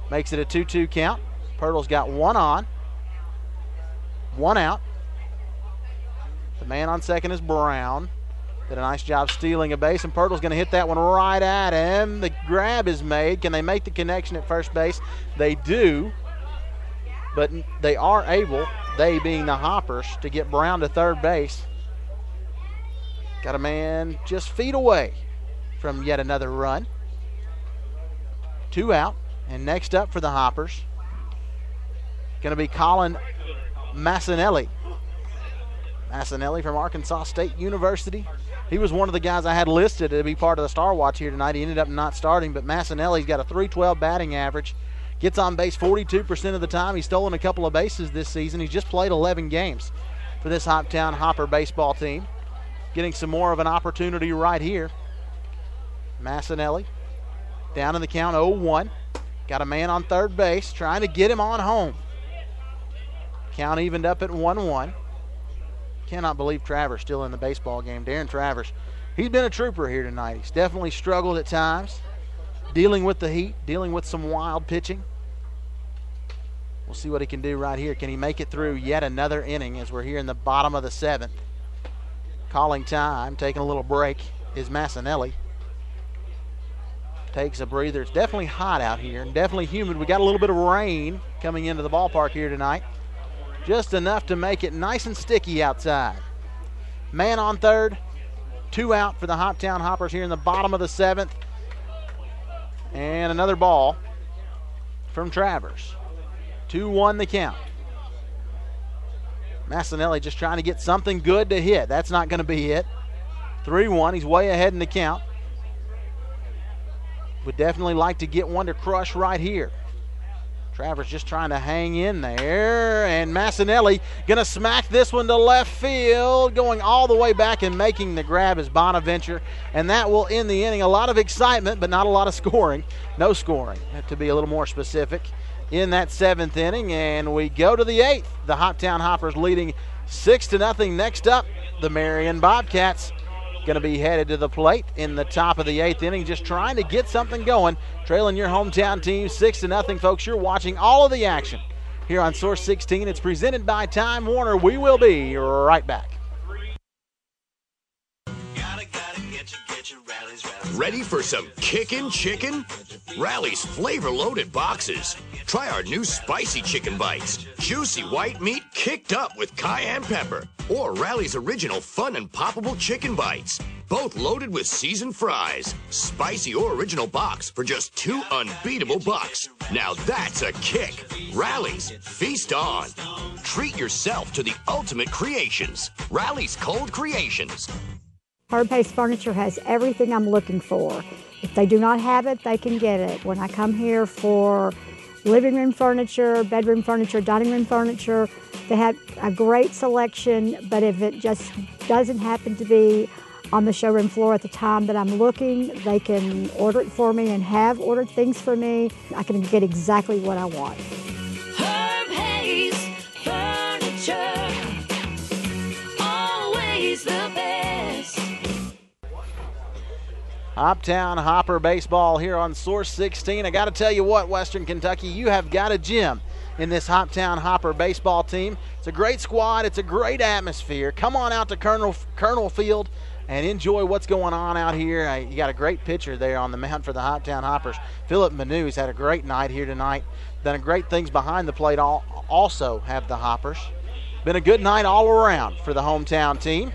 makes it a 2-2 count. Pirtle's got 1 on, 1 out. The man on second is Brown. Did a nice job stealing a base, and Pirtle's going to hit that one right at him. The grab is made. Can they make the connection at first base? They do, but they are able, they being the Hoppers, to get Brown to third base. Got a man just feet away from yet another run. 2 out, and next up for the Hoppers, going to be Colin Massinelli. Massinelli from Arkansas State University. He was one of the guys I had listed to be part of the Star Watch here tonight. He ended up not starting, but Massinelli's got a .312 batting average. Gets on base 42% of the time. He's stolen a couple of bases this season. He's just played 11 games for this Hoptown Hopper baseball team. Getting some more of an opportunity right here. Massinelli down in the count, 0-1. Got a man on third base trying to get him on home. Count evened up at 1-1. Cannot believe Travers still in the baseball game. Darren Travers, he's been a trooper here tonight. He's definitely struggled at times, dealing with the heat, dealing with some wild pitching. We'll see what he can do right here. Can he make it through yet another inning as we're here in the bottom of the 7th? Calling time, taking a little break, is Massinelli. Takes a breather. It's definitely hot out here and definitely humid. We got a little bit of rain coming into the ballpark here tonight. Just enough to make it nice and sticky outside. Man on third, 2 out for the Hoptown Hoppers here in the bottom of the 7th. And another ball from Travers. 2-1 the count. Massinelli just trying to get something good to hit. That's not going to be it. 3-1, he's way ahead in the count. Would definitely like to get one to crush right here. Travers just trying to hang in there, and Massinelli going to smack this one to left field, going all the way back and making the grab is Bonaventure, and that will end the inning. A lot of excitement, but not a lot of scoring. No scoring, to be a little more specific, in that 7th inning, and we go to the 8th. The Hoptown Hoppers leading 6-0. Next up, the Marion Bobcats going to be headed to the plate in the top of the 8th inning, just trying to get something going, trailing your hometown team 6-0. Folks, you're watching all of the action here on Source 16. It's presented by Time Warner. We will be right back. Gotta get you. Ready for some kickin' chicken? Rally's flavor-loaded boxes. Try our new spicy chicken bites. Juicy white meat kicked up with cayenne pepper. Or Rally's original fun and poppable chicken bites. Both loaded with seasoned fries. Spicy or original box for just $2 unbeatable bucks. Now that's a kick. Rally's, feast on. Treat yourself to the ultimate creations. Rally's Cold Creations. Herb Hayes Furniture has everything I'm looking for. If they do not have it, they can get it. When I come here for living room furniture, bedroom furniture, dining room furniture, they have a great selection, but if it just doesn't happen to be on the showroom floor at the time that I'm looking, they can order it for me and have ordered things for me. I can get exactly what I want. Herb Hayes Furniture, always the best. Hoptown Hopper baseball here on Source 16. I got to tell you what, Western Kentucky, you have got a gem in this Hoptown Hopper baseball team. It's a great squad. It's a great atmosphere. Come on out to Colonel Field and enjoy what's going on out here. You got a great pitcher there on the mound for the Hoptown Hoppers. Philip Manu's had a great night here tonight. Done great things behind the plate also have the Hoppers. Been a good night all around for the hometown team.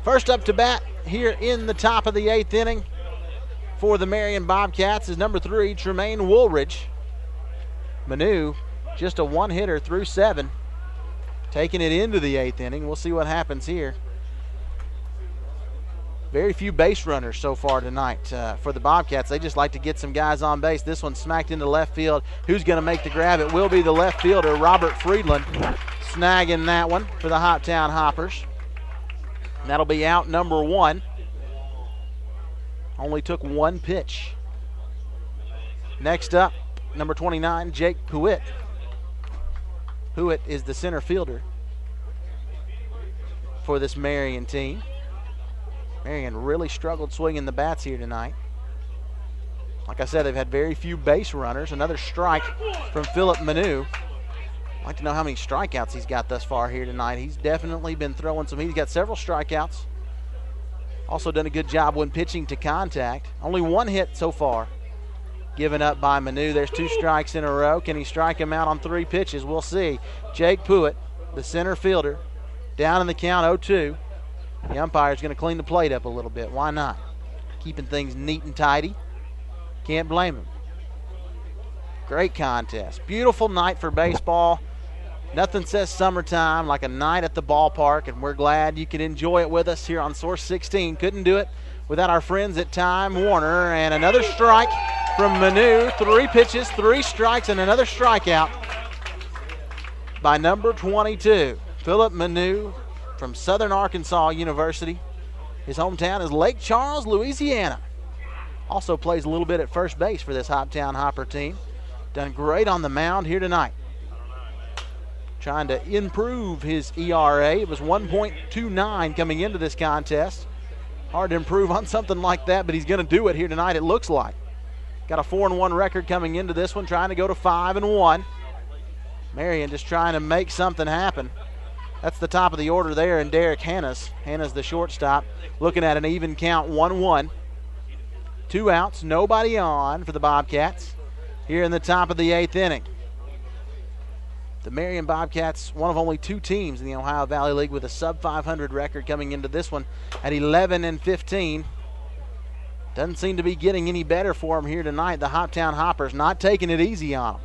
First up to bat here in the top of the 8th inning for the Marion Bobcats is number 3, Tremaine Woolridge. Manu, just a one-hitter through 7, taking it into the 8th inning. We'll see what happens here. Very few base runners so far tonight for the Bobcats. They just like to get some guys on base. This one smacked into left field. Who's going to make the grab? It will be the left fielder, Robert Friedland, snagging that one for the Hoptown Hoppers. And that'll be out number 1. Only took one pitch. Next up, number 29, Jake Pruitt. Pruitt is the center fielder for this Marion team. Marion really struggled swinging the bats here tonight. Like I said, they've had very few base runners. Another strike from Philip Manu. I'd like to know how many strikeouts he's got thus far here tonight. He's definitely been throwing some. He's got several strikeouts. Also done a good job when pitching to contact. Only one hit so far given up by Manu. There's 2 strikes in a row. Can he strike him out on 3 pitches? We'll see. Jake Pruitt, the center fielder, down in the count 0-2. The umpire's going to clean the plate up a little bit. Why not? Keeping things neat and tidy. Can't blame him. Great contest. Beautiful night for baseball. Nothing says summertime like a night at the ballpark, and we're glad you can enjoy it with us here on Source 16. Couldn't do it without our friends at Time Warner. And another strike from Manu. 3 pitches, 3 strikes, and another strikeout by number 22. Philip Manu from Southern Arkansas University. His hometown is Lake Charles, Louisiana. Also plays a little bit at first base for this Hoptown Hopper team. Done great on the mound here tonight. Trying to improve his ERA. It was 1.29 coming into this contest. Hard to improve on something like that, but he's going to do it here tonight, it looks like. Got a 4-1 record coming into this one, trying to go to 5-1. Marion just trying to make something happen. That's the top of the order there, and Derek Hanna's. Hanna's the shortstop, looking at an even count, 1-1. 2 outs, nobody on for the Bobcats here in the top of the 8th inning. The Marion Bobcats, one of only 2 teams in the Ohio Valley League with a sub-500 record coming into this one at 11-15. Doesn't seem to be getting any better for them here tonight. The Hoptown Hoppers not taking it easy on them.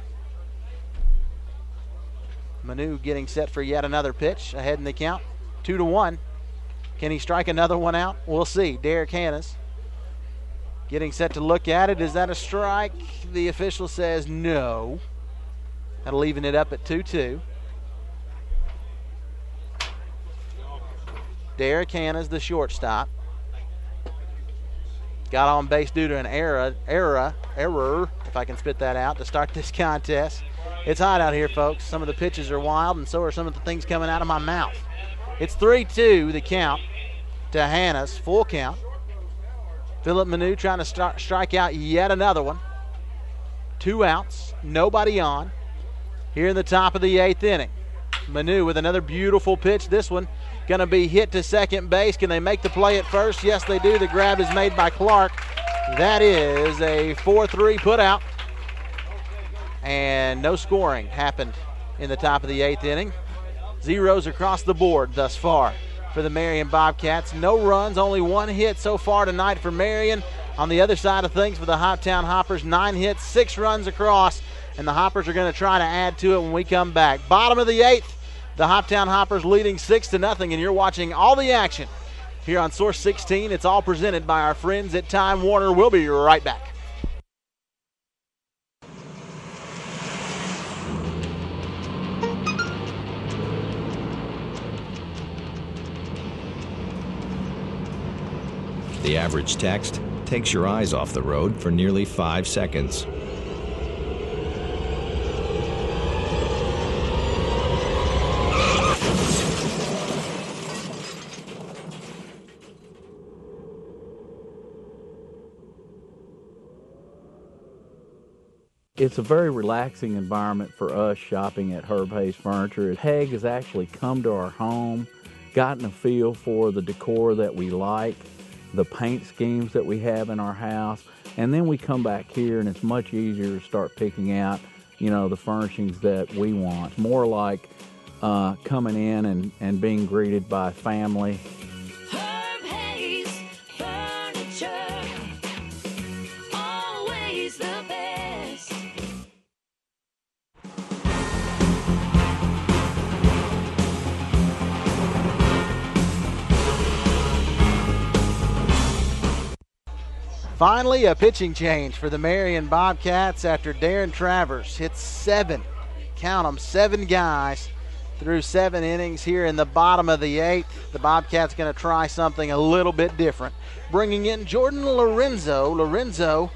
Manu getting set for yet another pitch, ahead in the count, 2-1. Can he strike another one out? We'll see. Derek Hannes getting set to look at it. Is that a strike? The official says no. That'll even it up at 2-2. Derek Hanna's the shortstop. Got on base due to an error, if I can spit that out, to start this contest. It's hot out here, folks. Some of the pitches are wild, and so are some of the things coming out of my mouth. It's 3-2, the count to Hanna's, full count. Philip Manu trying to strike out yet another one. 2 outs, nobody on. Here in the top of the 8th inning. Manu with another beautiful pitch. This one going to be hit to second base. Can they make the play at first? Yes, they do. The grab is made by Clark. That is a 4-3 put out. And no scoring happened in the top of the 8th inning. Zeros across the board thus far for the Marion Bobcats. No runs, only 1 hit so far tonight for Marion. On the other side of things for the Hoptown Hoppers, 9 hits, 6 runs across, and the Hoppers are going to try to add to it when we come back. Bottom of the 8th, the Hoptown Hoppers leading 6-0, and you're watching all the action here on Source 16. It's all presented by our friends at Time Warner. We'll be right back. The average text takes your eyes off the road for nearly 5 seconds. It's a very relaxing environment for us shopping at Herb Hayes Furniture. Peg has actually come to our home, gotten a feel for the decor that we like, the paint schemes that we have in our house, and then we come back here and it's much easier to start picking out, the furnishings that we want. More like coming in and being greeted by family. Herb Hayes Furniture, always the best. Finally, a pitching change for the Marion Bobcats after Darren Travers hits 7, count them, 7 guys through 7 innings here in the bottom of the 8th. The Bobcats going to try something a little bit different, bringing in Jordan Lorenzo. Lorenzo,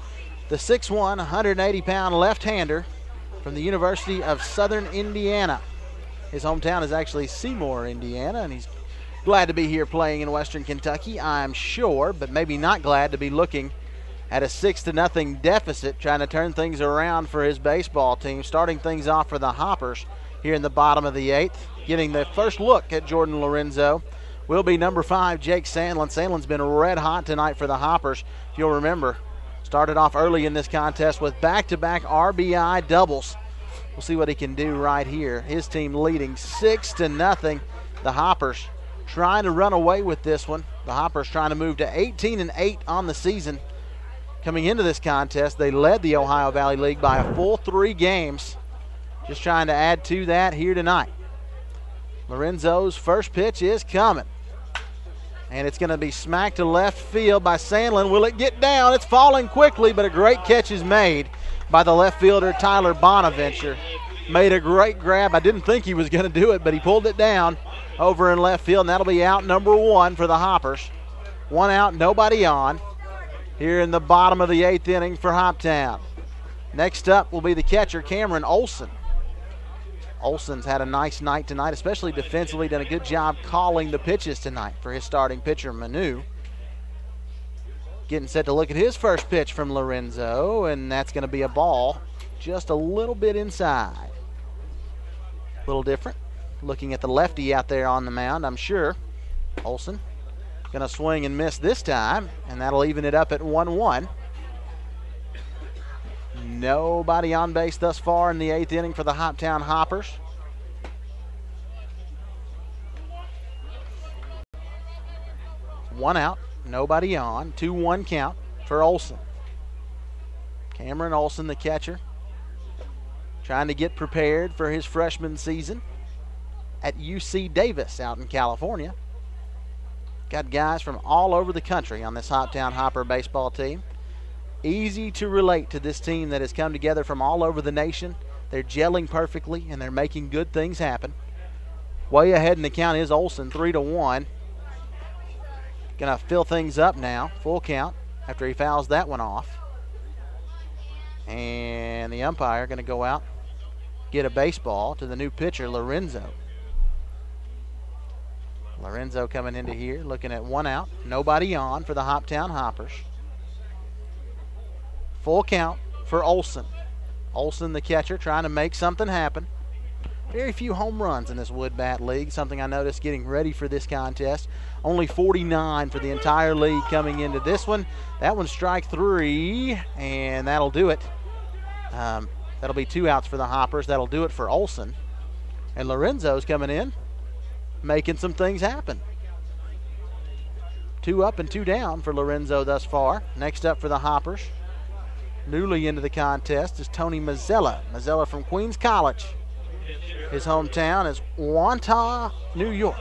the 6'1", 180-pound left-hander from the University of Southern Indiana. His hometown is actually Seymour, Indiana, and he's glad to be here playing in Western Kentucky, I'm sure, but maybe not glad to be looking at a 6-0 deficit, trying to turn things around for his baseball team. Starting things off for the Hoppers here in the bottom of the 8th. Getting the first look at Jordan Lorenzo will be number 5, Jake Sandlin. Sandlin's been red hot tonight for the Hoppers. If you'll remember, started off early in this contest with back-to-back RBI doubles. We'll see what he can do right here. His team leading 6-0. The Hoppers trying to run away with this one. The Hoppers trying to move to 18-8 on the season. Coming into this contest, they led the Ohio Valley League by a full 3 games. Just trying to add to that here tonight. Lorenzo's first pitch is coming. And it's going to be smacked to left field by Sandlin. Will it get down? It's falling quickly, but a great catch is made by the left fielder, Tyler Bonaventure. Made a great grab. I didn't think he was going to do it, but he pulled it down over in left field, and that'll be out number 1 for the Hoppers. 1 out, nobody on. Here in the bottom of the 8th inning for Hoptown. Next up will be the catcher, Cameron Olson. Olson's had a nice night tonight, especially defensively, done a good job calling the pitches tonight for his starting pitcher, Manu. Getting set to look at his first pitch from Lorenzo, and that's going to be a ball just a little bit inside. A little different. Looking at the lefty out there on the mound, I'm sure. Olson going to swing and miss this time, and that'll even it up at 1-1. Nobody on base thus far in the 8th inning for the Hoptown Hoppers. One out, nobody on. 2-1 count for Olson. Cameron Olson, the catcher, trying to get prepared for his freshman season at UC Davis out in California. Got guys from all over the country on this Hoptown Hopper baseball team. Easy to relate to this team that has come together from all over the nation. They're gelling perfectly, and they're making good things happen. Way ahead in the count is Olson, 3-1. Going to fill things up now, full count, after he fouls that one off. And the umpire going to go out, get a baseball to the new pitcher, Lorenzo. Lorenzo coming into here, looking at 1 out, nobody on for the Hoptown Hoppers. Full count for Olson. Olson, the catcher, trying to make something happen. Very few home runs in this Wood Bat League, something I noticed getting ready for this contest. Only 49 for the entire league coming into this one. That one's strike 3, and that'll do it. That'll be 2 outs for the Hoppers. That'll do it for Olson. And Lorenzo's coming in, making some things happen. 2 up and 2 down for Lorenzo thus far. Next up for the Hoppers, newly into the contest, is Tony Mazzella. Mazzella from Queens College. His hometown is Wantagh, New York.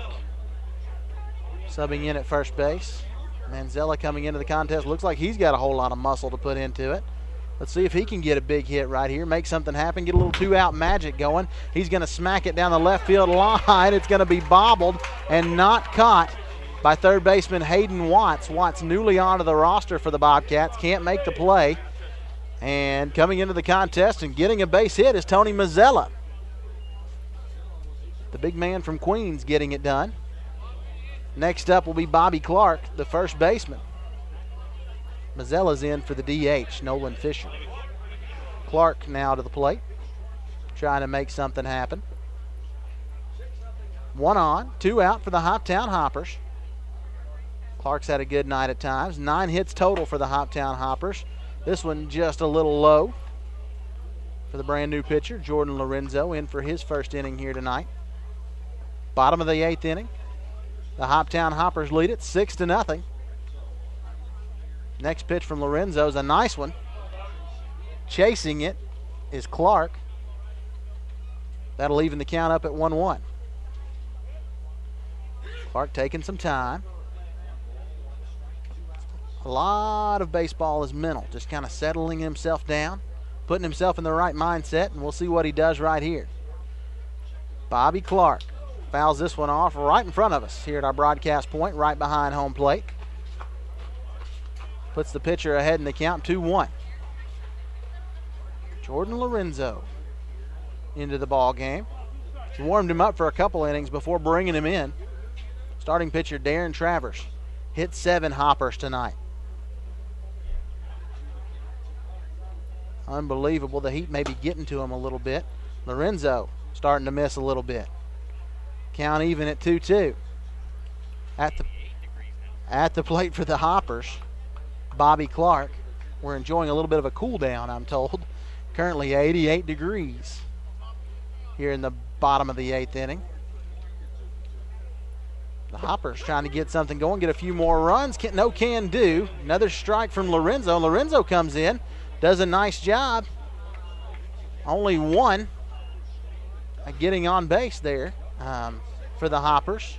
Subbing in at first base. Manzella coming into the contest. Looks like he's got a whole lot of muscle to put into it. Let's see if he can get a big hit right here, make something happen, get a little 2-out magic going. He's going to smack it down the left field line. It's going to be bobbled and not caught by third baseman Hayden Watts. Watts newly onto the roster for the Bobcats, can't make the play. And coming into the contest and getting a base hit is Tony Mazzella. The big man from Queens getting it done. Next up will be Bobby Clark, the first baseman. Mazzella's in for the DH, Nolan Fisher. Clark now to the plate, trying to make something happen. 1 on, 2 out for the Hoptown Hoppers. Clark's had a good night at times. 9 hits total for the Hoptown Hoppers. This one just a little low for the brand new pitcher, Jordan Lorenzo, in for his first inning here tonight. Bottom of the 8th inning. The Hoptown Hoppers lead it 6-0. Next pitch from Lorenzo is a nice one. Chasing it is Clark. That'll even the count up at 1-1. Clark taking some time. A lot of baseball is mental, just kind of settling himself down, putting himself in the right mindset, and we'll see what he does right here. Bobby Clark fouls this one off right in front of us here at our broadcast point, right behind home plate. Puts the pitcher ahead in the count, 2-1. Jordan Lorenzo into the ball game. Warmed him up for a couple innings before bringing him in. Starting pitcher Darren Travers hit 7 hoppers tonight. Unbelievable. The heat may be getting to him a little bit. Lorenzo starting to miss a little bit. Count even at 2-2. At the plate for the Hoppers, Bobby Clark. We're enjoying a little bit of a cool down, I'm told. Currently 88 degrees here in the bottom of the 8th inning. The Hoppers trying to get something going, get a few more runs. No can do. Another strike from Lorenzo. Lorenzo comes in, does a nice job. Only 1 getting on base there for the Hoppers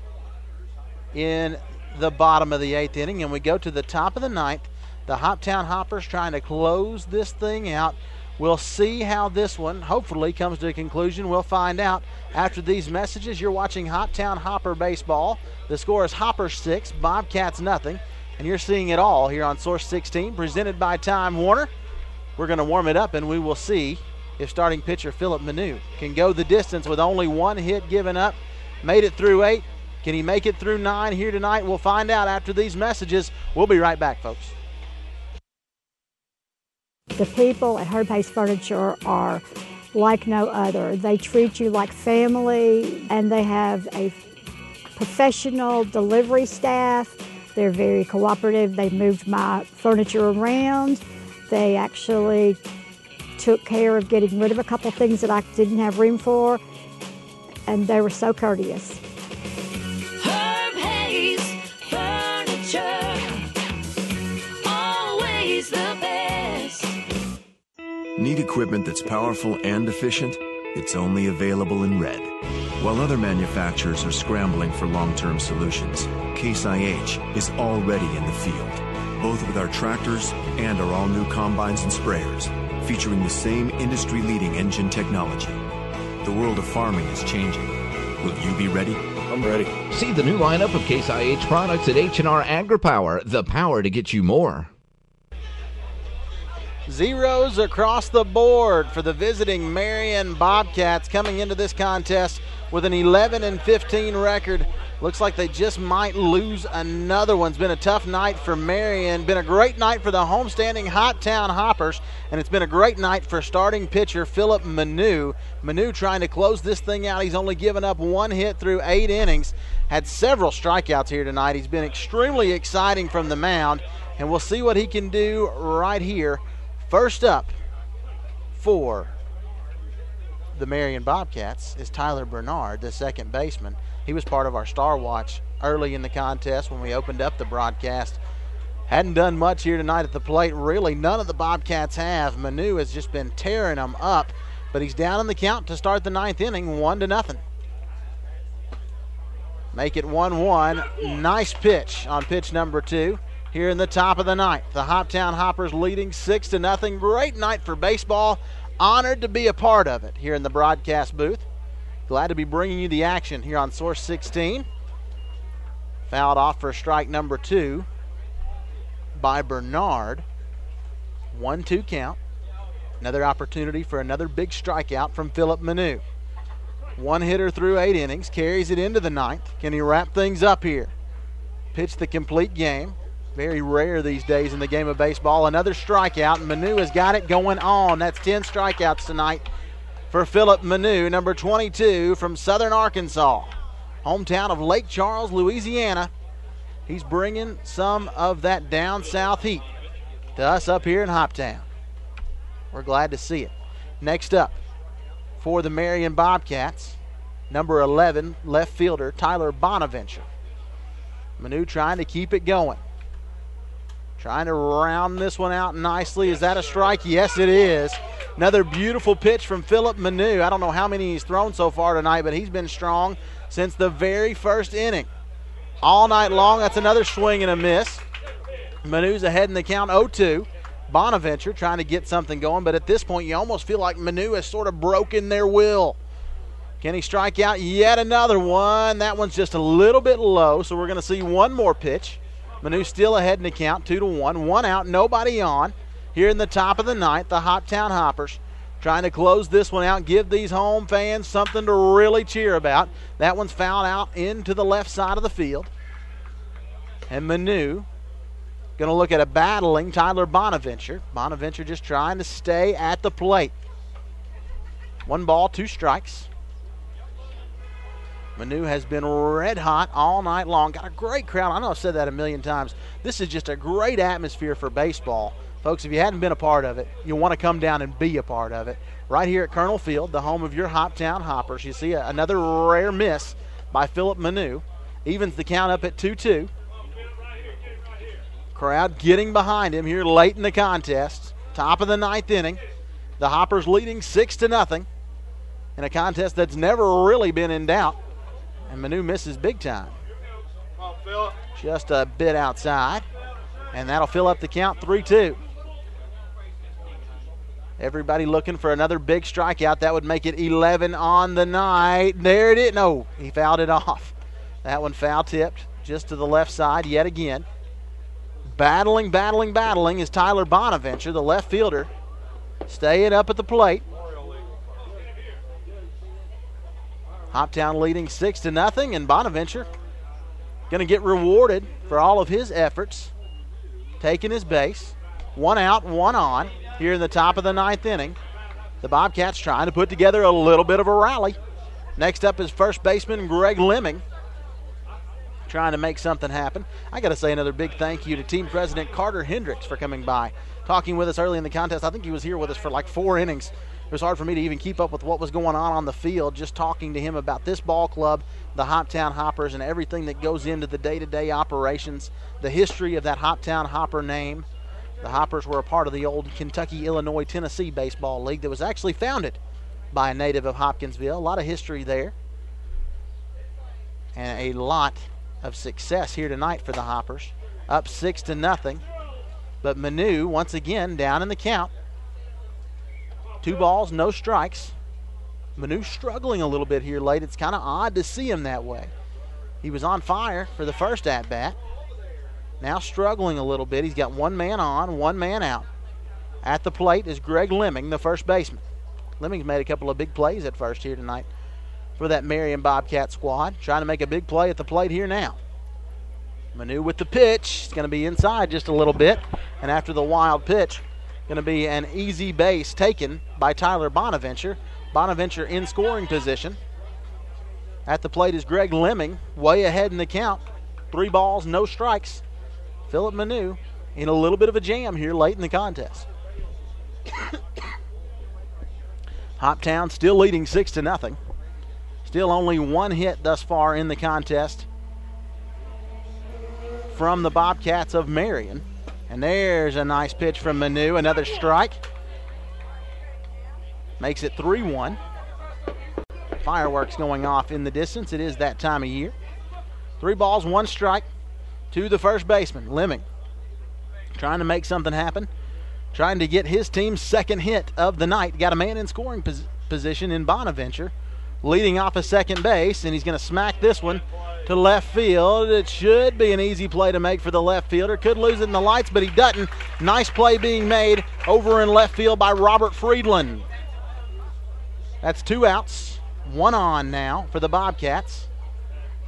in the bottom of the 8th inning. And we go to the top of the 9th. The Hoptown Hoppers trying to close this thing out. We'll see how this one hopefully comes to a conclusion. We'll find out after these messages. You're watching Hoptown Hopper Baseball. The score is Hoppers 6, Bobcats nothing. And you're seeing it all here on Source 16, presented by Time Warner. We're going to warm it up, and we will see if starting pitcher Philip Manu can go the distance with only 1 hit given up. Made it through 8. Can he make it through 9 here tonight? We'll find out after these messages. We'll be right back, folks. The people at Herb Hayes Furniture are like no other. They treat you like family, and they have a professional delivery staff. They're very cooperative. They moved my furniture around. They actually took care of getting rid of a couple things that I didn't have room for, and they were so courteous. Herb Hayes Furniture, always the best. Need equipment that's powerful and efficient? It's only available in red. While other manufacturers are scrambling for long-term solutions, Case IH is already in the field, both with our tractors and our all-new combines and sprayers, featuring the same industry-leading engine technology. The world of farming is changing. Will you be ready? I'm ready. See the new lineup of Case IH products at H&R AgriPower, the power to get you more. Zeros across the board for the visiting Marion Bobcats coming into this contest with an 11-15 record. Looks like they just might lose another one. It's been a tough night for Marion. Been a great night for the homestanding Hoptown Hoppers, and it's been a great night for starting pitcher Philip Manu. Manu trying to close this thing out. He's only given up one hit through 8 innings. Had several strikeouts here tonight. He's been extremely exciting from the mound, and we'll see what he can do right here. First up for the Marion Bobcats is Tyler Bernard, the second baseman. He was part of our Star Watch early in the contest when we opened up the broadcast. Hadn't done much here tonight at the plate. Really, none of the Bobcats have. Manu has just been tearing them up, but he's down in the count to start the 9th inning, 1-0. Make it 1-1. Nice pitch on pitch number 2 here in the top of the 9th. The Hoptown Hoppers leading 6-0. Great night for baseball. Honored to be a part of it here in the broadcast booth. Glad to be bringing you the action here on Source 16. Fouled off for strike number 2 by Bernard. 1-2 count. Another opportunity for another big strikeout from Philip Manu. One hitter through 8 innings, carries it into the 9th. Can he wrap things up here? Pitch the complete game. Very rare these days in the game of baseball. Another strikeout, and Manu has got it going on. That's 10 strikeouts tonight for Philip Manu, number 22 from Southern Arkansas, hometown of Lake Charles, Louisiana. He's bringing some of that down south heat to us up here in Hoptown. We're glad to see it. Next up for the Marion Bobcats, number 11 left fielder Tyler Bonaventure. Manu trying to keep it going. Trying to round this one out nicely. Is that a strike? Yes, it is. Another beautiful pitch from Philip Manu. I don't know how many he's thrown so far tonight, but he's been strong since the very first inning. All night long, that's another swing and a miss. Manu's ahead in the count, 0-2. Bonaventure trying to get something going, but at this point, you almost feel like Manu has sort of broken their will. Can he strike out yet another one? That one's just a little bit low, so we're going to see one more pitch. Manu still ahead in the count, 2-1. One out, nobody on. Here in the top of the 9th, the Hoptown Hoppers trying to close this one out, give these home fans something to really cheer about. That one's fouled out into the left side of the field. And Manu going to look at a battling Tyler Bonaventure. Bonaventure just trying to stay at the plate. 1 ball, 2 strikes. Manu has been red hot all night long. Got a great crowd. I know I've said that a million times. This is just a great atmosphere for baseball. Folks, if you hadn't been a part of it, you'll want to come down and be a part of it. Right here at Colonel Field, the home of your Hoptown Hoppers. You see another rare miss by Philip Manu. Evens the count up at 2-2. Crowd getting behind him here late in the contest. Top of the 9th inning. The Hoppers leading 6-0 in a contest that's never really been in doubt. And Manu misses big time. Just a bit outside. And that'll fill up the count, 3-2. Everybody looking for another big strikeout. That would make it 11 on the night. There it is. No, he fouled it off. That one foul tipped just to the left side yet again. Battling is Tyler Bonaventure, the left fielder. Staying up at the plate. Hoptown leading 6-0, and Bonaventure going to get rewarded for all of his efforts. Taking his base. 1 out, 1 on here in the top of the 9th inning. The Bobcats trying to put together a little bit of a rally. Next up is first baseman Greg Lemming, trying to make something happen. I got to say another big thank you to team president Carter Hendricks for coming by, talking with us early in the contest. I think he was here with us for like 4 innings. It was hard for me to even keep up with what was going on the field, just talking to him about this ball club, the Hoptown Hoppers, and everything that goes into the day-to-day operations, the history of that Hoptown Hopper name. The Hoppers were a part of the old Kentucky, Illinois, Tennessee baseball league that was actually founded by a native of Hopkinsville. A lot of history there. And a lot of success here tonight for the Hoppers. Up 6-0. But Manu, once again, down in the count. 2 balls, no strikes. Manu struggling a little bit here late. It's kind of odd to see him that way. He was on fire for the first at-bat. Now struggling a little bit. He's got 1 man on, 1 man out. At the plate is Greg Lemming, the first baseman. Lemming's made a couple of big plays at first here tonight for that Marion Bobcat squad. Trying to make a big play at the plate here now. Manu with the pitch. It's going to be inside just a little bit. And after the wild pitch, going to be an easy base taken by Tyler Bonaventure. Bonaventure in scoring position. At the plate is Greg Lemming, way ahead in the count. 3 balls, no strikes. Philip Manu in a little bit of a jam here late in the contest. Hoptown still leading 6-0. Still only 1 hit thus far in the contest from the Bobcats of Marion. And there's a nice pitch from Manu, another strike. Makes it 3-1. Fireworks going off in the distance. It is that time of year. 3 balls, 1 strike to the first baseman, Lemming. Trying to make something happen. Trying to get his team's second hit of the night. Got a man in scoring position in Bonaventure. Leading off a second base, and he's going to smack this one to left field. It should be an easy play to make for the left fielder. Could lose it in the lights, but he doesn't. Nice play being made over in left field by Robert Friedland. That's 2 outs. 1 on now for the Bobcats.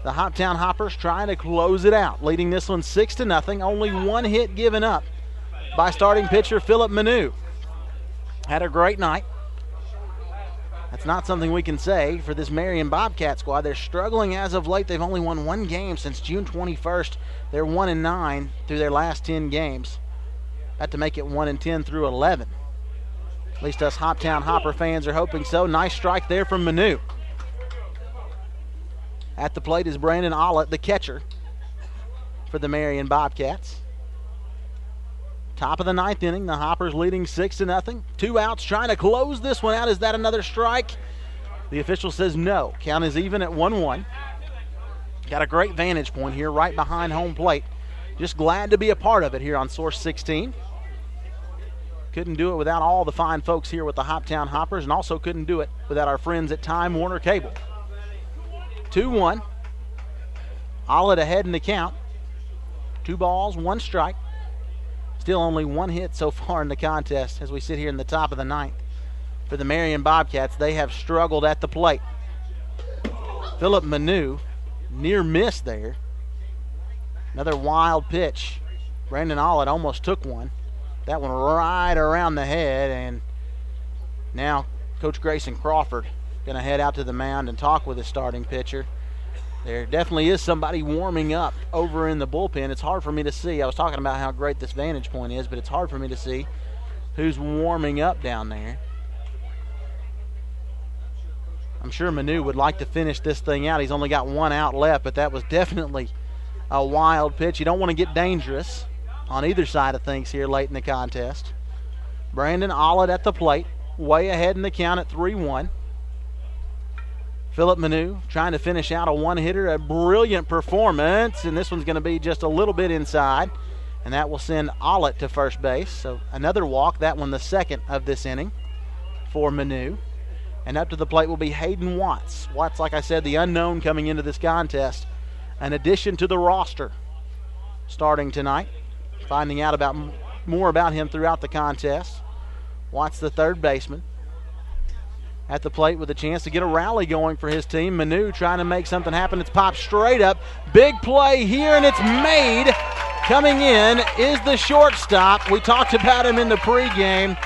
The Hoptown Hoppers trying to close it out, leading this one 6-0. Only 1 hit given up by starting pitcher Philip Manu. Had a great night. That's not something we can say for this Marion Bobcat squad. They're struggling as of late. They've only won 1 game since June 21st. They're 1-9 through their last 10 games. Had to make it 1-10 through 11. At least us Hoptown Hopper fans are hoping so. Nice strike there from Manu. At the plate is Brandon Ollett, the catcher for the Marion Bobcats. Top of the 9th inning, the Hoppers leading 6-0. 2 outs, trying to close this one out. Is that another strike? The official says no. Count is even at 1-1. Got a great vantage point here right behind home plate. Just glad to be a part of it here on Source 16. Couldn't do it without all the fine folks here with the Hoptown Hoppers, and also couldn't do it without our friends at Time Warner Cable. 2-1. Ollett ahead in the count. 2 balls, 1 strike. Still only 1 hit so far in the contest as we sit here in the top of the 9th. For the Marion Bobcats, they have struggled at the plate. Philip Manu, near miss there. Another wild pitch. Brandon Ollett almost took one. That one right around the head, and now Coach Grayson Crawford going to head out to the mound and talk with his starting pitcher. There definitely is somebody warming up over in the bullpen. It's hard for me to see. I was talking about how great this vantage point is, but it's hard for me to see who's warming up down there. I'm sure Manu would like to finish this thing out. He's only got 1 out left, but that was definitely a wild pitch. You don't want to get dangerous on either side of things here late in the contest. Brandon Ollett at the plate, way ahead in the count at 3-1. Philip Manu trying to finish out a 1-hitter, a brilliant performance, and this one's going to be just a little bit inside, and that will send Ollett to first base. So another walk, that one the second of this inning for Manu. And up to the plate will be Hayden Watts. Watts, like I said, the unknown coming into this contest. An addition to the roster starting tonight. Finding out more about him throughout the contest. Watts, the third baseman. At the plate with a chance to get a rally going for his team. Manu trying to make something happen. It's popped straight up. Big play here, and it's made. Coming in is the shortstop. We talked about him in the pregame.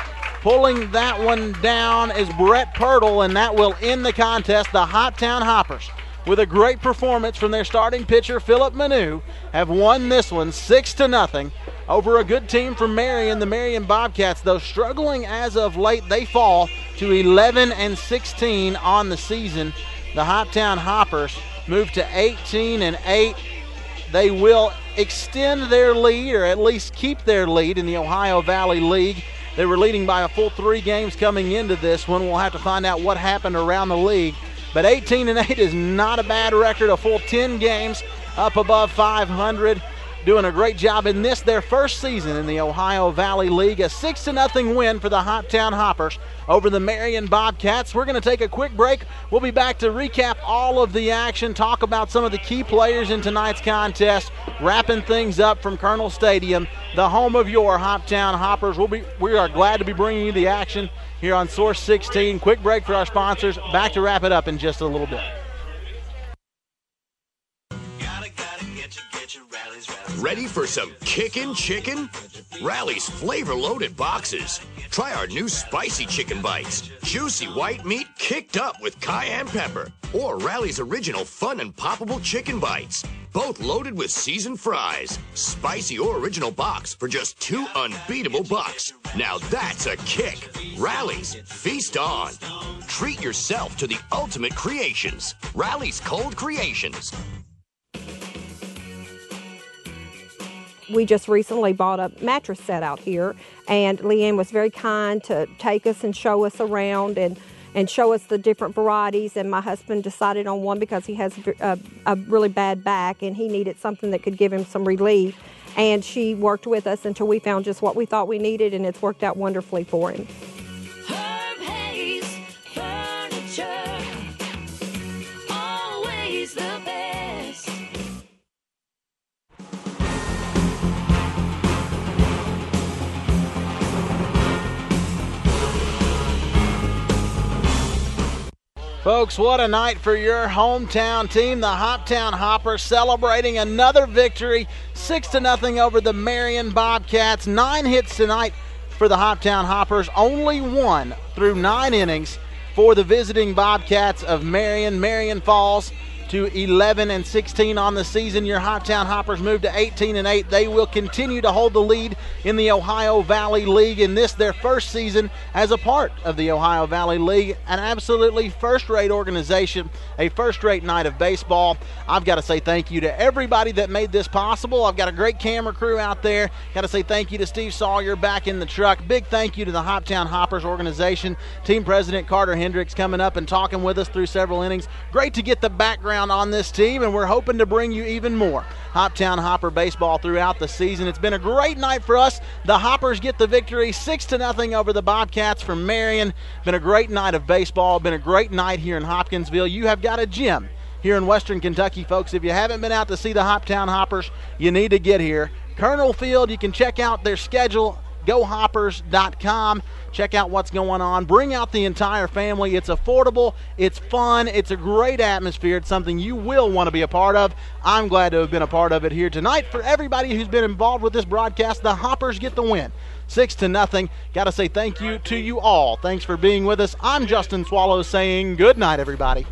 Pulling that one down is Brett Pirtle, and that will end the contest. The Hoptown Hoppers, with a great performance from their starting pitcher, Philip Manu, have won this one 6-0 over a good team from Marion. The Marion Bobcats, though struggling as of late, they fall to 11-16 on the season. The Hoptown Hoppers move to 18-8. They will extend their lead, or at least keep their lead in the Ohio Valley League. They were leading by a full 3 games coming into this one. We'll have to find out what happened around the league. But 18-8 is not a bad record. A full 10 games up above 500. Doing a great job in this, their first season in the Ohio Valley League. A 6-0 win for the Hoptown Hoppers over the Marion Bobcats. We're going to take a quick break. We'll be back to recap all of the action, talk about some of the key players in tonight's contest, wrapping things up from Colonel Stadium, the home of your Hoptown Hoppers. We are glad to be bringing you the action here on Source 16. Quick break for our sponsors. Back to wrap it up in just a little bit. Ready for some kickin' chicken? Rally's flavor-loaded boxes. Try our new spicy chicken bites. Juicy white meat kicked up with cayenne pepper. Or Rally's original fun and poppable chicken bites. Both loaded with seasoned fries. Spicy or original box for just $2 unbeatable bucks. Now that's a kick. Rally's, feast on. Treat yourself to the ultimate creations. Rally's Cold Creations. We just recently bought a mattress set out here, and Leanne was very kind to take us and show us around and show us the different varieties, and my husband decided on one because he has a really bad back and he needed something that could give him some relief, and she worked with us until we found just what we thought we needed, and it's worked out wonderfully for him. Herb Hayes Furniture, always the best. Folks, what a night for your hometown team. The Hoptown Hoppers celebrating another victory, 6-0 over the Marion Bobcats. 9 hits tonight for the Hoptown Hoppers, only 1 through 9 innings for the visiting Bobcats of Marion. Marion falls to 11-16 on the season. Your Hoptown Hoppers move to 18-8. They will continue to hold the lead in the Ohio Valley League in this, their first season as a part of the Ohio Valley League. An absolutely first-rate organization, a first-rate night of baseball. I've got to say thank you to everybody that made this possible. I've got a great camera crew out there. Got to say thank you to Steve Sawyer back in the truck. Big thank you to the Hoptown Hoppers organization. Team President Carter Hendricks coming up and talking with us through several innings. Great to get the background on this team, and we're hoping to bring you even more Hoptown Hopper baseball throughout the season. It's been a great night for us. The Hoppers get the victory 6-0 over the Bobcats from Marion. Been a great night of baseball. Been a great night here in Hopkinsville. You have got a gem here in Western Kentucky, folks. If you haven't been out to see the Hoptown Hoppers, you need to get here. Colonel Field, you can check out their schedule, GoHoppers.com. Check out what's going on. Bring out the entire family. It's affordable. It's fun. It's a great atmosphere. It's something you will want to be a part of. I'm glad to have been a part of it here tonight. For everybody who's been involved with this broadcast, the Hoppers get the win. 6-0. Got to say thank you to you all. Thanks for being with us. I'm Justin Swallow saying good night, everybody.